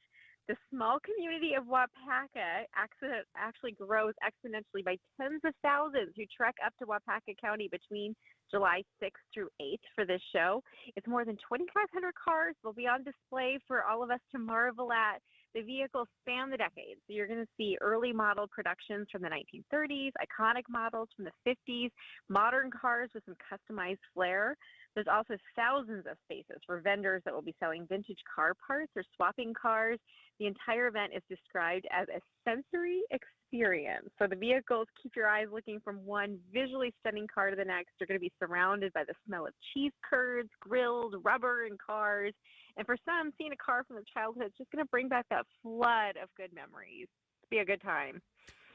The small community of Waupaca actually grows exponentially by tens of thousands who trek up to Waupaca County between July 6th through 8th for this show. It's more than 2,500 cars. They'll be on display for all of us to marvel at. The vehicles span the decades. So you're going to see early model productions from the 1930s, iconic models from the 50s, modern cars with some customized flair. There's also thousands of spaces for vendors that will be selling vintage car parts or swapping cars. The entire event is described as a sensory experience. So the vehicles keep your eyes looking from one visually stunning car to the next. You're going to be surrounded by the smell of cheese curds, grills, rubber, and cars. And for some, seeing a car from their childhood is just going to bring back that flood of good memories. It'll be a good time.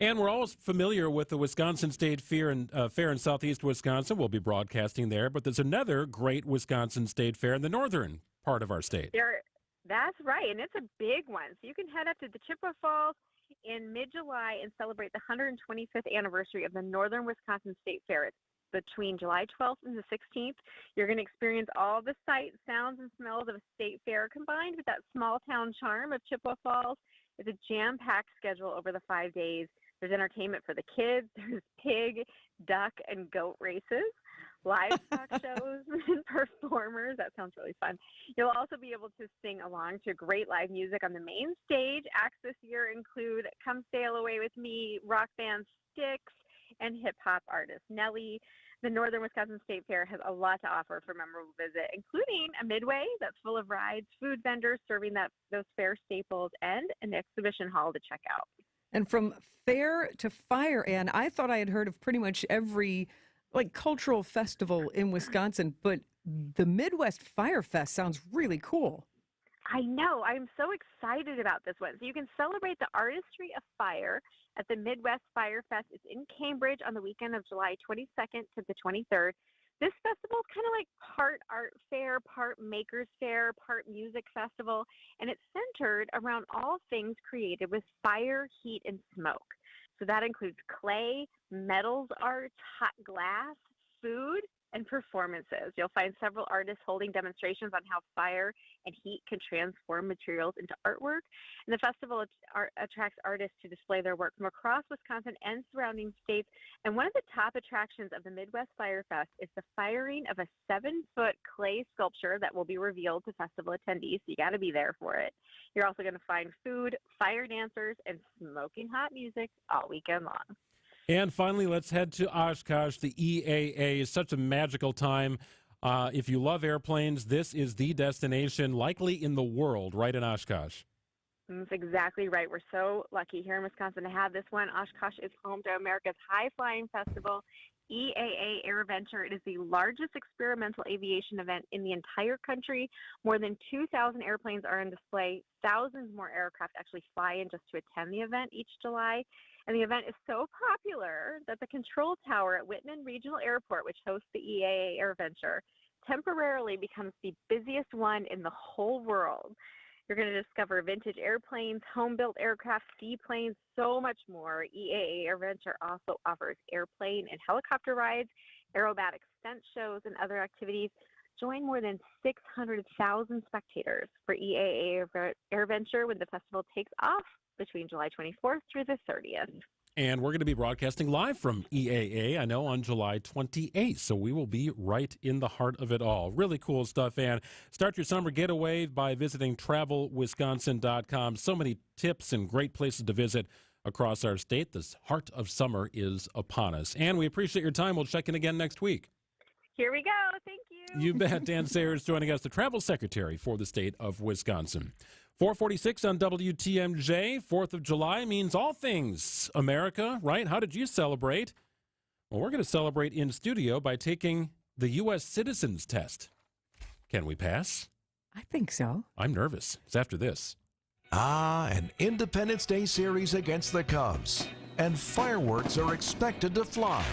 And we're all familiar with the Wisconsin State Fair in southeast Wisconsin. We'll be broadcasting there. But there's another great Wisconsin State Fair in the northern part of our state. That's right, and it's a big one. So you can head up to the Chippewa Falls in mid-July and celebrate the 125th anniversary of the Northern Wisconsin State Fair. It's between July 12th and the 16th. You're going to experience all the sights, sounds, and smells of a state fair combined with that small-town charm of Chippewa Falls. It's a jam-packed schedule over the 5 days. There's entertainment for the kids. There's pig, duck, and goat races, livestock shows, and performers. That sounds really fun. You'll also be able to sing along to great live music on the main stage. Acts this year include Come Sail Away With Me, rock band Styx, and hip-hop artist Nelly. The Northern Wisconsin State Fair has a lot to offer for a memorable visit, including a midway that's full of rides, food vendors serving those fair staples, and an exhibition hall to check out. And from fair to fire, Ann, I thought I had heard of pretty much every cultural festival in Wisconsin, but the Midwest Fire Fest sounds really cool. I know. I'm so excited about this one. So you can celebrate the artistry of fire at the Midwest Fire Fest. It's in Cambridge on the weekend of July 22nd to the 23rd. This festival is kind of like part art fair, part makers fair, part music festival, and it's centered around all things created with fire, heat, and smoke. So that includes clay, metals art, hot glass, food, and performances. You'll find several artists holding demonstrations on how fire and heat can transform materials into artwork. And the festival attracts artists to display their work from across Wisconsin and surrounding states. And one of the top attractions of the Midwest Fire Fest is the firing of a 7-foot clay sculpture that will be revealed to festival attendees. So you got to be there for it. You're also going to find food, fire dancers, and smoking hot music all weekend long. And finally, let's head to Oshkosh. The EAA is such a magical time. If you love airplanes, this is the destination likely in the world, right in Oshkosh. That's exactly right. We're so lucky here in Wisconsin to have this one. Oshkosh is home to America's high-flying festival, EAA AirVenture. It is the largest experimental aviation event in the entire country. More than 2,000 airplanes are on display. Thousands more aircraft actually fly in just to attend the event each July. And the event is so popular that the control tower at Whitman Regional Airport, which hosts the EAA AirVenture, temporarily becomes the busiest one in the whole world. You're going to discover vintage airplanes, home-built aircraft, seaplanes, so much more. EAA AirVenture also offers airplane and helicopter rides, aerobatic stunt shows, and other activities. Join more than 600,000 spectators for EAA AirVenture when the festival takes off between July 24th through the 30th. And we're going to be broadcasting live from EAA, I know, on July 28th. So we will be right in the heart of it all. Really cool stuff, Ann. Start your summer getaway by visiting travelwisconsin.com. So many tips and great places to visit across our state. The heart of summer is upon us. Ann, we appreciate your time. We'll check in again next week. Here we go. Thank you. You bet. Dan Sayers joining us, the travel secretary for the state of Wisconsin. 446 on WTMJ. 4th of July means all things America, right? How did you celebrate? Well, we're going to celebrate in studio by taking the U.S. Citizens Test. Can we pass? I think so. I'm nervous. It's after this. An Independence Day series against the Cubs. And fireworks are expected to fly.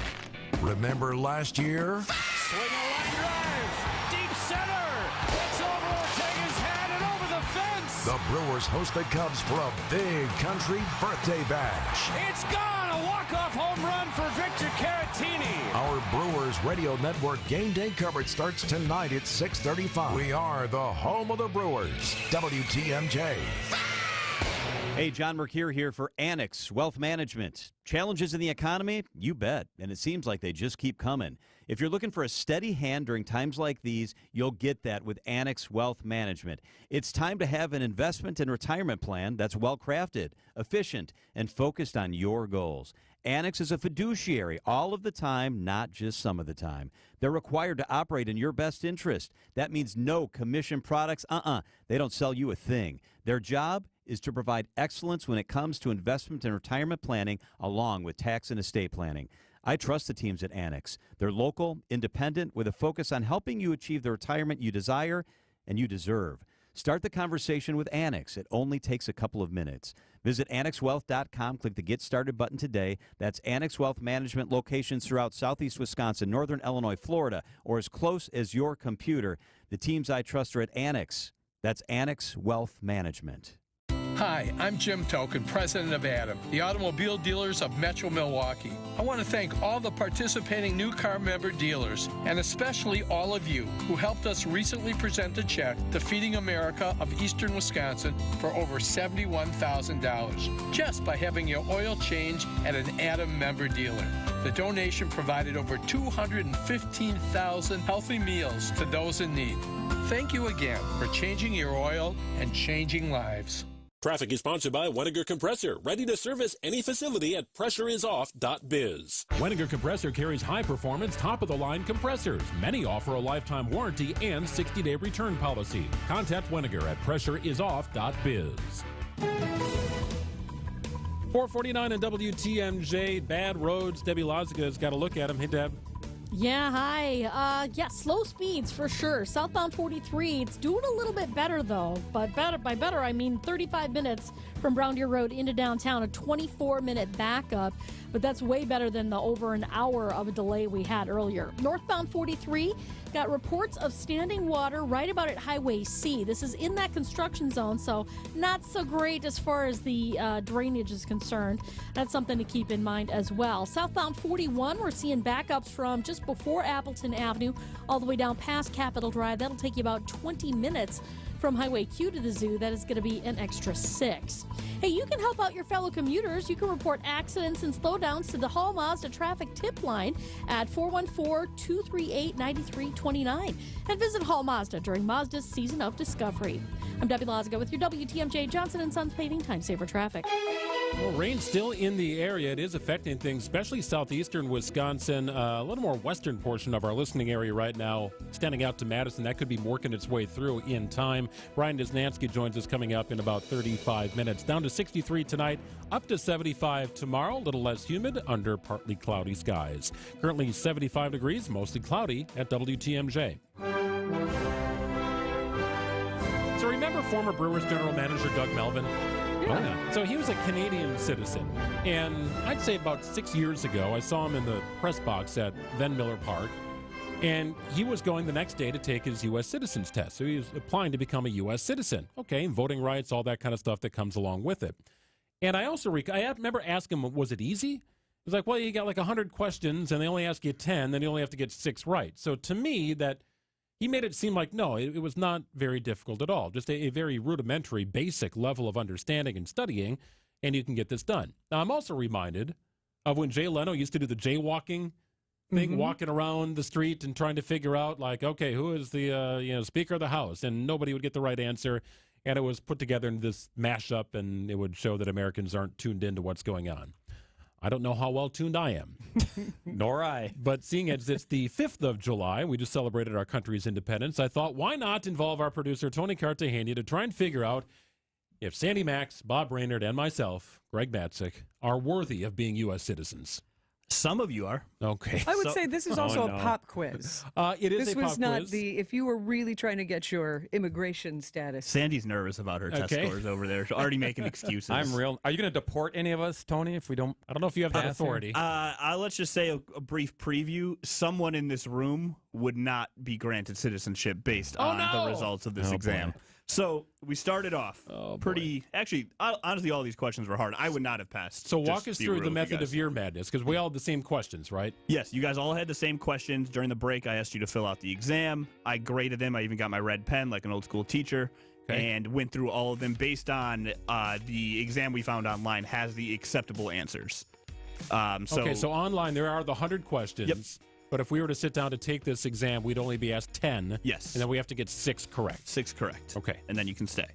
Remember last year? Swing a line drive. Deep center. It's over Ortega's head and over the fence. The Brewers host the Cubs for a big country birthday bash. It's gone. A walk-off home run for Victor Caratini. Our Brewers Radio Network game day coverage starts tonight at 6:35. We are the home of the Brewers. WTMJ. Hey, John Mercure here for Annex Wealth Management. Challenges in the economy? You bet. And it seems like they just keep coming. If you're looking for a steady hand during times like these, you'll get that with Annex Wealth Management. It's time to have an investment and retirement plan that's well-crafted, efficient, and focused on your goals. Annex is a fiduciary all of the time, not just some of the time. They're required to operate in your best interest. That means no commission products. They don't sell you a thing. Their job is to provide excellence when it comes to investment and retirement planning, along with tax and estate planning. I trust the teams at Annex. They're local, independent, with a focus on helping you achieve the retirement you desire and you deserve. Start the conversation with Annex. It only takes a couple of minutes. Visit AnnexWealth.com. Click the Get Started button today. That's Annex Wealth Management locations throughout southeast Wisconsin, northern Illinois, Florida, or as close as your computer. The teams I trust are at Annex. That's Annex Wealth Management. Hi, I'm Jim Token, president of Adam, the automobile dealers of Metro Milwaukee. I want to thank all the participating new car member dealers, and especially all of you who helped us recently present a check to Feeding America of Eastern Wisconsin for over $71,000, just by having your oil changed at an Adam member dealer. The donation provided over 215,000 healthy meals to those in need. Thank you again for changing your oil and changing lives. Traffic is sponsored by Weniger Compressor, ready to service any facility at pressureisoff.biz. Weniger Compressor carries high-performance, top-of-the-line compressors. Many offer a lifetime warranty and 60-day return policy. Contact Weniger at pressureisoff.biz. 449 and WTMJ, bad roads. Debbie Lozica's got a look at them. Hey, Deb. Yeah, hi. Slow speeds for sure. Southbound 43, it's doing a little bit better though. But by better, I mean 35 minutes from Brown Deer Road into downtown, a 24-minute backup. But that's way better than the over an hour of a delay we had earlier. Northbound 43 got reports of standing water right about at Highway C. This is in that construction zone, so not so great as far as the drainage is concerned. That's something to keep in mind as well. Southbound 41, we're seeing backups from just before Appleton Avenue all the way down past Capitol Drive. That'll take you about 20 minutes from Highway Q to the zoo. That is going to be an extra 6. Hey, you can help out your fellow commuters. You can report accidents and slowdowns to the Hall Mazda traffic tip line at 414-238-9329. And visit Hall Mazda during Mazda's Season of Discovery. I'm Debbie Lazaga with your WTMJ Johnson & Sons Paving Time Saver Traffic. Well, rain's still in the area. It is affecting things, especially southeastern Wisconsin, a little more western portion of our listening area right now, standing out to Madison. That could be working its way through in time. Brian Desnansky joins us coming up in about 35 minutes. Down to 63 tonight, up to 75 tomorrow, a little less humid under partly cloudy skies. Currently 75 degrees, mostly cloudy at WTMJ. So remember former Brewers general manager Doug Melvin? Yeah. So he was a Canadian citizen, and I'd say about 6 years ago, I saw him in the press box at Van Miller Park, and he was going the next day to take his U.S. citizen's test. So he was applying to become a U.S. citizen. Okay, voting rights, all that kind of stuff that comes along with it. And I also I remember asking him, was it easy? He was like, well, you got like 100 questions, and they only ask you 10, then you only have to get 6 right. So to me, that he made it seem like, no, it was not very difficult at all. Just a very rudimentary, basic level of understanding and studying, and you can get this done. Now, I'm also reminded of when Jay Leno used to do the jaywalking thing, walking around the street and trying to figure out, like, okay, who is the Speaker of the House? And nobody would get the right answer, and it was put together in this mashup, and it would show that Americans aren't tuned into what's going on. I don't know how well tuned I am. Nor I. But seeing as it's the 5th of July, we just celebrated our country's independence, I thought, why not involve our producer, Tony Cartagena, to try and figure out if Sandy Max, Bob Raynard, and myself, Greg Matzik, are worthy of being U.S. citizens. Some of you are. Okay. I would say this is also a pop quiz. It is this a pop was not quiz. if you were really trying to get your immigration status. Sandy's nervous about her test scores over there. She's already making excuses. I'm real. Are you going to deport any of us, Tony, if we don't? I don't know if you have that authority. Let's just say a brief preview. Someone in this room would not be granted citizenship based on the results of this exam. Boy. So we started off pretty. Actually, honestly, all these questions were hard. I would not have passed. So walk us through the method of your madness, because we all had the same questions, right? Yes, you guys all had the same questions. During the break, I asked you to fill out the exam. I graded them. I even got my red pen like an old school teacher. And went through all of them based on the exam we found online has the acceptable answers. So online there are the 100 questions. Yep. But if we were to sit down to take this exam, we'd only be asked 10. Yes. And then we have to get 6 correct. 6 correct. Okay. And then you can stay.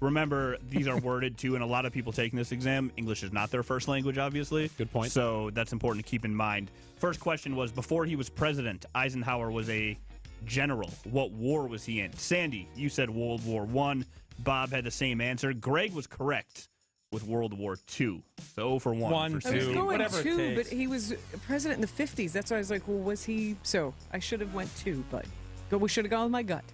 Remember, these are worded too, and a lot of people taking this exam, English is not their first language, obviously. Good point. So that's important to keep in mind. First question was, before he was president, Eisenhower was a general. What war was he in? Sandy, you said World War I. Bob had the same answer. Greg was correct with World War II. So 0 for 1. One, for I was Sandy. going whatever it 2, takes. but he was president in the 50s. That's why I was like, well, was he? So I should have went 2, but we should have gone with my gut.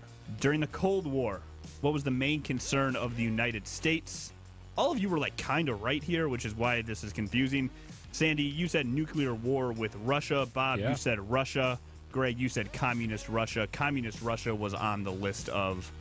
During the Cold War, what was the main concern of the United States? All of you were like kind of right here, which is why this is confusing. Sandy, you said nuclear war with Russia. Bob, you said Russia. Greg, you said communist Russia. Communist Russia was on the list of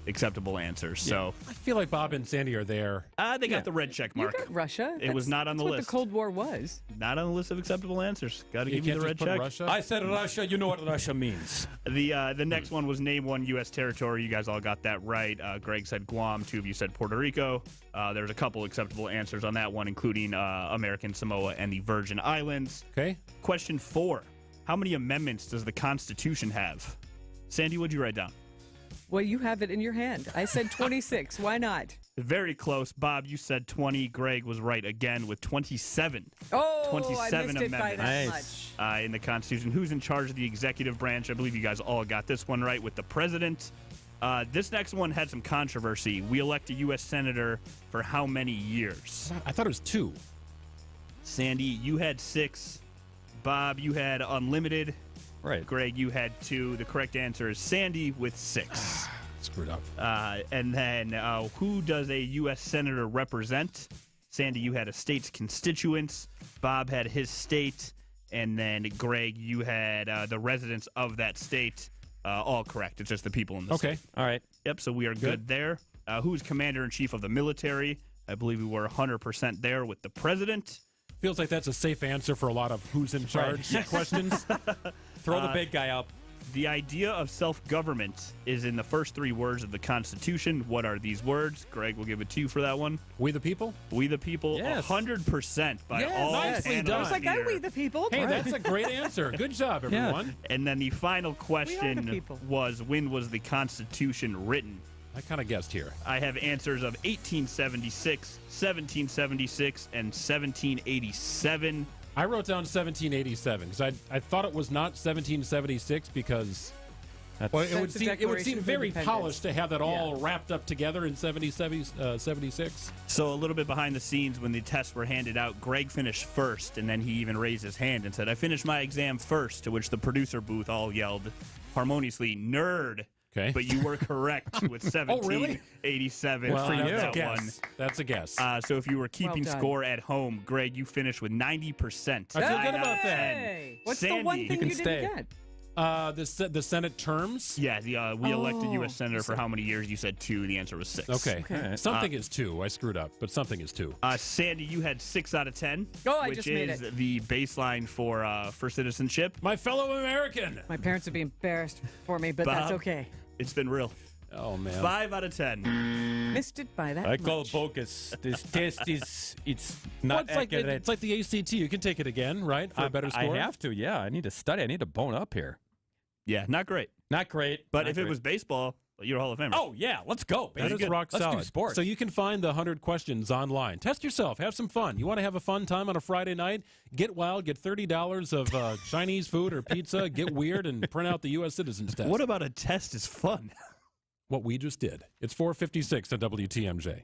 acceptable answers. So I feel like Bob and Sandy are there. They got the red check mark. You got Russia. It was not on the that's list. What the Cold War was. Not on the list of acceptable answers. Got to give you the red check. Russia? I said Russia. You know what Russia means. The next one was name one U.S. territory. You guys all got that right. Greg said Guam. 2 of you said Puerto Rico. There's a couple acceptable answers on that one, including American Samoa and the Virgin Islands. Okay. Question 4. How many amendments does the Constitution have? Sandy, what'd you write down? Well, you have it in your hand. I said 26. Why not? Very close. Bob, you said 20. Greg was right again with 27. Oh, 27 I missed it by that much. in the Constitution. Who's in charge of the executive branch? I believe you guys all got this one right with the president. This next one had some controversy. We elect a U.S. senator for how many years? I thought it was 2. Sandy, you had 6. Bob, you had unlimited. Right. Greg, you had 2. The correct answer is Sandy with 6. Screwed up. And then who does a U.S. Senator represent? Sandy, you had a state's constituents. Bob had his state. And then, Greg, you had the residents of that state. All correct. It's just the people in the state. All right. Yep, so we are good there. Who's commander-in-chief of the military? I believe we were 100% there with the president. Feels like that's a safe answer for a lot of who's in charge questions. Throw the big guy up. The idea of self-government is in the first 3 words of the Constitution. What are these words? Greg, we'll give it to you for that one. We the people? We the people, Yes. 100% by all Nicely panelists done. I was like, here. we the people. Hey, that's a great answer. Good job, everyone. And then the final question people. was, when was the Constitution written? I kind of guessed here. I have answers of 1876, 1776, and 1787. I wrote down 1787 because I thought it was not 1776 because it would That's the seem Declaration of very Independence. polished to have that all wrapped up together in 76. So a little bit behind the scenes, when the tests were handed out, Greg finished first, and then he even raised his hand and said, I finished my exam first, to which the producer booth all yelled harmoniously, nerd. Okay. But you were correct with 1787 Well, for that's that a guess. one. That's a guess. So if you were keeping Well done. score at home, Greg, you finished with 90%. I feel good about that. Hey! What's Sandy, the one thing can you stay. didn't get? The Senate terms. Yeah, we elected Oh. U.S. Senator for how many years? You said 2. The answer was 6. Okay. Okay. Something is 2. I screwed up, but something is 2. Sandy, you had 6 out of 10. Oh, I which just made is it. the baseline for citizenship. My fellow American. My parents would be embarrassed for me, but that's Bob? okay. It's been real. Oh, man. 5 out of 10. Missed it by that I call much. bogus. This test it's Well, not accurate. it's like the ACT. You can take it again, right, for a better score? I have to, yeah. I need to study. I need to bone up here. Yeah, not great. Not great. But not if it great. was baseball, you're a Hall of Famer. Oh, yeah. Let's go, baby. That is rock Let's solid. do sports. So you can find the 100 questions online. Test yourself. Have some fun. You want to have a fun time on a Friday night? Get wild. Get $30 of Chinese food or pizza. Get weird and print out the U.S. Citizens Test. What about a test is fun? What we just did. It's 4:56 at WTMJ.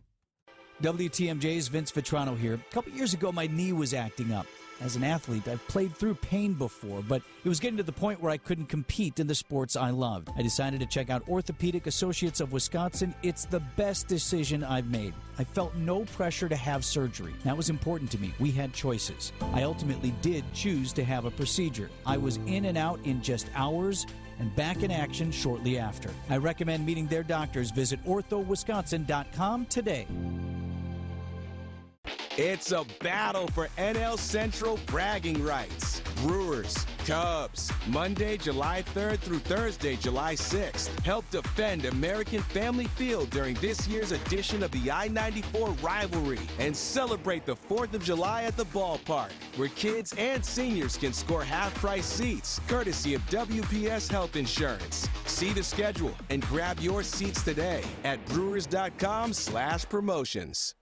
WTMJ's Vince Vitrano here. A couple years ago, my knee was acting up. As an athlete, I've played through pain before, but it was getting to the point where I couldn't compete in the sports I loved. I decided to check out Orthopedic Associates of Wisconsin. It's the best decision I've made. I felt no pressure to have surgery. That was important to me. We had choices. I ultimately did choose to have a procedure. I was in and out in just hours and back in action shortly after. I recommend meeting their doctors. Visit orthowisconsin.com today. It's a battle for NL Central bragging rights. Brewers, Cubs, Monday, July 3rd through Thursday, July 6th. Help defend American Family Field during this year's edition of the I-94 rivalry and celebrate the 4th of July at the ballpark, where kids and seniors can score half-price seats, courtesy of WPS Health Insurance. See the schedule and grab your seats today at brewers.com/promotions.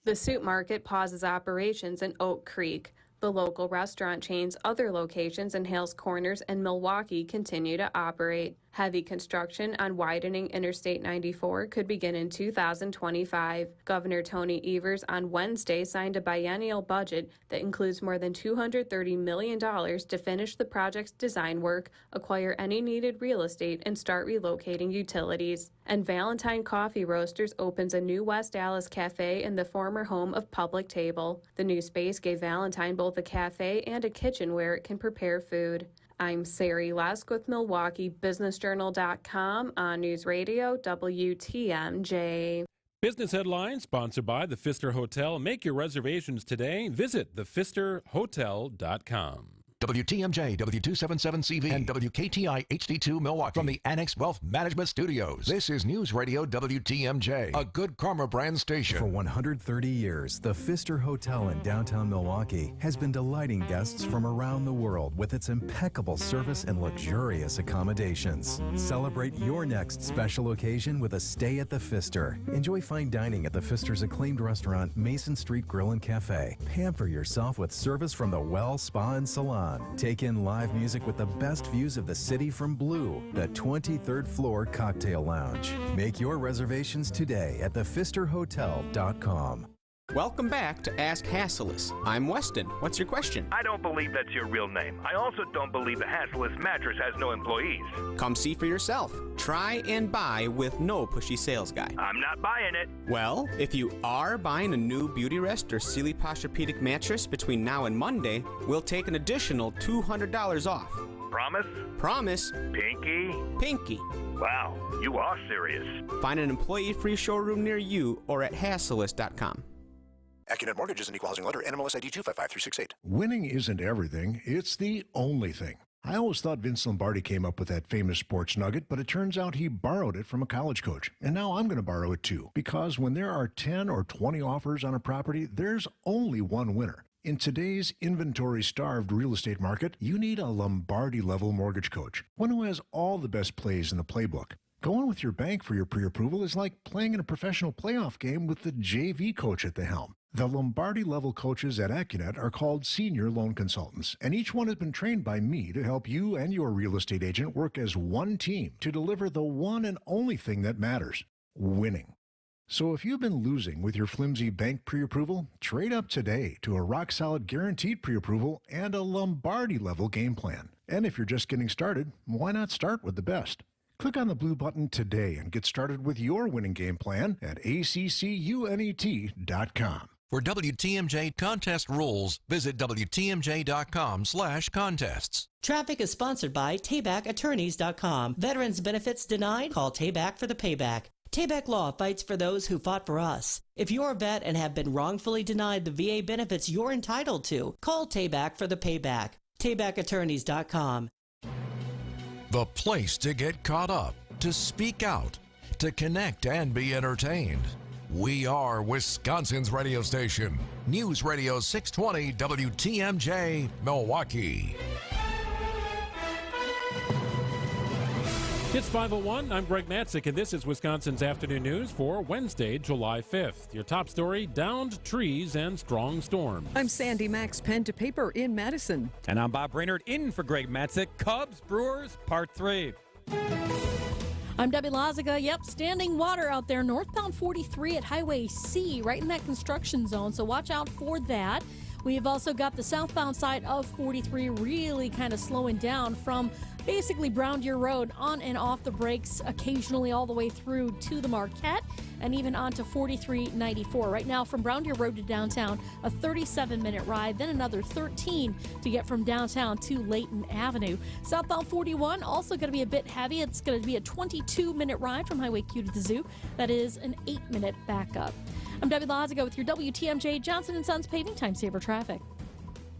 The Soup Market pauses operations in Oak Creek. The local restaurant chain's other locations in Hales Corners and Milwaukee continue to operate. Heavy construction on widening Interstate 94 could begin in 2025. Governor Tony Evers on Wednesday signed a biennial budget that includes more than $230 million to finish the project's design work, acquire any needed real estate, and start relocating utilities. And Valentine Coffee Roasters opens a new West Allis cafe in the former home of Public Table. The new space gave Valentine both a cafe and a kitchen where it can prepare food. I'm Sari Lesk with MilwaukeeBusinessJournal.com on News Radio WTMJ. Business headlines sponsored by the Pfister Hotel. Make your reservations today. Visit thepfisterhotel.com. WTMJ, W277CV, and WKTI HD2 Milwaukee. From the Annex Wealth Management Studios, this is News Radio WTMJ, a Good Karma brand station. For 130 years, the Pfister Hotel in downtown Milwaukee has been delighting guests from around the world with its impeccable service and luxurious accommodations. Celebrate your next special occasion with a stay at the Pfister. Enjoy fine dining at the Pfister's acclaimed restaurant, Mason Street Grill and Cafe. Pamper yourself with service from the Well Spa and Salon. Take in live music with the best views of the city from Blue, the 23rd floor cocktail lounge. Make your reservations today at thepfisterhotel.com. Welcome back to Ask Hassellus. I'm Weston. What's your question? I don't believe that's your real name. I also don't believe the Hassellus mattress has no employees. Come see for yourself. Try and buy with no pushy sales guy. I'm not buying it. Well, if you are buying a new Beautyrest or Sealy Posturepedic mattress between now and Monday, we'll take an additional $200 off. Promise? Promise. Pinky? Pinky. Wow, you are serious. Find an employee-free showroom near you or at Hassellus.com. AccuNet Mortgage is an equal housing lender. NMLS ID 255368. Winning isn't everything. It's the only thing. I always thought Vince Lombardi came up with that famous sports nugget, but it turns out he borrowed it from a college coach. And now I'm going to borrow it too. Because when there are 10 or 20 offers on a property, there's only one winner. In today's inventory-starved real estate market, you need a Lombardi-level mortgage coach. One who has all the best plays in the playbook. Going with your bank for your pre-approval is like playing in a professional playoff game with the JV coach at the helm. The Lombardi-level coaches at AccuNet are called senior loan consultants, and each one has been trained by me to help you and your real estate agent work as one team to deliver the one and only thing that matters, winning. So if you've been losing with your flimsy bank pre-approval, trade up today to a rock-solid guaranteed pre-approval and a Lombardi-level game plan. And if you're just getting started, why not start with the best? Click on the blue button today and get started with your winning game plan at ACCUNET.com. For WTMJ contest rules, visit WTMJ.com/contests. Traffic is sponsored by TaybackAttorneys.com. Veterans benefits denied? Call Tayback for the payback. Tayback Law fights for those who fought for us. If you're a vet and have been wrongfully denied the VA benefits you're entitled to, call Tayback for the payback. TaybackAttorneys.com. The place to get caught up, to speak out, to connect and be entertained. We are Wisconsin's radio station. News Radio 620 WTMJ, Milwaukee. It's 5:01. I'm Greg Matzik, and this is Wisconsin's Afternoon News for Wednesday, July 5th. Your top story, downed trees and strong storms. I'm Sandy Max, pen to paper in Madison. And I'm Bob Brainerd, in for Greg Matzik. Cubs, Brewers, Part 3. I'm Debbie Lazaga. Yep, standing water out there. Northbound 43 at Highway C, right in that construction zone, so watch out for that. We've also got the southbound side of 43 really kind of slowing down from basically Brown Deer Road on and off the brakes, occasionally all the way through to the Marquette and even onto 4394. Right now from Brown Deer Road to downtown, a 37-minute ride, then another 13 to get from downtown to Layton Avenue. Southbound 41 also going to be a bit heavy. It's going to be a 22-minute ride from Highway Q to the Zoo. That is an 8-minute backup. I'm Debbie Lazaga with your WTMJ Johnson & Sons Paving Time Saver traffic.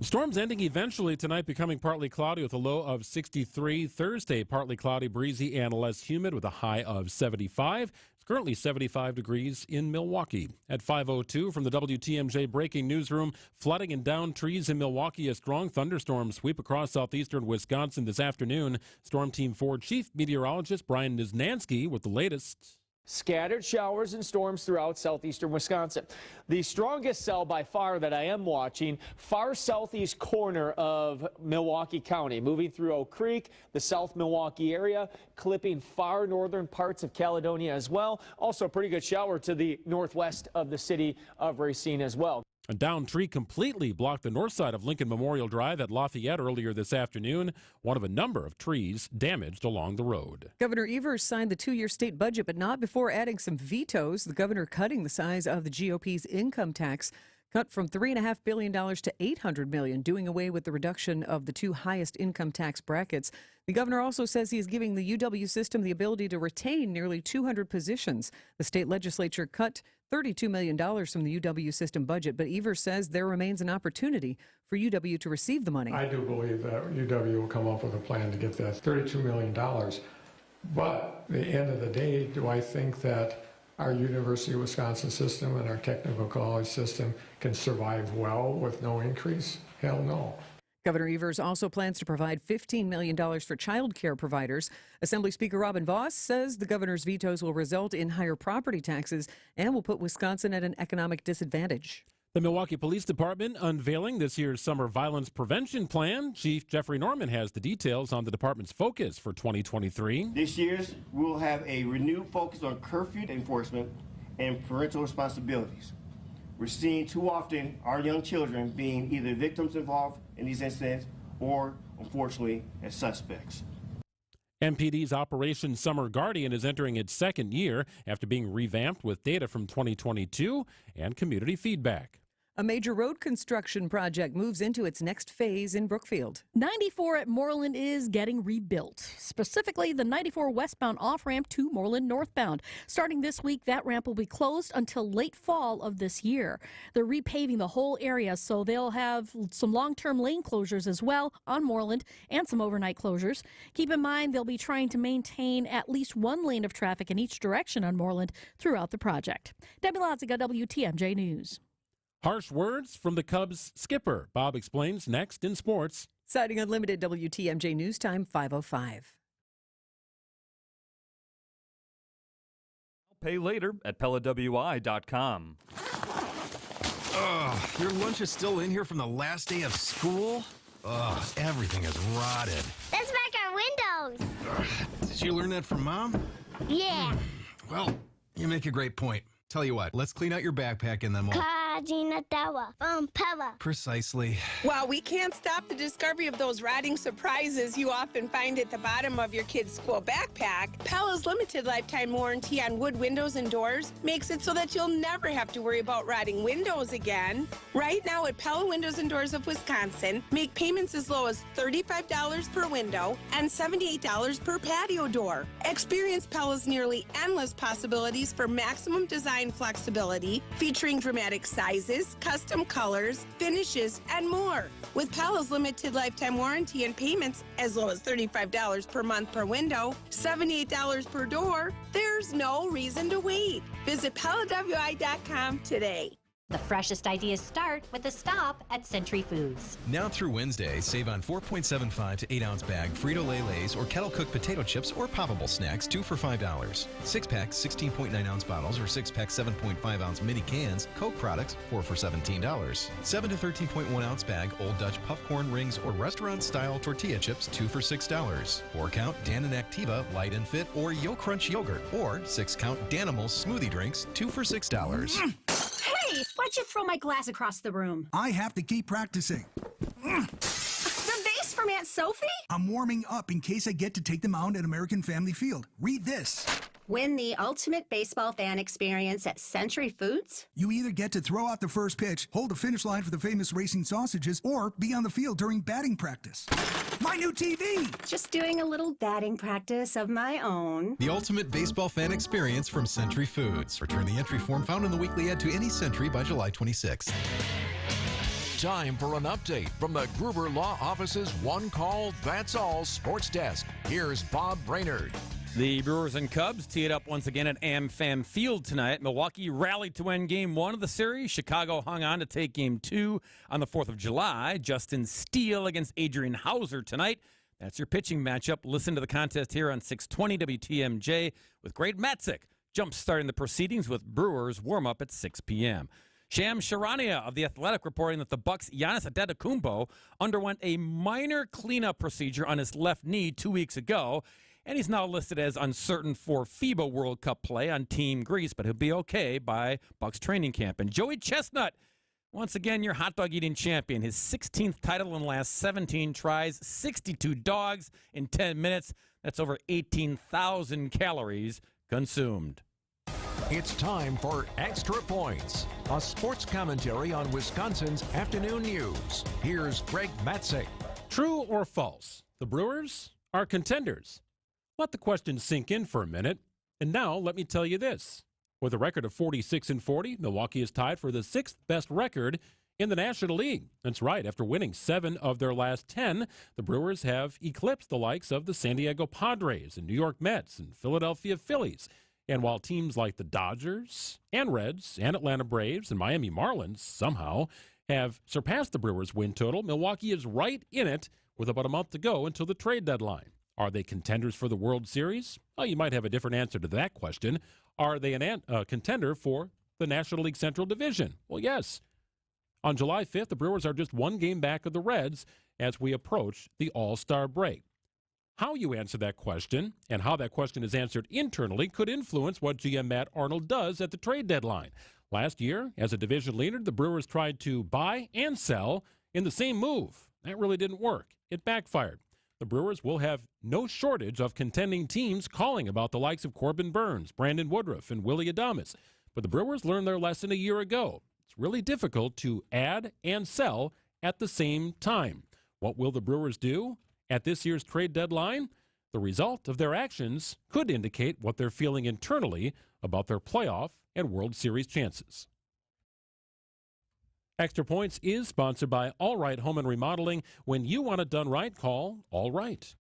Storms ending eventually tonight, becoming partly cloudy with a low of 63. Thursday, partly cloudy, breezy, and less humid with a high of 75. It's currently 75 degrees in Milwaukee. At 5:02 from the WTMJ breaking newsroom, flooding and downed trees in Milwaukee. A strong thunderstorm sweep across southeastern Wisconsin this afternoon. Storm Team 4 Chief Meteorologist Brian Niznansky with the latest. Scattered showers and storms throughout southeastern Wisconsin. The strongest cell by far that I am watching, far southeast corner of Milwaukee County, moving through Oak Creek, the South Milwaukee area, clipping far northern parts of Caledonia as well. Also a pretty good shower to the northwest of the city of Racine as well. A downed tree completely blocked the north side of Lincoln Memorial Drive at Lafayette earlier this afternoon, one of a number of trees damaged along the road. Governor Evers signed the two-year state budget, but not before adding some vetoes. The governor cutting the size of the GOP's income tax, cut from $3.5 billion to $800 million, doing away with the reduction of the two highest income tax brackets. The governor also says he is giving the UW system the ability to retain nearly 200 positions. The state legislature cut $32 million from the UW system budget, but Evers says there remains an opportunity for UW to receive the money. I do believe that UW will come up with a plan to get that $32 million. But at the end of the day, do I think that our University of Wisconsin system and our technical college system can survive well with no increase? Hell no. Governor Evers also plans to provide $15 million for child care providers. Assembly Speaker Robin Vos says the governor's vetoes will result in higher property taxes and will put Wisconsin at an economic disadvantage. The Milwaukee Police Department unveiling this year's summer violence prevention plan. Chief Jeffrey Norman has the details on the department's focus for 2023. This year's we'll have a renewed focus on curfew enforcement and parental responsibilities. We're seeing too often our young children being either victims involved in these incidents or, unfortunately, as suspects. MPD's Operation Summer Guardian is entering its second year after being revamped with data from 2022 and community feedback. A major road construction project moves into its next phase in Brookfield. 94 at Moreland is getting rebuilt, specifically the 94 westbound off-ramp to Moreland northbound. Starting this week, that ramp will be closed until late fall of this year. They're repaving the whole area, so they'll have some long-term lane closures as well on Moreland and some overnight closures. Keep in mind, they'll be trying to maintain at least one lane of traffic in each direction on Moreland throughout the project. Debbie Lotziga, WTMJ News. Harsh words from the Cubs skipper. Bob explains next in sports. Citing Unlimited, WTMJ News Time 5:05. Pay later at PellaWI.com. Ugh, your lunch is still in here from the last day of school? Ugh, everything is rotted. Let's make our windows. Ugh, did you learn that from Mom? Yeah. Well, you make a great point. Tell you what, let's clean out your backpack and then we'll... From Pella. Precisely. While we can't stop the discovery of those rotting surprises you often find at the bottom of your kid's school backpack, Pella's limited lifetime warranty on wood windows and doors makes it so that you'll never have to worry about rotting windows again. Right now at Pella Windows and Doors of Wisconsin, make payments as low as $35 per window and $78 per patio door. Experience Pella's nearly endless possibilities for maximum design flexibility, featuring dramatic sizes, custom colors, finishes, and more. With Pella's limited lifetime warranty and payments as low as $35 per month per window, $78 per door, there's no reason to wait. Visit PellaWI.com today. The freshest ideas start with a stop at Century Foods. Now through Wednesday, save on 4.75 to 8-ounce bag Frito-Lay Lays or kettle-cooked potato chips or poppable snacks, 2 for $5. 6-pack 16.9-ounce bottles or 6-pack 7.5-ounce mini cans, Coke products, 4 for $17. 7 to 13.1-ounce bag Old Dutch popcorn rings or restaurant-style tortilla chips, 2 for $6. 4-count Dannon Activa Light and Fit or Yo Crunch yogurt or 6-count Danimals smoothie drinks, 2 for $6. Hey, why'd you throw my glass across the room? I have to keep practicing. The vase from Aunt Sophie? I'm warming up in case I get to take them out at American Family Field. Read this. Win the ultimate baseball fan experience at Century Foods? You either get to throw out the first pitch, hold the finish line for the famous racing sausages, or be on the field during batting practice. My new TV! Just doing a little batting practice of my own. The ultimate baseball fan experience from Century Foods. Return the entry form found in the weekly ad to any Century by July 26th. Time for an update from the Gruber Law Office's One Call, That's All Sports Desk. Here's Bob Brainerd. The Brewers and Cubs tee it up once again at AmFam Field tonight. Milwaukee rallied to win Game 1 of the series. Chicago hung on to take Game 2 on the 4th of July. Justin Steele against Adrian Hauser tonight. That's your pitching matchup. Listen to the contest here on 620 WTMJ with Greg Matzik jump-starting the proceedings with Brewers warm-up at 6 p.m. Shams Charania of The Athletic reporting that the Bucks' Giannis Antetokounmpo underwent a minor cleanup procedure on his left knee 2 weeks ago, and he's now listed as uncertain for FIBA World Cup play on Team Greece, but he'll be okay by Bucks training camp. And Joey Chestnut, once again, your hot dog eating champion. His 16th title in the last 17 tries, 62 dogs in 10 minutes. That's over 18,000 calories consumed. It's time for Extra Points, a sports commentary on Wisconsin's afternoon news. Here's Greg Matzik. True or false? The Brewers are contenders. Let the question sink in for a minute. And now let me tell you this. With a record of 46-40, Milwaukee is tied for the 6th best record in the National League. That's right. After winning 7 of their last 10, the Brewers have eclipsed the likes of the San Diego Padres and New York Mets and Philadelphia Phillies. And while teams like the Dodgers and Reds and Atlanta Braves and Miami Marlins somehow have surpassed the Brewers' win total, Milwaukee is right in it with about a month to go until the trade deadline. Are they contenders for the World Series? Well, you might have a different answer to that question. Are they a contender for the National League Central Division? Well, yes. On July 5th, the Brewers are just 1 game back of the Reds as we approach the All-Star break. How you answer that question and how that question is answered internally could influence what GM Matt Arnold does at the trade deadline. Last year, as a division leader, the Brewers tried to buy and sell in the same move. That really didn't work. It backfired. The Brewers will have no shortage of contending teams calling about the likes of Corbin Burns, Brandon Woodruff, and Willy Adames. But the Brewers learned their lesson a year ago. It's really difficult to add and sell at the same time. What will the Brewers do at this year's trade deadline? The result of their actions could indicate what they're feeling internally about their playoff and World Series chances. Extra Points is sponsored by All Right Home and Remodeling. When you want it done right, call All Right.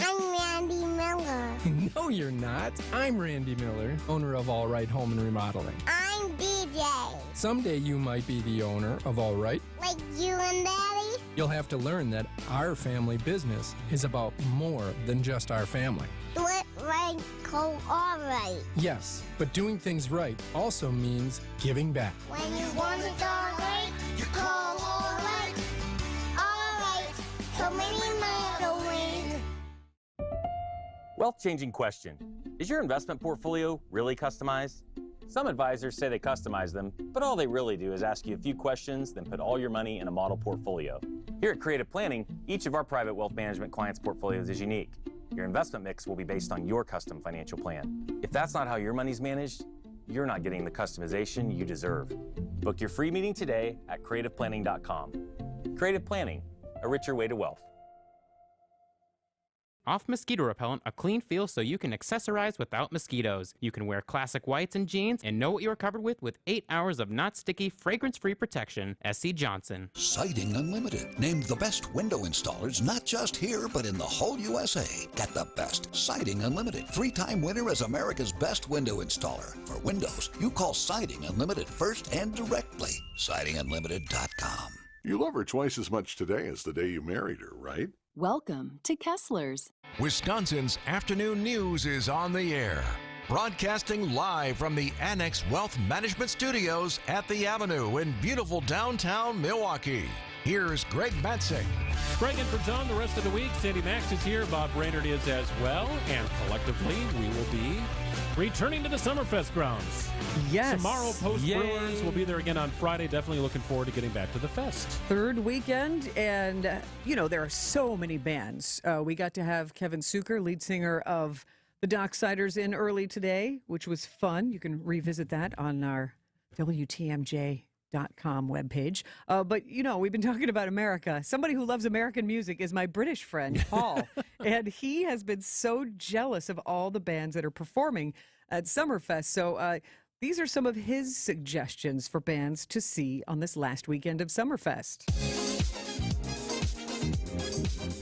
I'm Randy Miller. No, you're not. I'm Randy Miller, owner of All Right Home and Remodeling. I'm DJ. Someday you might be the owner of All Right. Like you and Daddy? You'll have to learn that our family business is about more than just our family. Do it right, call All Right. Yes, but doing things right also means giving back. When you want it all right, you call All Right. All Right, so many miles away. Wealth-changing question. Is your investment portfolio really customized? Some advisors say they customize them, but all they really do is ask you a few questions, then put all your money in a model portfolio. Here at Creative Planning, each of our private wealth management clients' portfolios is unique. Your investment mix will be based on your custom financial plan. If that's not how your money's managed, you're not getting the customization you deserve. Book your free meeting today at creativeplanning.com. Creative Planning, a richer way to wealth. Off Mosquito Repellent, a clean feel so you can accessorize without mosquitoes. You can wear classic whites and jeans and know what you are covered with 8 hours of not sticky, fragrance-free protection. S.C. Johnson. Siding Unlimited, named the best window installers, not just here, but in the whole USA. Get the best. Siding Unlimited, 3-time winner as America's best window installer. For windows, you call Siding Unlimited first and directly. SidingUnlimited.com. You love her twice as much today as the day you married her, right? Welcome to Kessler's. Wisconsin's afternoon news is on the air. Broadcasting live from the Annex Wealth Management Studios at the Avenue in beautiful downtown Milwaukee. Here's Greg Matzik. Greg and for John the rest of the week. Sandy Max is here. Bob Brainerd is as well. And collectively, we will be returning to the Summerfest grounds. Yes. Tomorrow, Post Brewers will be there again on Friday. Definitely looking forward to getting back to the fest. Third weekend, and, there are so many bands. We got to have Kevin Suker, lead singer of the Docksiders, in early today, which was fun. You can revisit that on our WTMJ.com webpage. But, we've been talking about America. Somebody who loves American music is my British friend, Paul. And he has been so jealous of all the bands that are performing at Summerfest. So these are some of his suggestions for bands to see on this last weekend of Summerfest.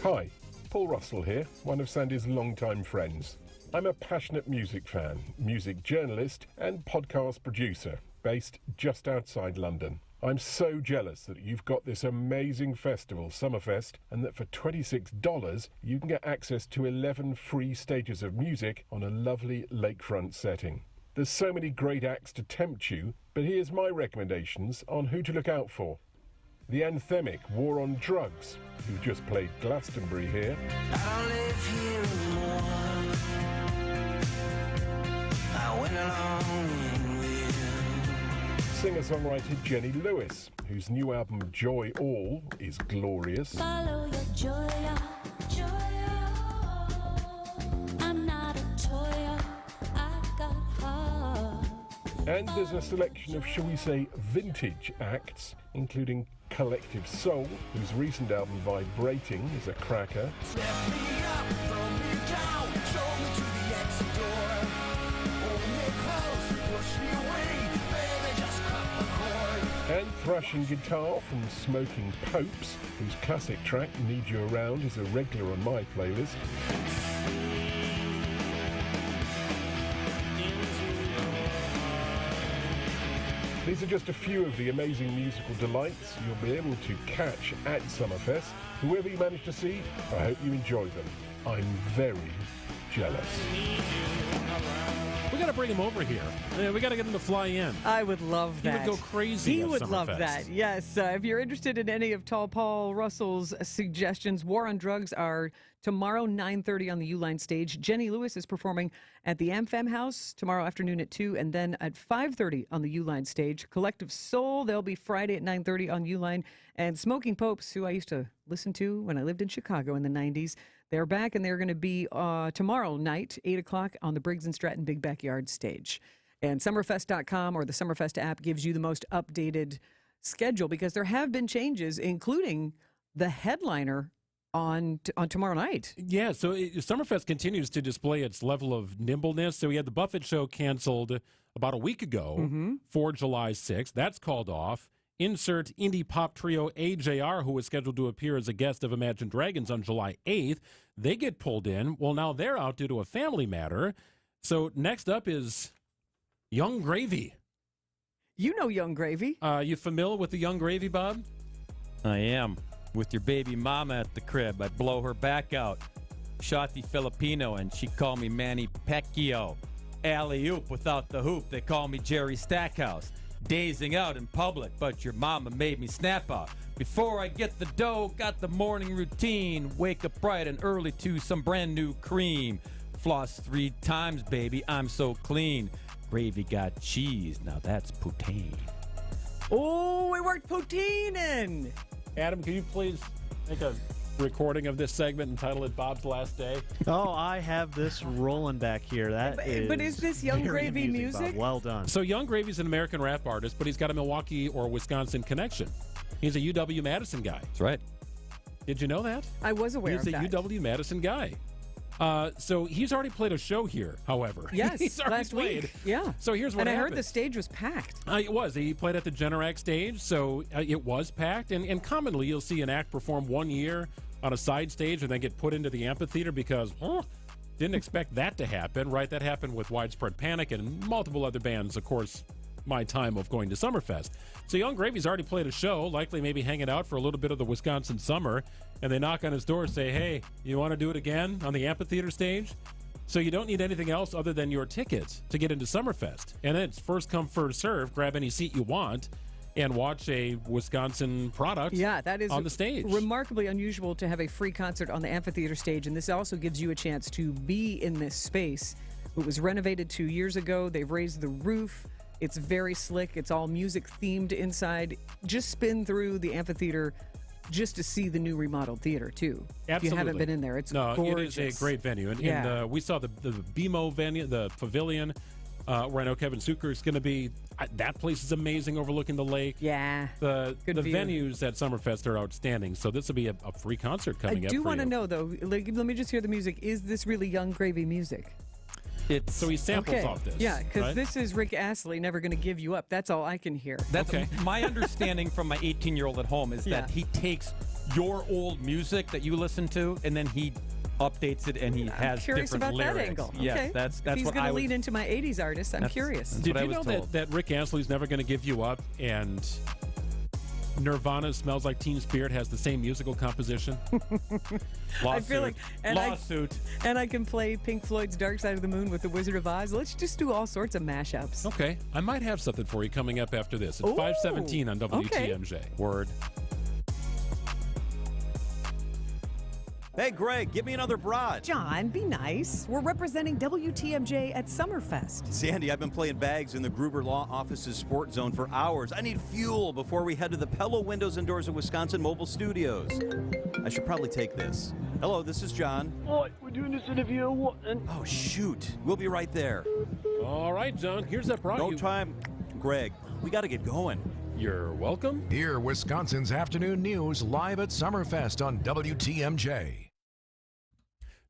Hi, Paul Russell here, one of Sandy's longtime friends. I'm a passionate music fan, music journalist, and podcast producer based just outside London. I'm so jealous that you've got this amazing festival, Summerfest, and that for $26 you can get access to 11 free stages of music on a lovely lakefront setting. There's so many great acts to tempt you, but here's my recommendations on who to look out for. The anthemic War on Drugs, who just played Glastonbury here. I don't live here anymore. I went along with Singer-songwriter Jenny Lewis, whose new album Joy All is glorious. Follow your joy, joy. I'm not a toy, I got heart. And there's a selection of, shall we say, vintage acts, including Collective Soul, whose recent album Vibrating is a cracker. Step me up, throw me down, show me to the exit door. Hold me close, push me away, baby, just cut the cord. And thrashing guitar from Smoking Popes, whose classic track Need You Around is a regular on my playlist. These are just a few of the amazing musical delights you'll be able to catch at Summerfest. Whoever you manage to see, I hope you enjoy them. I'm very jealous. We We got to bring him over here. We got to get him to fly in. I would love that. He would go crazy. He at would love Summerfest. that. Yes. If you're interested in any of Tall Paul Russell's suggestions, War on Drugs are tomorrow 9:30 on the Uline stage. Jenny Lewis is performing at the AmFam House tomorrow afternoon at 2, and then at 5:30 on the Uline stage. Collective Soul, they'll be Friday at 9:30 on Uline. And Smoking Popes, who I used to listen to when I lived in Chicago in the 90s, they're back, and they're going to be tomorrow night, 8 o'clock, on the Briggs & Stratton Big Backyard stage. And Summerfest.com or the Summerfest app gives you the most updated schedule, because there have been changes, including the headliner on tomorrow night. Yeah, so Summerfest continues to display its level of nimbleness. So we had the Buffett Show canceled about a week ago for July 6th. That's called off. Insert indie pop trio AJR, who was scheduled to appear as a guest of Imagine Dragons on July 8th. They get pulled in. Well, now they're out due to a family matter. So next up is Young Gravy. You know Young Gravy. You familiar with the Young Gravy, Bob? I am. With your baby mama at the crib, I'd blow her back out. Shotty Filipino, and she call me Manny Pacquiao. Alley-oop without the hoop, they call me Jerry Stackhouse. Dazing out in public, but your mama made me snap out. Before I get the dough, got the morning routine. Wake up bright and early to some brand new cream. Floss 3 times, baby, I'm so clean. Gravy got cheese, now that's poutine. Oh, we worked poutine in. Adam, can you please make a recording of this segment and title it Bob's Last Day? Oh, I have this rolling back here. But is this Young very Gravy amusing, music? Bob. Well done. So Young Gravy's an American rap artist, but he's got a Milwaukee or Wisconsin connection. He's a UW-Madison guy. That's right. Did you know that? I was aware of that. He's a UW-Madison guy. So he's already played a show here, however. Yes, he's already last played. week. Yeah. So here's what and I happened. heard the stage was packed. It was. He played at the Generac stage, so it was packed. And commonly you'll see an act perform 1 year on a side stage and then get put into the amphitheater because didn't expect that to happen, right? That happened with Widespread Panic and multiple other bands, of course, my time of going to Summerfest. So Young Gravy's already played a show, likely maybe hanging out for a little bit of the Wisconsin summer, and they knock on his door and say, hey, you want to do it again on the amphitheater stage? So you don't need anything else other than your ticket to get into Summerfest. And then it's first come, first serve. Grab any seat you want and watch a Wisconsin product that is on the stage. Remarkably unusual to have a free concert on the amphitheater stage, and this also gives you a chance to be in this space. It was renovated 2 years ago. They've raised the roof. It's very slick. It's all music themed inside. Just spin through the amphitheater just to see the new remodeled theater, too. Absolutely. If you haven't been in there, it's gorgeous. It is a great venue. And we saw the BMO venue, the Pavilion, where I know Kevin Zucker is going to be. That place is amazing, overlooking the lake. Yeah. The view. venues at Summerfest are outstanding. So this will be a free concert coming up. I do want to know, though, let me just hear the music. Is this really Young Gravy music? So he samples off this. Yeah, because right? this is Rick Astley, Never Gonna Give You Up. That's all I can hear. That's my understanding from my 18-year-old at home is that he takes your old music that you listen to and then he updates it and he has Curious different about lyrics. that angle. Yes, okay. that's if he's what going I to was. lead into my 80s artist, I'm curious. Did you know that Rick Astley's Never Gonna Give You Up and Nirvana's Smells Like Teen Spirit has the same musical composition? I feel like Lawsuit. And I can play Pink Floyd's Dark Side of the Moon with the Wizard of Oz. Let's just do all sorts of mashups. Okay. I might have something for you coming up after this. It's 5:17 on WTMJ. Word. Hey, Greg, give me another broad. John, be nice. We're representing WTMJ at Summerfest. Sandy, I've been playing bags in the Gruber Law Office's Sport Zone for hours. I need fuel before we head to the Pello Windows and Doors of Wisconsin Mobile Studios. I should probably take this. Hello, this is John. What? We're doing this interview or what? Oh, shoot. We'll be right there. All right, John. Here's that broad. No time. Greg, we got to get going. You're welcome. Hear Wisconsin's afternoon news live at Summerfest on WTMJ.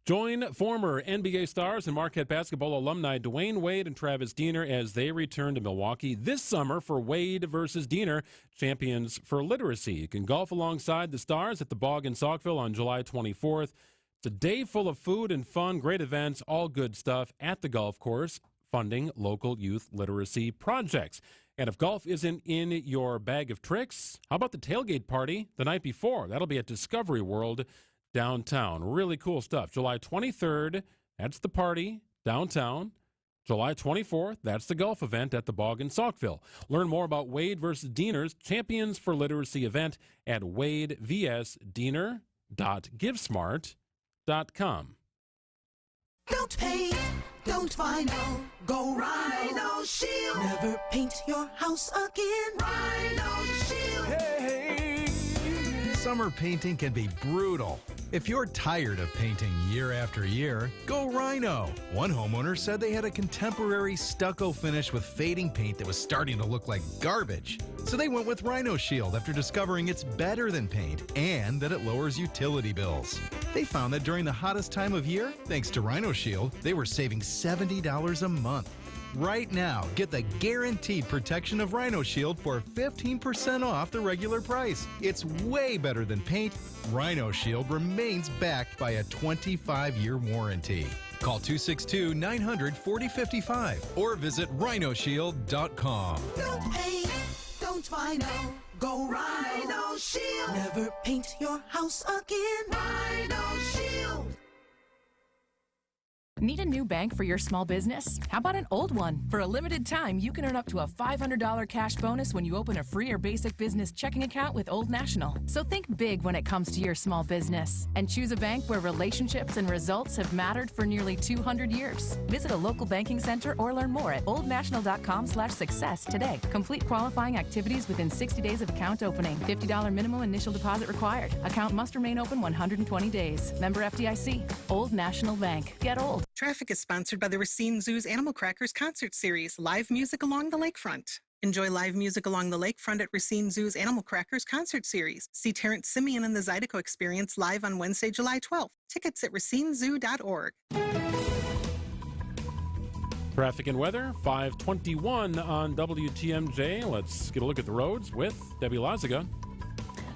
Join former NBA stars and Marquette basketball alumni Dwayne Wade and Travis Diener as they return to Milwaukee this summer for Wade versus Diener, Champions for Literacy. You can golf alongside the stars at the Bog in Saukville on July 24th. It's a day full of food and fun, great events, all good stuff at the golf course, funding local youth literacy projects. And if golf isn't in your bag of tricks, how about the tailgate party the night before? That'll be at Discovery World downtown. Really cool stuff. July 23rd, that's the party downtown. July 24th, that's the golf event at the Bog in Saukville. Learn more about Wade versus Diener's Champions for Literacy event at wadevsdiener.givesmart.com. Don't paint, don't vinyl, go Rhino Shield. Never paint your house again. Rhino Shield. Hey! Summer painting can be brutal. If you're tired of painting year after year, go Rhino. One homeowner said they had a contemporary stucco finish with fading paint that was starting to look like garbage. So they went with Rhino Shield after discovering it's better than paint and that it lowers utility bills. They found that during the hottest time of year, thanks to Rhino Shield, they were saving $70 a month. Right now, get the guaranteed protection of Rhino Shield for 15% off the regular price. It's way better than paint. Rhino Shield remains backed by a 25-year warranty. Call 262-900-4055 or visit rhinoshield.com. Don't paint, don't vinyl, go Rhino Shield. Never paint your house again. Rhino Shield. Need a new bank for your small business? How about an old one? For a limited time, you can earn up to a $500 cash bonus when you open a free or basic business checking account with Old National. So think big when it comes to your small business and choose a bank where relationships and results have mattered for nearly 200 years. Visit a local banking center or learn more at oldnational.com/success today. Complete qualifying activities within 60 days of account opening. $50 minimum initial deposit required. Account must remain open 120 days. Member FDIC. Old National Bank. Get old. Traffic is sponsored by the Racine Zoo's Animal Crackers concert series, Live Music Along the Lakefront. Enjoy live music along the lakefront at Racine Zoo's Animal Crackers concert series. See Terrence Simeon and the Zydeco Experience live on Wednesday, July 12th. Tickets at racinezoo.org. Traffic and weather, 521 on WTMJ. Let's get a look at the roads with Debbie Lazaga.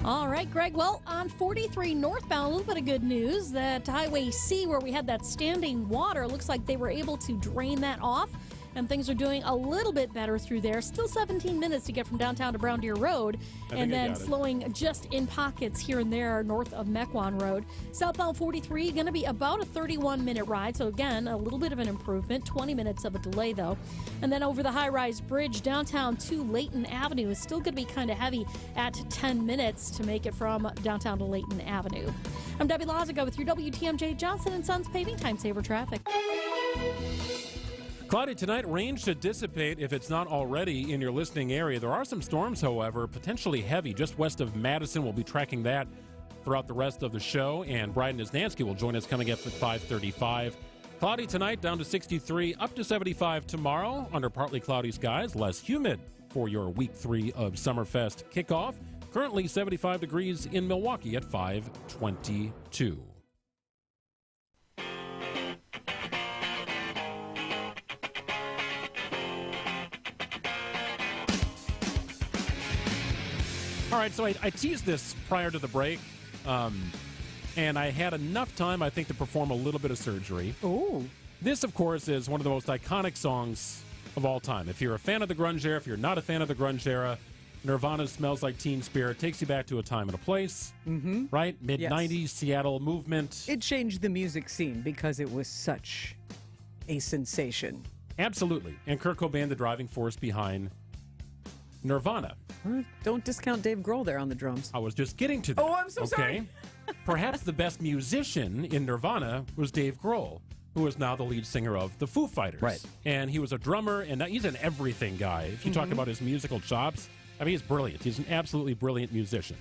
All right, Greg. Well, on 43 northbound, a little bit of good news that Highway C, where we had that standing water, looks like they were able to drain that off, and things are doing a little bit better through there. Still 17 minutes to get from downtown to Brown Deer Road, and then slowing just in pockets here and there north of Mequon Road. Southbound 43, going to be about a 31-minute ride, so again, a little bit of an improvement. 20 minutes of a delay, though. And then over the high-rise bridge downtown to Layton Avenue is still going to be kind of heavy at 10 minutes to make it from downtown to Layton Avenue. I'm Debbie Lazaga with your WTMJ Johnson & Sons Paving Time Saver Traffic. Cloudy tonight, rain should dissipate if it's not already in your listening area. There are some storms, however, potentially heavy just west of Madison. We'll be tracking that throughout the rest of the show, and Brian Isnansky will join us coming up at 5:35. Cloudy tonight, down to 63, up to 75 tomorrow under partly cloudy skies, less humid for your week 3 of Summerfest kickoff. Currently 75 degrees in Milwaukee at 5:22. All right, so I teased this prior to the break, and I had enough time, I think, to perform a little bit of surgery. Ooh. This, of course, is one of the most iconic songs of all time. If you're a fan of the grunge era, if you're not a fan of the grunge era, Nirvana's Smells Like Teen Spirit takes you back to a time and a place, right? Mid-90s, Seattle movement. It changed the music scene because it was such a sensation. Absolutely. And Kurt Cobain, the driving force behind Nirvana. Don't discount Dave Grohl there on the drums. I was just getting to that. Oh, I'm so sorry. Perhaps the best musician in Nirvana was Dave Grohl, who is now the lead singer of the Foo Fighters. Right. And he was a drummer, and he's an everything guy. If you talk about his musical chops, I mean, he's brilliant. He's an absolutely brilliant musician.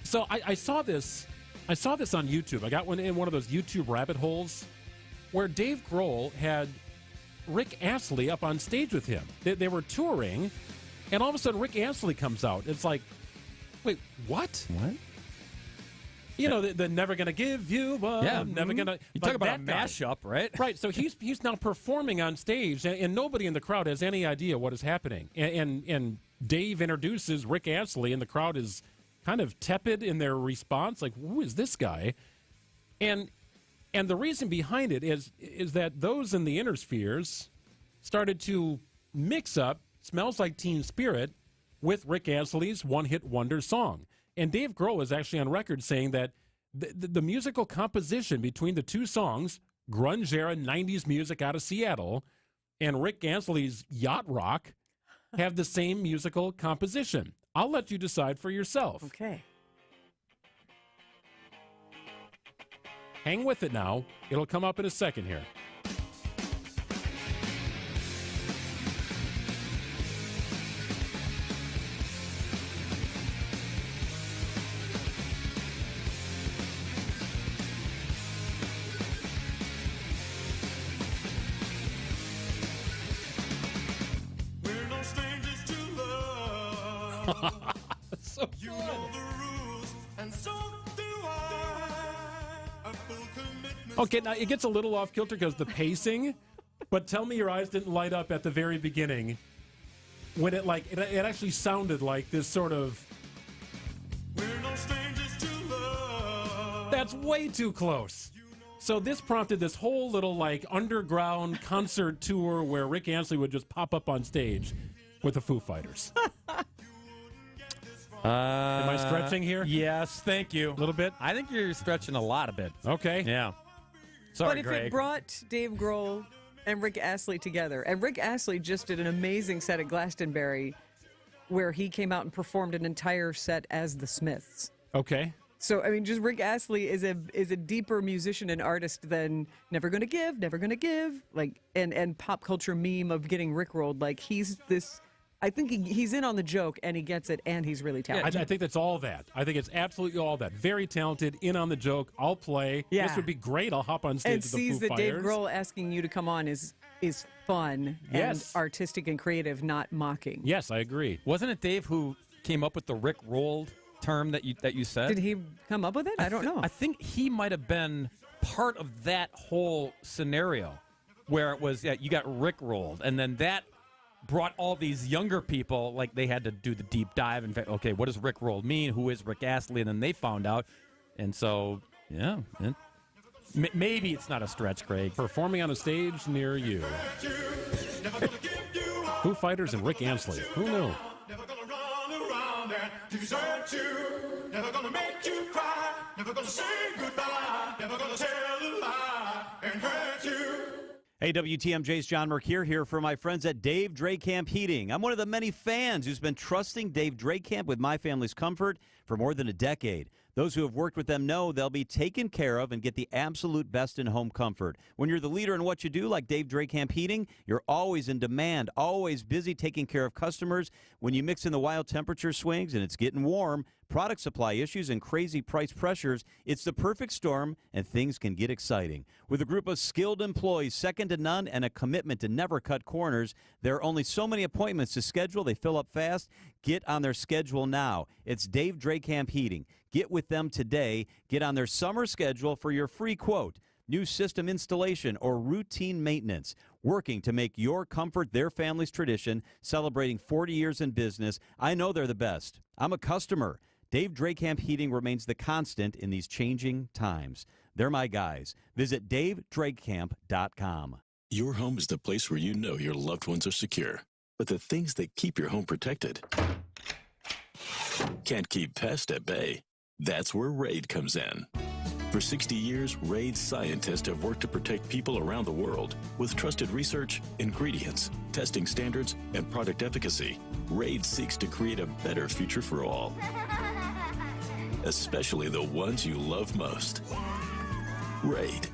So I saw this on YouTube. I got in one of those YouTube rabbit holes where Dave Grohl had Rick Astley up on stage with him. They were touring, and all of a sudden Rick Astley comes out. It's like, wait, what? What? You know, they're never going to give you up. Yeah. Never going to. You talk about a mashup, right? Right. So he's now performing on stage, and nobody in the crowd has any idea what is happening. And Dave introduces Rick Astley, and the crowd is kind of tepid in their response, like, who is this guy? And the reason behind it is that those in the inner spheres started to mix up Smells Like Teen Spirit with Rick Astley's one-hit wonder song. And Dave Grohl is actually on record saying that the musical composition between the two songs, grunge era 90s music out of Seattle, and Rick Ansley's Yacht Rock have the same musical composition. I'll let you decide for yourself. Okay. Hang with it now. It'll come up in a second here. So good. Okay, now it gets a little off kilter because the pacing, but tell me your eyes didn't light up at the very beginning when it actually sounded like this sort of. That's way too close. So this prompted this whole little underground concert tour where Rick Ansley would just pop up on stage with the Foo Fighters. Am I stretching here? Yes, thank you. A little bit? I think you're stretching a bit. Okay. Yeah. Sorry, but if Greg. it brought Dave Grohl and Rick Astley together, and Rick Astley just did an amazing set at Glastonbury where he came out and performed an entire set as the Smiths. Okay. So, I mean, just Rick Astley is a deeper musician and artist than Never Gonna Give, and pop culture meme of getting rickrolled. Like, he's this... I think he's in on the joke, and he gets it, and he's really talented. I think that's all that. I think it's absolutely all that. Very talented, in on the joke. I'll play. Yeah. This would be great. I'll hop on stage and with the Foo sees that Fighters. Dave Grohl asking you to come on is fun and artistic and creative, not mocking. Yes, I agree. Wasn't it Dave who came up with the Rick rolled term that you said? Did he come up with it? I don't know. I think he might have been part of that whole scenario where it was you got Rick rolled, and then that brought all these younger people, like they had to do the deep dive and okay, what does Rick rolled mean? Who is Rick Astley? And then they found out, and so maybe it's not a stretch, Craig. Performing on a stage near you. Foo Fighters and Rick Ansley. Who knew? Never gonna run around and desert you. Never gonna make you cry. Never gonna say goodbye. Never gonna tell a lie and hurt you. Hey, WTMJ's John Merck here for my friends at Dave Drakamp Heating. I'm one of the many fans who's been trusting Dave Drakamp with my family's comfort for more than a decade. Those who have worked with them know they'll be taken care of and get the absolute best in home comfort. When you're the leader in what you do, like Dave Drakamp Heating, you're always in demand, always busy taking care of customers. When you mix in the wild temperature swings and it's getting warm, product supply issues, and crazy price pressures, it's the perfect storm, and things can get exciting. With a group of skilled employees, second to none, and a commitment to never cut corners, there are only so many appointments to schedule. They fill up fast. Get on their schedule now. It's Dave Drakamp Heating. Get with them today. Get on their summer schedule for your free quote, new system installation, or routine maintenance. Working to make your comfort their family's tradition, celebrating 40 years in business. I know they're the best. I'm a customer. Dave Drakamp Heating remains the constant in these changing times. They're my guys. Visit DaveDrakamp.com. Your home is the place where you know your loved ones are secure. But the things that keep your home protected can't keep pests at bay. That's where RAID comes in. For 60 years, RAID scientists have worked to protect people around the world with trusted research, ingredients, testing standards, and product efficacy. RAID seeks to create a better future for all, especially the ones you love most. RAID,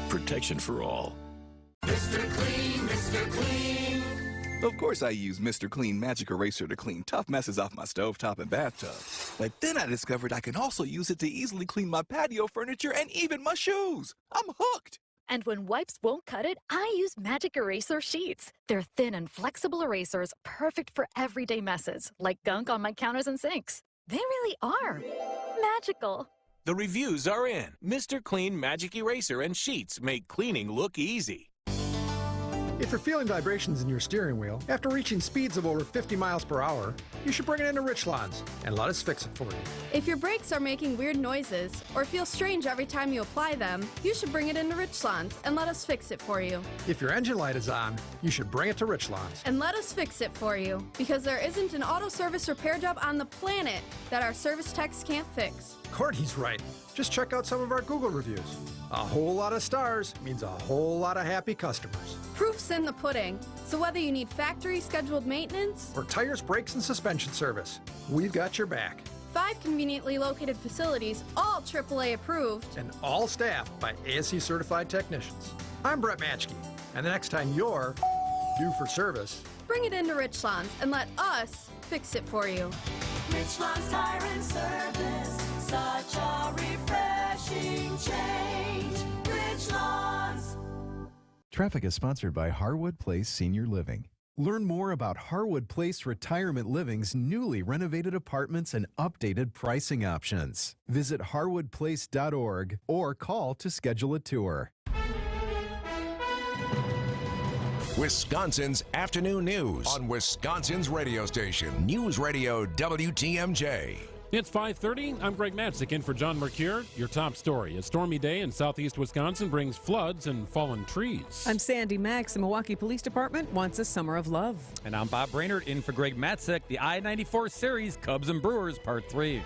protection for all. Mr. Clean, Mr. Clean. Of course I use Mr. Clean Magic Eraser to clean tough messes off my stovetop and bathtub. But then I discovered I can also use it to easily clean my patio furniture and even my shoes. I'm hooked. And when wipes won't cut it, I use Magic Eraser Sheets. They're thin and flexible erasers, perfect for everyday messes, like gunk on my counters and sinks. They really are magical. The reviews are in. Mr. Clean Magic Eraser and Sheets make cleaning look easy. If you're feeling vibrations in your steering wheel after reaching speeds of over 50 miles per hour, you should bring it into Richlands and let us fix it for you. If your brakes are making weird noises or feel strange every time you apply them, you should bring it into Richlands and let us fix it for you. If your engine light is on, you should bring it to Richlands. And let us fix it for you, because there isn't an auto service repair job on the planet that our service techs can't fix. Courtney's right. Just check out some of our Google reviews. A whole lot of stars means a whole lot of happy customers. Proof in the pudding. So whether you need factory scheduled maintenance or tires, brakes, and suspension service, we've got your back. 5 conveniently located facilities, all AAA approved. And all staffed by ASE certified technicians. I'm Brett Matchke, and the next time you're due for service, Bring it into Richlands and let us fix it for you. Richlands Tire and Service, such a refreshing change. Richlands. Traffic is sponsored by Harwood Place Senior Living. Learn more about Harwood Place Retirement Living's newly renovated apartments and updated pricing options. Visit harwoodplace.org or call to schedule a tour. Wisconsin's afternoon news on Wisconsin's radio station, News Radio WTMJ. It's 5:30. I'm Greg Matzik in for John Mercure. Your top story. A stormy day in southeast Wisconsin brings floods and fallen trees. I'm Sandy Max. The Milwaukee Police Department wants a summer of love. And I'm Bob Brainerd in for Greg Matzik. The I-94 Series, Cubs and Brewers, Part 3.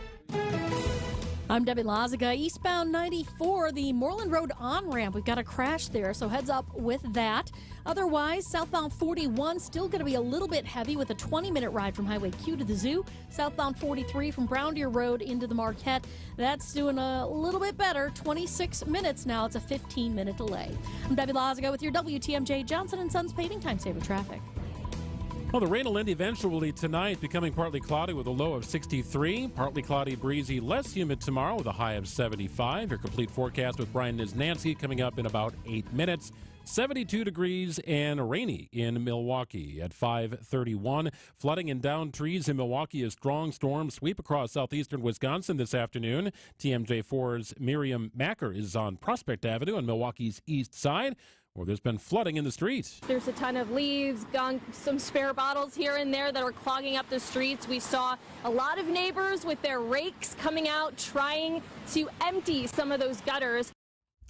I'm Debbie Lazaga. Eastbound 94, the Moreland Road on-ramp. We've got a crash there, so heads up with that. Otherwise, southbound 41 still going to be a little bit heavy with a 20-minute ride from Highway Q to the zoo. Southbound 43 from Brown Deer Road into the Marquette. That's doing a little bit better. 26 minutes now. It's a 15-minute delay. I'm Debbie Lazaga with your WTMJ Johnson & Sons paving time-saver traffic. Well, the rain will end eventually tonight, becoming partly cloudy with a low of 63. Partly cloudy, breezy, less humid tomorrow with a high of 75. Your complete forecast with Brian Niznanski coming up in about 8 minutes. 72 degrees and rainy in Milwaukee at 5:31. Flooding and downed trees in Milwaukee. A strong storm sweep across southeastern Wisconsin this afternoon. TMJ4's Miriam Macker is on Prospect Avenue on Milwaukee's east side, where there's been flooding in the streets. There's a ton of leaves, gunk, some spare bottles here and there that are clogging up the streets. We saw a lot of neighbors with their rakes coming out trying to empty some of those gutters.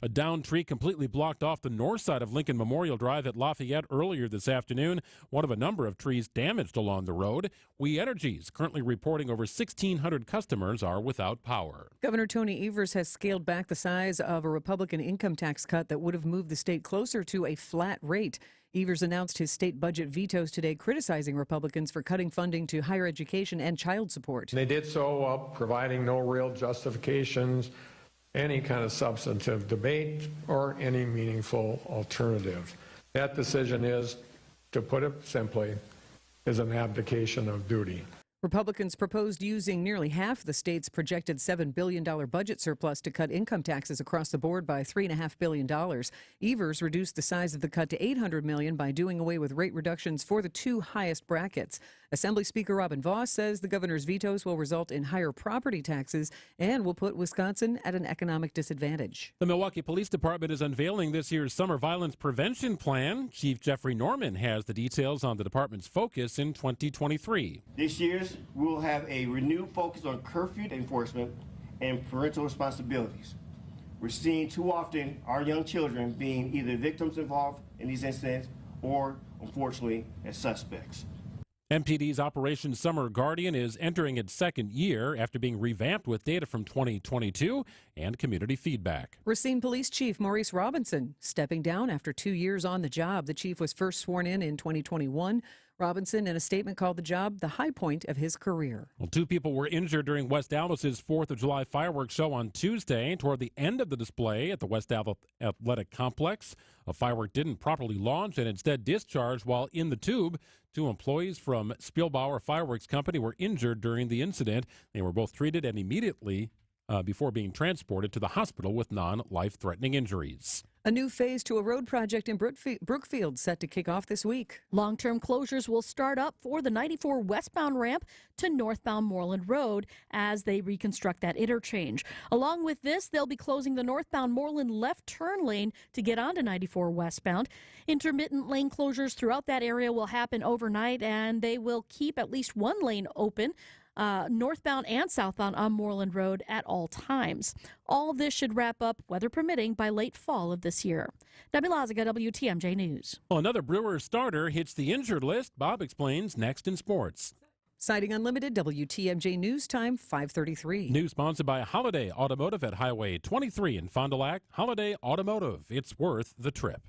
A downed tree completely blocked off the north side of Lincoln Memorial Drive at Lafayette earlier this afternoon, one of a number of trees damaged along the road. We Energies currently reporting over 1,600 customers are without power. Governor Tony Evers has scaled back the size of a Republican income tax cut that would have moved the state closer to a flat rate. Evers announced his state budget vetoes today, criticizing Republicans for cutting funding to higher education and child support. They did so while providing no real justifications, any kind of substantive debate, or any meaningful alternative. That decision is, to put it simply, is an abdication of duty. Republicans proposed using nearly half the state's projected $7 billion budget surplus to cut income taxes across the board by $3.5 billion. Evers reduced the size of the cut to $800 million by doing away with rate reductions for the two highest brackets. Assembly Speaker Robin Vos says the governor's vetoes will result in higher property taxes and will put Wisconsin at an economic disadvantage. The Milwaukee Police Department is unveiling this year's summer violence prevention plan. Chief Jeffrey Norman has the details on the department's focus in 2023. This year's we'll have a renewed focus on curfew enforcement and parental responsibilities. We're seeing too often our young children being either victims involved in these incidents or, unfortunately, as suspects. MPD's Operation Summer Guardian is entering its second year after being revamped with data from 2022 and community feedback. Racine Police Chief Maurice Robinson stepping down after 2 years on the job. The chief was first sworn in 2021. Robinson, in a statement, called the job the high point of his career. Well, 2 people were injured during West Allis's 4th of July fireworks show on Tuesday. Toward the end of the display at the West Allis Athletic Complex, a firework didn't properly launch and instead discharged while in the tube. 2 employees from Spielbauer Fireworks Company were injured during the incident. They were both treated and immediately before being transported to the hospital with non-life-threatening injuries. A new phase to a road project in Brookfield set to kick off this week. Long-term closures will start up for the 94 westbound ramp to northbound Moreland Road as they reconstruct that interchange. Along with this, they'll be closing the northbound Moreland left turn lane to get onto 94 westbound. Intermittent lane closures throughout that area will happen overnight, and they will keep at least one lane open northbound and southbound on Moreland Road at all times. All of this should wrap up, weather permitting, by late fall of this year. Debbie Lazaga, WTMJ News. Well, another Brewers starter hits the injured list. Bob explains next in sports. Citing Unlimited, WTMJ News Time, 5:33. News sponsored by Holiday Automotive at Highway 23 in Fond du Lac. Holiday Automotive, it's worth the trip.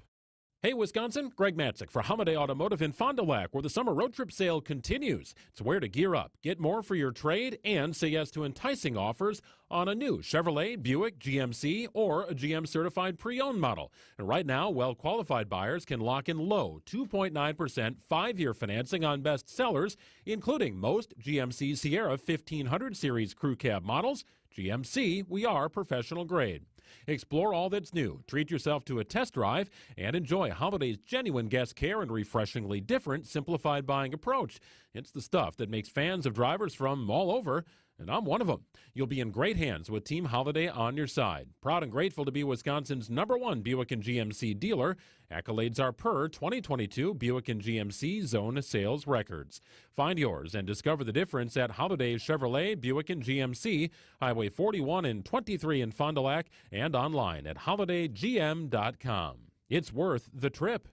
Hey, Wisconsin, Greg Matzik for Holiday Automotive in Fond du Lac, where the summer road trip sale continues. It's where to gear up, get more for your trade, and say yes to enticing offers on a new Chevrolet, Buick, GMC, or a GM-certified pre-owned model. And right now, well-qualified buyers can lock in low 2.9% 5-year financing on best sellers, including most GMC Sierra 1500 Series crew cab models. GMC, we are professional grade. Explore all that's new, treat yourself to a test drive, and enjoy Holiday's genuine guest care and refreshingly different simplified buying approach. It's the stuff that makes fans of drivers from all over, and I'm one of them. You'll be in great hands with Team Holiday on your side. Proud and grateful to be Wisconsin's #1 Buick and GMC dealer. Accolades are per 2022 Buick and GMC Zone sales records. Find yours and discover the difference at Holiday Chevrolet, Buick and GMC, Highway 41 and 23 in Fond du Lac, and online at holidaygm.com. It's worth the trip.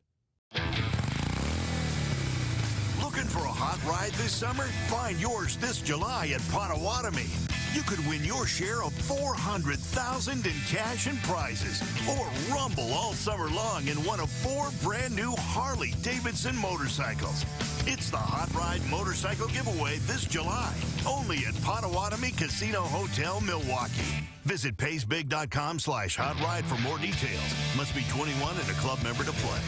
Looking for a hot ride this summer? Find yours this July at Potawatomi. You could win your share of $400,000 in cash and prizes, or rumble all summer long in one of 4 brand new Harley-Davidson motorcycles. It's the Hot Ride Motorcycle Giveaway this July, only at Potawatomi Casino Hotel, Milwaukee. Visit paysbig.com/hot ride for more details. Must be 21 and a club member to play.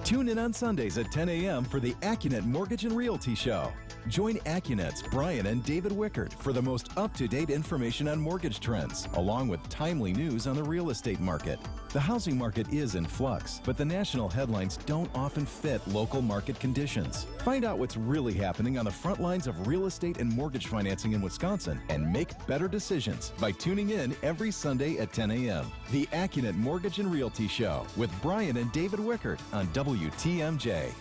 Tune in on Sundays at 10 a.m. for the AccuNet Mortgage and Realty Show. Join AccuNet's Brian and David Wickert for the most up-to-date information on mortgage trends, along with timely news on the real estate market. The housing market is in flux, but the national headlines don't often fit local market conditions. Find out what's really happening on the front lines of real estate and mortgage financing in Wisconsin and make better decisions by tuning in every Sunday at 10 a.m. The AccuNet Mortgage and Realty Show with Brian and David Wickert on WTMJ.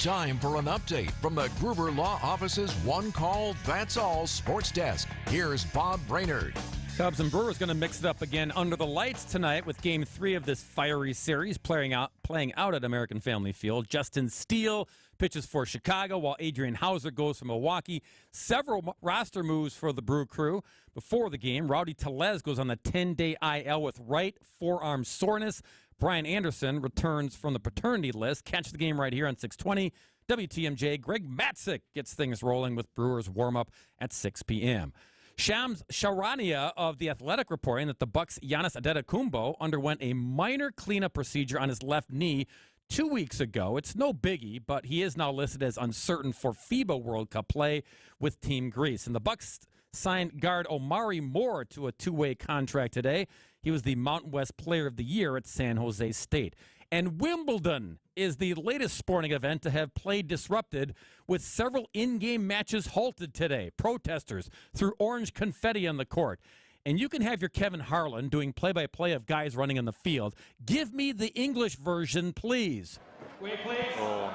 Time for an update from the Gruber Law Office's One Call, That's All Sports Desk. Here's Bob Brainerd. Cubs and Brewers going to mix it up again under the lights tonight with Game 3 of this fiery series playing out at American Family Field. Justin Steele pitches for Chicago, while Adrian Hauser goes for Milwaukee. Several roster moves for the Brew Crew before the game. Rowdy Tellez goes on the 10-day IL with right forearm soreness. Brian Anderson returns from the paternity list. Catch the game right here on 620 WTMJ. Greg Matzik gets things rolling with Brewers warm-up at 6 p.m. Shams Charania of The Athletic reporting that the Bucks' Giannis Antetokounmpo underwent a minor cleanup procedure on his left knee 2 weeks ago. It's no biggie, but he is now listed as uncertain for FIBA World Cup play with Team Greece. And the Bucks signed guard Omari Moore to a 2-way contract today. He was the Mountain West Player of the Year at San Jose State. And Wimbledon is the latest sporting event to have play disrupted, with several in-game matches halted today. Protesters threw orange confetti on the court. And you can have your Kevin Harlan doing play-by-play of guys running on the field. Give me the English version, please. Wait, please. Oh,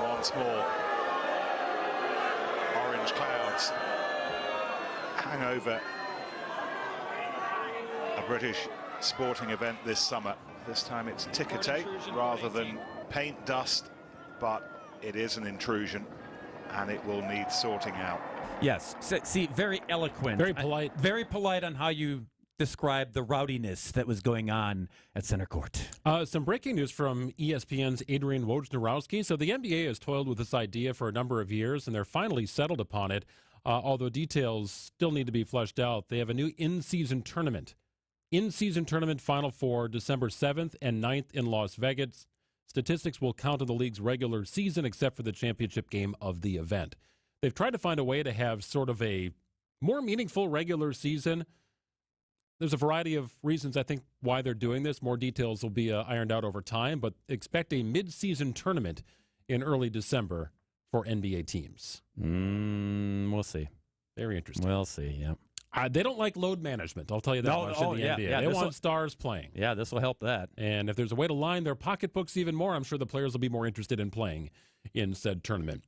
no. Once more. Orange clouds hang over a British sporting event this summer. This time it's ticker tape rather than paint dust, but it is an intrusion and it will need sorting out. Yes. See, very eloquent. Very polite. Very polite on how you describe the rowdiness that was going on at center court. Some breaking news from ESPN's Adrian Wojnarowski. So the NBA has toiled with this idea for a number of years, and they're finally settled upon it, although details still need to be fleshed out. They have a new in-season tournament. In-season tournament Final Four, December 7th and 9th in Las Vegas. Statistics will count in the league's regular season except for the championship game of the event. They've tried to find a way to have sort of a more meaningful regular season. There's a variety of reasons, I think, why they're doing this. More details will be ironed out over time, but expect a mid-season tournament in early December for NBA teams. We'll see. Very interesting. We'll see, yeah. They don't like load management, I'll tell you that much in the NBA. They want stars playing. Yeah, this will help that. And if there's a way to line their pocketbooks even more, I'm sure the players will be more interested in playing in said tournament.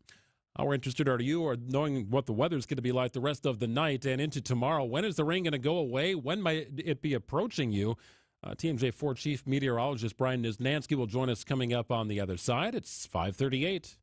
How interested are you or knowing what the weather's going to be like the rest of the night and into tomorrow? When is the rain going to go away? When might it be approaching you? TMJ4 Chief Meteorologist Brian Niznansky will join us coming up on the other side. It's 5:38.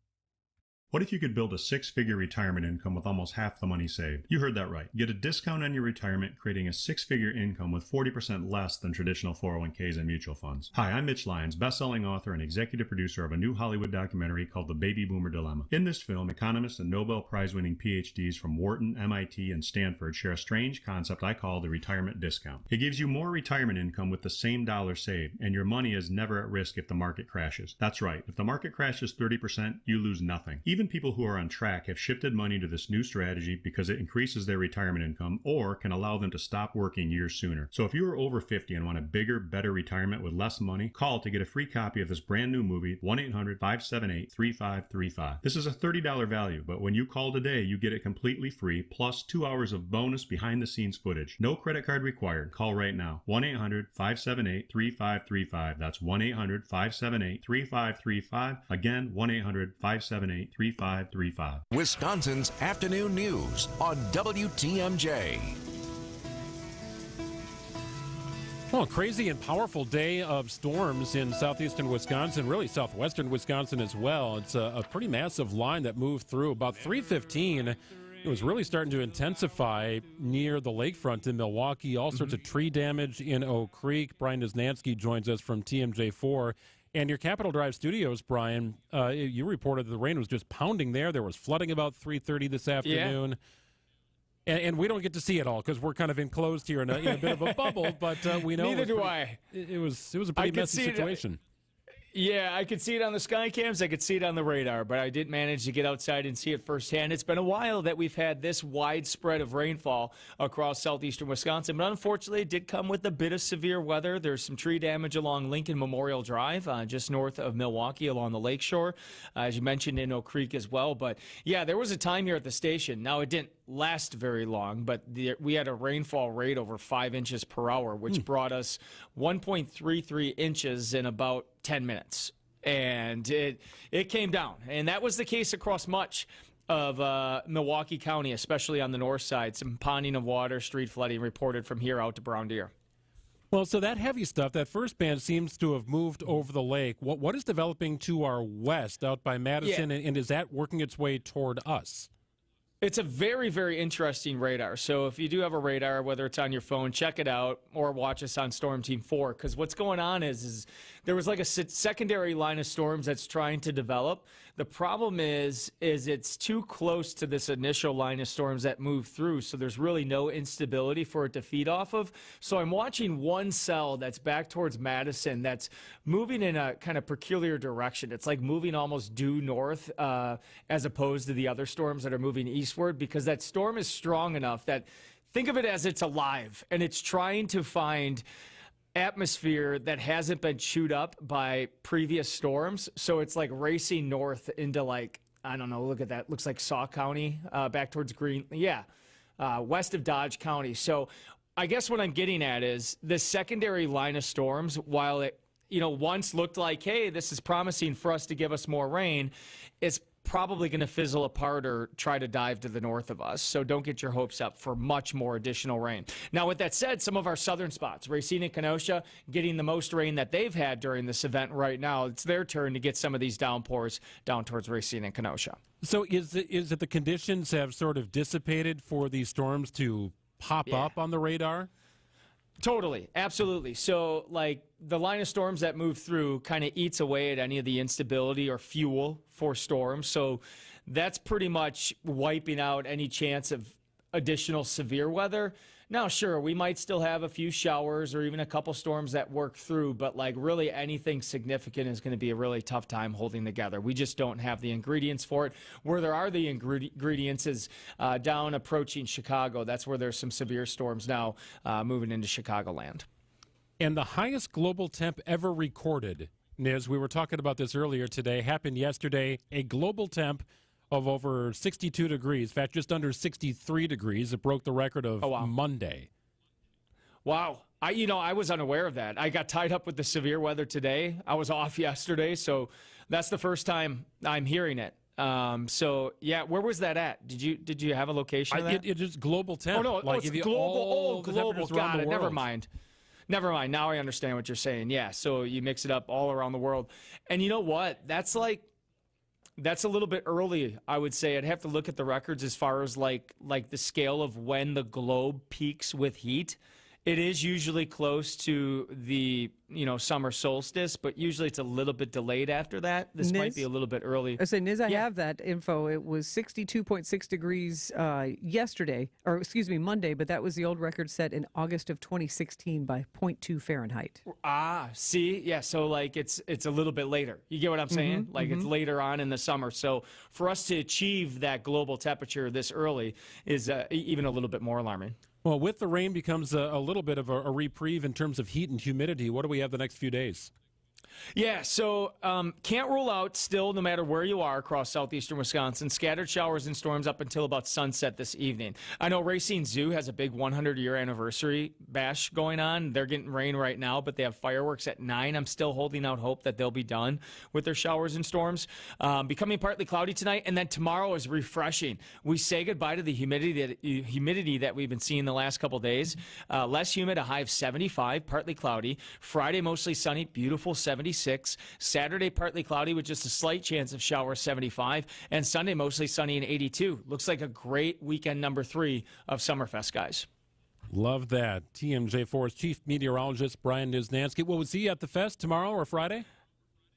What if you could build a six-figure retirement income with almost half the money saved? You heard that right. Get a discount on your retirement, creating a six-figure income with 40% less than traditional 401ks and mutual funds. Hi, I'm Mitch Lyons, best-selling author and executive producer of a new Hollywood documentary called The Baby Boomer Dilemma. In this film, economists and Nobel Prize-winning PhDs from Wharton, MIT, and Stanford share a strange concept I call the retirement discount. It gives you more retirement income with the same dollar saved, and your money is never at risk if the market crashes. That's right. If the market crashes 30%, you lose nothing. Even people who are on track have shifted money to this new strategy because it increases their retirement income or can allow them to stop working years sooner. So if you are over 50 and want a bigger, better retirement with less money, call to get a free copy of this brand new movie, 1-800-578-3535. This is a $30 value, but when you call today, you get it completely free, plus 2 hours of bonus behind-the-scenes footage. No credit card required. Call right now. 1-800-578-3535. That's 1-800-578-3535. Again, 1-800-578-3535. Wisconsin's afternoon news on WTMJ. Well, a crazy and powerful day of storms in southeastern Wisconsin, really southwestern Wisconsin as well. It's a pretty massive line that moved through about 3:15. It was really starting to intensify near the lakefront in Milwaukee. All sorts of tree damage in Oak Creek. Brian Wisnansky joins us from TMJ4. And your Capitol Drive studios, Brian, you reported that the rain was just pounding there. There was flooding about 3:30 this afternoon. Yeah. And we don't get to see it all because we're kind of enclosed here in a bit of a bubble. But we know Neither do I. It was a pretty messy situation. Yeah, I could see it on the sky cams. I could see it on the radar, but I didn't manage to get outside and see it firsthand. It's been a while that we've had this widespread of rainfall across southeastern Wisconsin, but unfortunately it did come with a bit of severe weather. There's some tree damage along Lincoln Memorial Drive, just north of Milwaukee along the lakeshore, as you mentioned in Oak Creek as well. But yeah, there was a time here at the station. Now, it didn't last very long, but we had a rainfall rate over 5 inches per hour, which brought us 1.33 inches in about 10 minutes. And it came down. And that was the case across much of Milwaukee County, especially on the north side. Some ponding of water, street flooding reported from here out to Brown Deer. Well, so that heavy stuff, that first band seems to have moved over the lake. What is developing to our west out by Madison, and is that working its way toward us? It's a very, very interesting radar. So if you do have a radar, whether it's on your phone, check it out or watch us on Storm Team 4. Because what's going on is there was like a secondary line of storms that's trying to develop. The problem is it's too close to this initial line of storms that move through. So there's really no instability for it to feed off of. So I'm watching one cell that's back towards Madison that's moving in a kind of peculiar direction. It's like moving almost due north as opposed to the other storms that are moving eastward, because that storm is strong enough that think of it as it's alive and it's trying to find atmosphere that hasn't been chewed up by previous storms. So it's like racing north into, like, I don't know, look at that. Looks like Saw County, back towards Green. Yeah, west of Dodge County. So I guess what I'm getting at is the secondary line of storms, while it, once looked like, hey, this is promising for us to give us more rain, it's probably going to fizzle apart or try to dive to the north of us. So don't get your hopes up for much more additional rain. Now, with that said, some of our southern spots, Racine and Kenosha, getting the most rain that they've had during this event right now. It's their turn to get some of these downpours down towards Racine and Kenosha. So is it the conditions have sort of dissipated for these storms to pop up on the radar? Totally. Absolutely. So, like, the line of storms that move through kind of eats away at any of the instability or fuel for storms. So that's pretty much wiping out any chance of additional severe weather. Now, sure, we might still have a few showers or even a couple storms that work through, but like really anything significant is going to be a really tough time holding together. We just don't have the ingredients for it. Where there are the ingredients is down approaching Chicago. That's where there's some severe storms now moving into Chicagoland. And the highest global temp ever recorded, Niz, we were talking about this earlier today, happened yesterday, a global temp of over 62 degrees, in fact, just under 63 degrees. It broke the record of Monday. Wow. I was unaware of that. I got tied up with the severe weather today. I was off yesterday, so that's the first time I'm hearing it. So, yeah, where was that at? Did you have a location of that? It is global temp. Oh, no, like it's global. Global. Got it. Never mind. Now I understand what you're saying. Yeah, so you mix it up all around the world. And you know what? That's like That's a little bit early, I would say. I'd have to look at the records as far as like the scale of when the globe peaks with heat. It is usually close to the, summer solstice, but usually it's a little bit delayed after that. This might be a little bit early. I say, Niz, I have that info. It was 62.6 degrees Monday, but that was the old record set in August of 2016 by 0.2 Fahrenheit. See? Yeah, so like it's a little bit later. You get what I'm saying? It's later on in the summer. So for us to achieve that global temperature this early is even a little bit more alarming. Well, with the rain becomes a little bit of a reprieve in terms of heat and humidity. What do we have the next few days? Yeah, so can't rule out still, no matter where you are across southeastern Wisconsin, scattered showers and storms up until about sunset this evening. I know Racine Zoo has a big 100-year anniversary bash going on. They're getting rain right now, but they have fireworks at 9. I'm still holding out hope that they'll be done with their showers and storms. Becoming partly cloudy tonight, and then tomorrow is refreshing. We say goodbye to the humidity that we've been seeing the last couple days. Less humid, a high of 75, partly cloudy. Friday, mostly sunny, beautiful 76. Saturday, partly cloudy with just a slight chance of showers, 75. And Sunday, mostly sunny and 82. Looks like a great weekend number 3 of Summerfest, guys. Love that. TMJ4's chief meteorologist, Brian Niznansky. Will we see you at the fest tomorrow or Friday?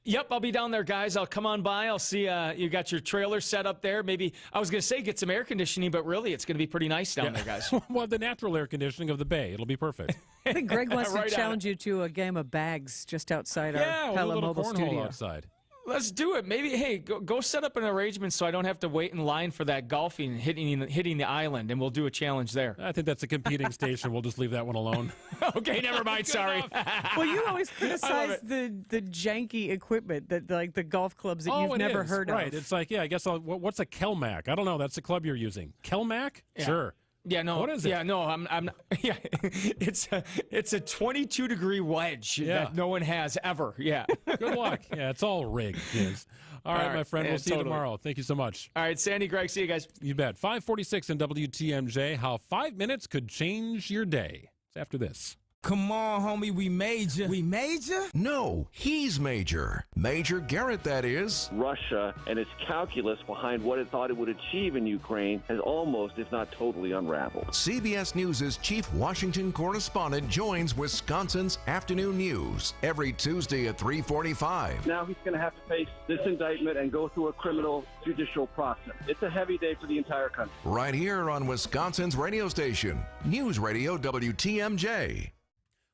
Yep, I'll be down there, guys. I'll come on by. I'll see you got your trailer set up there. Maybe, I was going to say get some air conditioning, but really it's going to be pretty nice down there, guys. Well, the natural air conditioning of the bay. It'll be perfect. I think Greg wants to challenge you to a game of bags just outside our Pella Mobile studio. Outside. Let's do it. Maybe, hey, go set up an arrangement so I don't have to wait in line for that golfing hitting the island, and we'll do a challenge there. I think that's a competing station. We'll just leave that one alone. Okay, never mind. Sorry. Well, you always criticize the janky equipment that like the golf clubs that you've never heard of. Right. It's like, I guess what's a Kelmac? I don't know. That's the club you're using. Kelmac? Yeah. Sure. Yeah, no. What is it? Yeah, no. I'm. Yeah, it's a 22-degree wedge that no one has ever. Yeah. Good luck. Yeah, it's all rigged. Yes. All right, my friend. We'll see you tomorrow. Thank you so much. All right, Sandy, Greg. See you guys. You bet. 5:46 in WTMJ. How 5 minutes could change your day. It's after this. Come on, homie, we major. We major? No, he's Major. Major Garrett, that is. Russia and its calculus behind what it thought it would achieve in Ukraine has almost, if not totally, unraveled. CBS News' chief Washington correspondent joins Wisconsin's Afternoon News every Tuesday at 3:45. Now he's going to have to face this indictment and go through a criminal judicial process. It's a heavy day for the entire country. Right here on Wisconsin's radio station, News Radio WTMJ.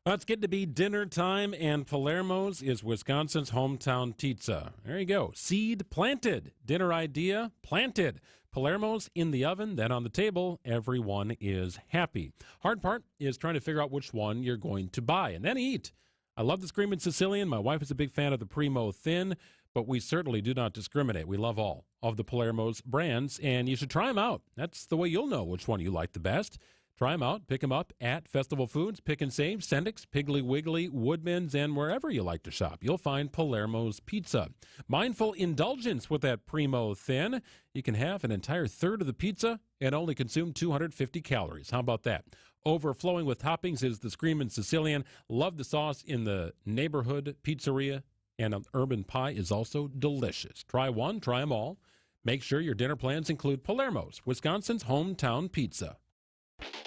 Well, it's getting to be dinner time, and Palermo's is Wisconsin's hometown pizza. There you go. Seed planted. Dinner idea planted. Palermo's in the oven, then on the table. Everyone is happy. Hard part is trying to figure out which one you're going to buy and then eat. I love the Screamin' Sicilian. My wife is a big fan of the Primo Thin, but we certainly do not discriminate. We love all of the Palermo's brands, and you should try them out. That's the way you'll know which one you like the best. Try them out. Pick them up at Festival Foods, Pick and Save, Sendik's, Piggly Wiggly, Woodman's, and wherever you like to shop. You'll find Palermo's Pizza. Mindful indulgence with that Primo Thin. You can have an entire third of the pizza and only consume 250 calories. How about that? Overflowing with toppings is the Screamin' Sicilian. Love the sauce in the neighborhood pizzeria, and an urban pie is also delicious. Try one, try them all. Make sure your dinner plans include Palermo's, Wisconsin's hometown pizza.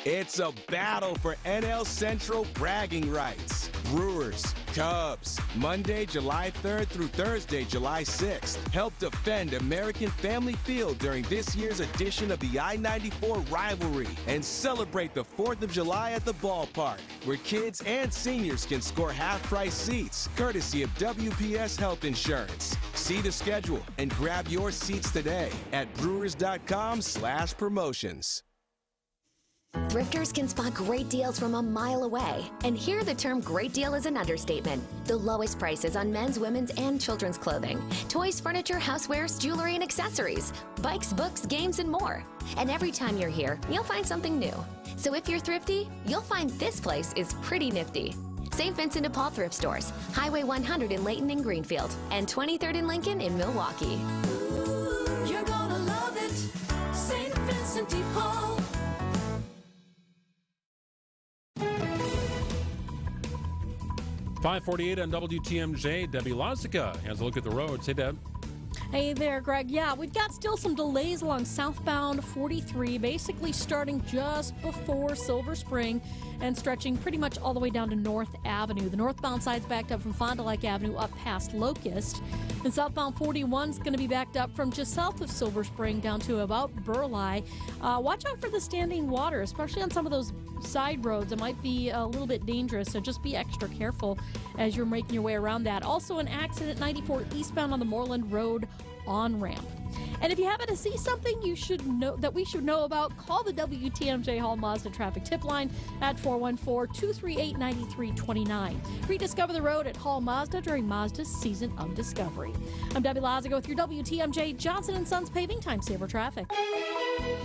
It's a battle for NL Central bragging rights. Brewers, Cubs, Monday, July 3rd through Thursday, July 6th. Help defend American Family Field during this year's edition of the I-94 rivalry and celebrate the 4th of July at the ballpark, where kids and seniors can score half-price seats, courtesy of WPS Health Insurance. See the schedule and grab your seats today at brewers.com/promotions. Thrifters can spot great deals from a mile away. And here the term great deal is an understatement. The lowest prices on men's, women's, and children's clothing, toys, furniture, housewares, jewelry, and accessories, bikes, books, games, and more. And every time you're here, you'll find something new. So if you're thrifty, you'll find this place is pretty nifty. St. Vincent de Paul Thrift Stores, Highway 100 in Layton and Greenfield, and 23rd and Lincoln in Milwaukee. Ooh, you're gonna love it, St. Vincent de Paul. 5:48 on WTMJ. Debbie Lozica has a look at the roads. Hey, Deb. Hey there, Greg. Yeah, we've got still some delays along southbound 43, basically starting just before Silver Spring and stretching pretty much all the way down to North Avenue. The northbound side's backed up from Fond du Lac Avenue up past Locust. And southbound 41 is going to be backed up from just south of Silver Spring down to about Burleigh. Watch out for the standing water, especially on some of those side roads. It might be a little bit dangerous, so just be extra careful as you're making your way around that. Also, an accident 94 eastbound on the Moreland Road on-ramp. And if you happen to see something you should know that we should know about, call the WTMJ Hall Mazda traffic tip line at 414-238-9329. Rediscover the road at Hall Mazda during Mazda's Season of Discovery. I'm Debbie Lazago with your WTMJ Johnson & Sons Paving Time Saver Traffic.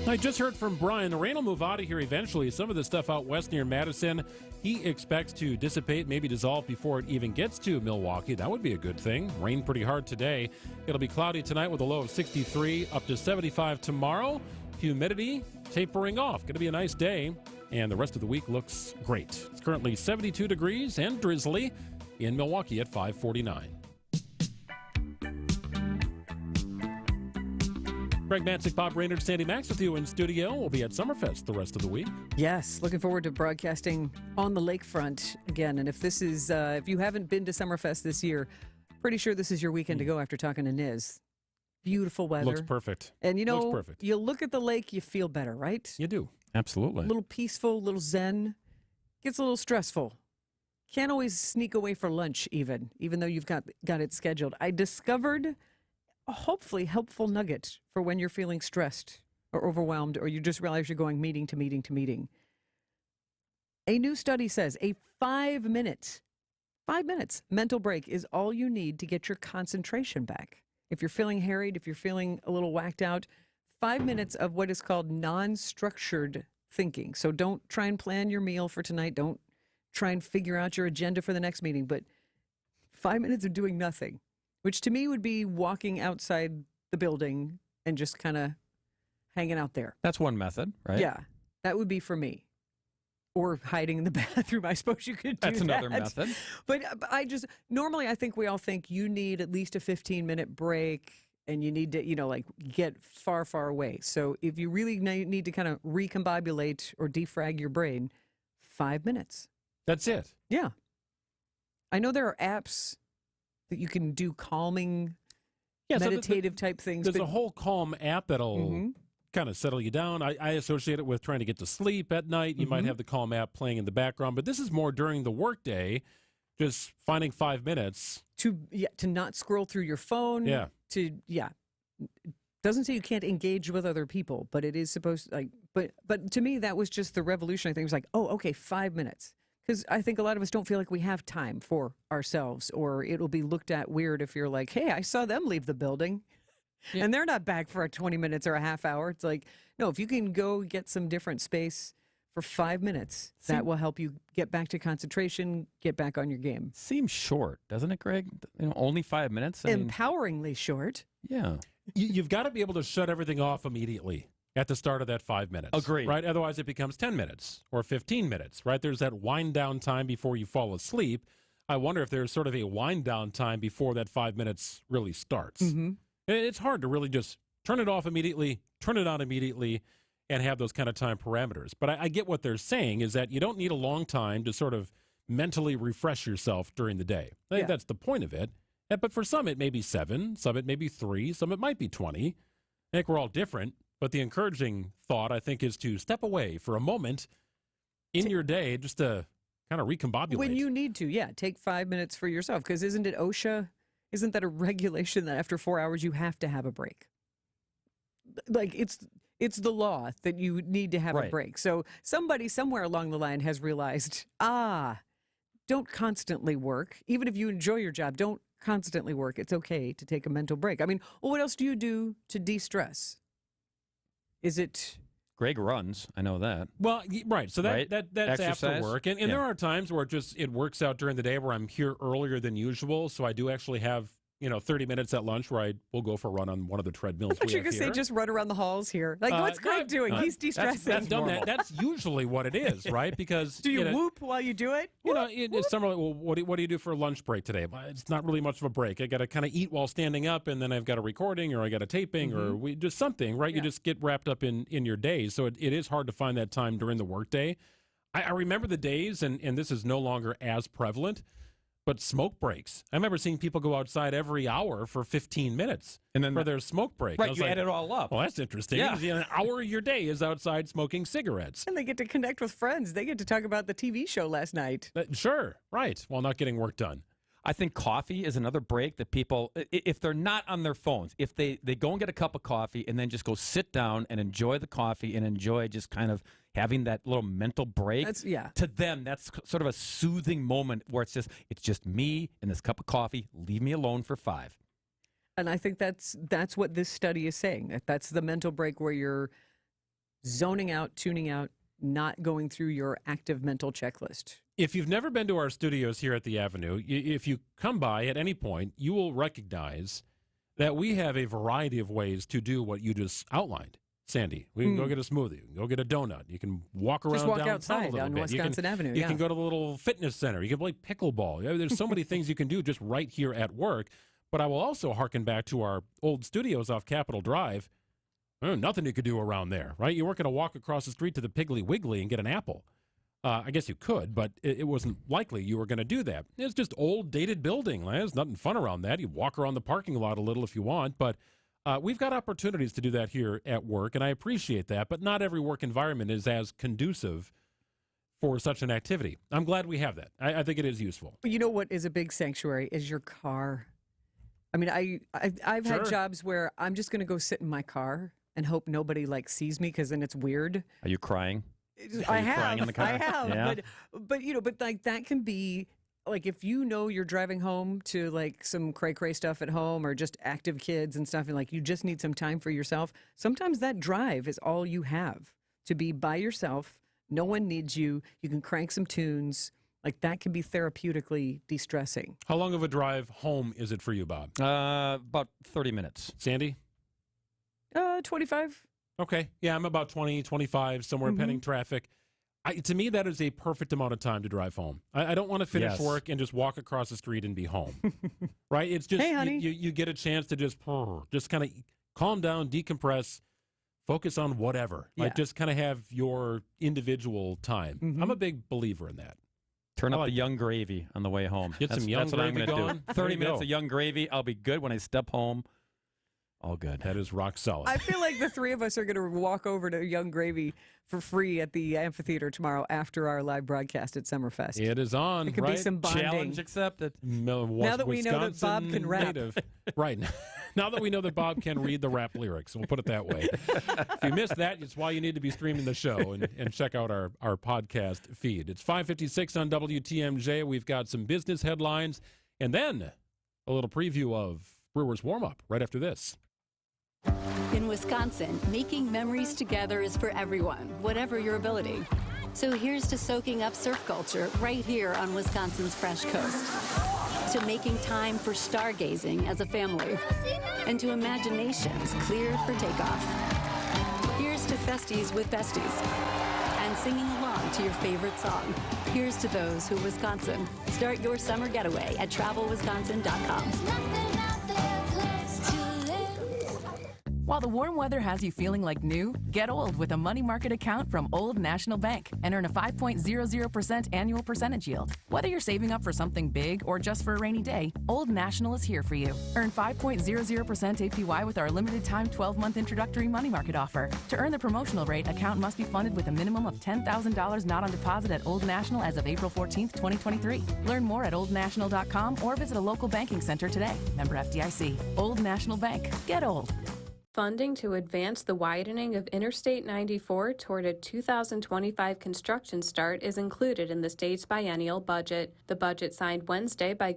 I just heard from Brian. The rain will move out of here eventually. Some of the stuff out west near Madison, he expects to dissipate, maybe dissolve before it even gets to Milwaukee. That would be a good thing. Rain pretty hard today. It'll be cloudy tonight with a low of 63, up to 75 tomorrow. Humidity tapering off. Going to be a nice day, and the rest of the week looks great. It's currently 72 degrees and drizzly in Milwaukee at 549. Greg Matzik, Bob Raynard, Sandy Max with you in studio. We'll be at Summerfest the rest of the week. Yes, looking forward to broadcasting on the lakefront again. And if this is, if you haven't been to Summerfest this year, pretty sure this is your weekend to go after talking to Niz. Beautiful weather. Looks perfect. And you know, Looks perfect. you look at the lake, you feel better, right? You do. Absolutely. A little peaceful, a little zen. Gets a little stressful. Can't always sneak away for lunch even though you've got it scheduled. I discovered a hopefully helpful nugget for when you're feeling stressed or overwhelmed, or you just realize you're going meeting to meeting to meeting. A new study says a 5 minute mental break is all you need to get your concentration back. If you're feeling harried, if you're feeling a little whacked out, 5 minutes of what is called non-structured thinking. So don't try and plan your meal for tonight. Don't try and figure out your agenda for the next meeting, but 5 minutes of doing nothing, which to me would be walking outside the building and just kind of hanging out there. That's one method, right? Yeah, that would be for me. Or hiding in the bathroom. I suppose you could do that. That's another method. But normally I think we all think you need at least a 15-minute break and you need to, get far, far away. So if you really need to kind of recombobulate or defrag your brain, 5 minutes. That's it. Yeah. I know there are apps that you can do calming, meditative type things. There's a whole Calm app that'll kind of settle you down. I associate it with trying to get to sleep at night. You might have the Calm app playing in the background, but this is more during the workday, just finding 5 minutes. To not scroll through your phone. Yeah. Doesn't say you can't engage with other people, but it is supposed to, but to me, that was just the revolutionary thing. It was like, oh, okay, 5 minutes. Because I think a lot of us don't feel like we have time for ourselves, or it'll be looked at weird if you're like, hey, I saw them leave the building. Yeah. And they're not back for 20 minutes or a half hour. It's like, no, if you can go get some different space for 5 minutes, that will help you get back to concentration, get back on your game. Seems short, doesn't it, Greg? Only 5 minutes? Empoweringly short. Yeah. You've got to be able to shut everything off immediately at the start of that 5 minutes. Agreed. Right? Otherwise, it becomes 10 minutes or 15 minutes, right? There's that wind down time before you fall asleep. I wonder if there's sort of a wind down time before that 5 minutes really starts. Mm-hmm. It's hard to really just turn it off immediately, turn it on immediately, and have those kind of time parameters. But I get what they're saying is that you don't need a long time to sort of mentally refresh yourself during the day. I think that's the point of it. But for some, it may be 7, some it may be 3, some it might be 20. I think we're all different. But the encouraging thought, I think, is to step away for a moment in your day just to kind of recombobulate. When you need to, take 5 minutes for yourself. Because isn't it OSHA? Isn't that a regulation that after 4 hours you have to have a break? Like it's the law that you need to have a break. So somebody somewhere along the line has realized, don't constantly work. Even if you enjoy your job, don't constantly work. It's okay to take a mental break. I mean, well, what else do you do to de-stress? Is it... Greg runs. I know that. Well, right. So that's Exercise. after work. And there are times where it works out during the day where I'm here earlier than usual. So I do actually have 30 minutes at lunch where we'll go for a run on one of the treadmills. I thought you were going to say just run around the halls here. Like, what's Greg doing? He's de-stressing. I've done that. That's usually what it is, right? Because do you whoop while you do it? It's summer. Well, what do you do for lunch break today? It's not really much of a break. I got to kind of eat while standing up, and then I've got a recording, or I got a taping, or just something, right? Yeah. You just get wrapped up in your days, so it is hard to find that time during the workday. I remember the days, and this is no longer as prevalent, but smoke breaks. I remember seeing people go outside every hour for 15 minutes and then for their smoke break. Right, you add it all up. Well, that's interesting. Yeah. An hour of your day is outside smoking cigarettes. And they get to connect with friends. They get to talk about the TV show last night. Sure, right, while not getting work done. I think coffee is another break that people, if they're not on their phones, if they go and get a cup of coffee and then just go sit down and enjoy the coffee and enjoy just kind of having that little mental break, to them, that's sort of a soothing moment where it's just me and this cup of coffee. Leave me alone for 5. And I think that's what this study is saying. That's the mental break where you're zoning out, tuning out, not going through your active mental checklist. If you've never been to our studios here at the Avenue, if you come by at any point, you will recognize that we have a variety of ways to do what you just outlined. Sandy, we can go get a smoothie, you can go get a donut, you can walk around downtown outside a little down bit. Wisconsin Avenue. You can go to the little fitness center, you can play pickleball. There's so many things you can do just right here at work. But I will also harken back to our old studios off Capitol Drive. Nothing you could do around there, right? You weren't going to walk across the street to the Piggly Wiggly and get an apple. I guess you could, but it wasn't likely you were going to do that. It's just old, dated building. There's nothing fun around that. You walk around the parking lot a little if you want, but we've got opportunities to do that here at work, and I appreciate that, but not every work environment is as conducive for such an activity. I'm glad we have that. I think it is useful. You know what is a big sanctuary is your car. I mean, I've had jobs where I'm just going to go sit in my car and hope nobody sees me because then it's weird. Are you crying? I have, Yeah. but that can be if you're driving home to some cray stuff at home or just active kids and stuff, and you just need some time for yourself. Sometimes that drive is all you have to be by yourself. No one needs you. You can crank some tunes. That can be therapeutically de-stressing. How long of a drive home is it for you, Bob? About 30 minutes. Sandy? 25. Okay. Yeah, I'm about 20, 25, somewhere pending traffic. To me, that is a perfect amount of time to drive home. I don't want to finish work and just walk across the street and be home. Right? It's just, hey, honey. You get a chance to just kind of calm down, decompress, focus on whatever. Just kind of have your individual time. I'm a big believer in that. Turn up the Young Gravy on the way home. Get some Young Gravy going. That's what I'm going to do. 30 minutes of Young Gravy. I'll be good when I step home. All good. That is rock solid. I feel like the three of us are going to walk over to Young Gravy for free at the amphitheater tomorrow after our live broadcast at Summerfest. It is on. It could be some bonding. Challenge accepted. Now that we know that Bob can rap. Right. Now that we know that Bob can read the rap lyrics, we'll put it that way. If you missed that, it's why you need to be streaming the show and check out our podcast feed. It's 5:56 on WTMJ. We've got some business headlines and then a little preview of Brewers warm-up right after this. In Wisconsin, making memories together is for everyone, whatever your ability. So here's to soaking up surf culture right here on Wisconsin's Fresh Coast. To making time for stargazing as a family. And to imaginations cleared for takeoff. Here's to festies with besties. And singing along to your favorite song. Here's to those who Wisconsin. Start your summer getaway at travelwisconsin.com. While the warm weather has you feeling like new, get old with a money market account from Old National Bank and earn a 5.00% annual percentage yield. Whether you're saving up for something big or just for a rainy day, Old National is here for you. Earn 5.00% APY with our limited time 12-month introductory money market offer. To earn the promotional rate, account must be funded with a minimum of $10,000 not on deposit at Old National as of April 14th, 2023. Learn more at oldnational.com or visit a local banking center today. Member FDIC. Old National Bank. Get old. Funding to advance the widening of Interstate 94 toward a 2025 construction start is included in the state's biennial budget. The budget signed Wednesday by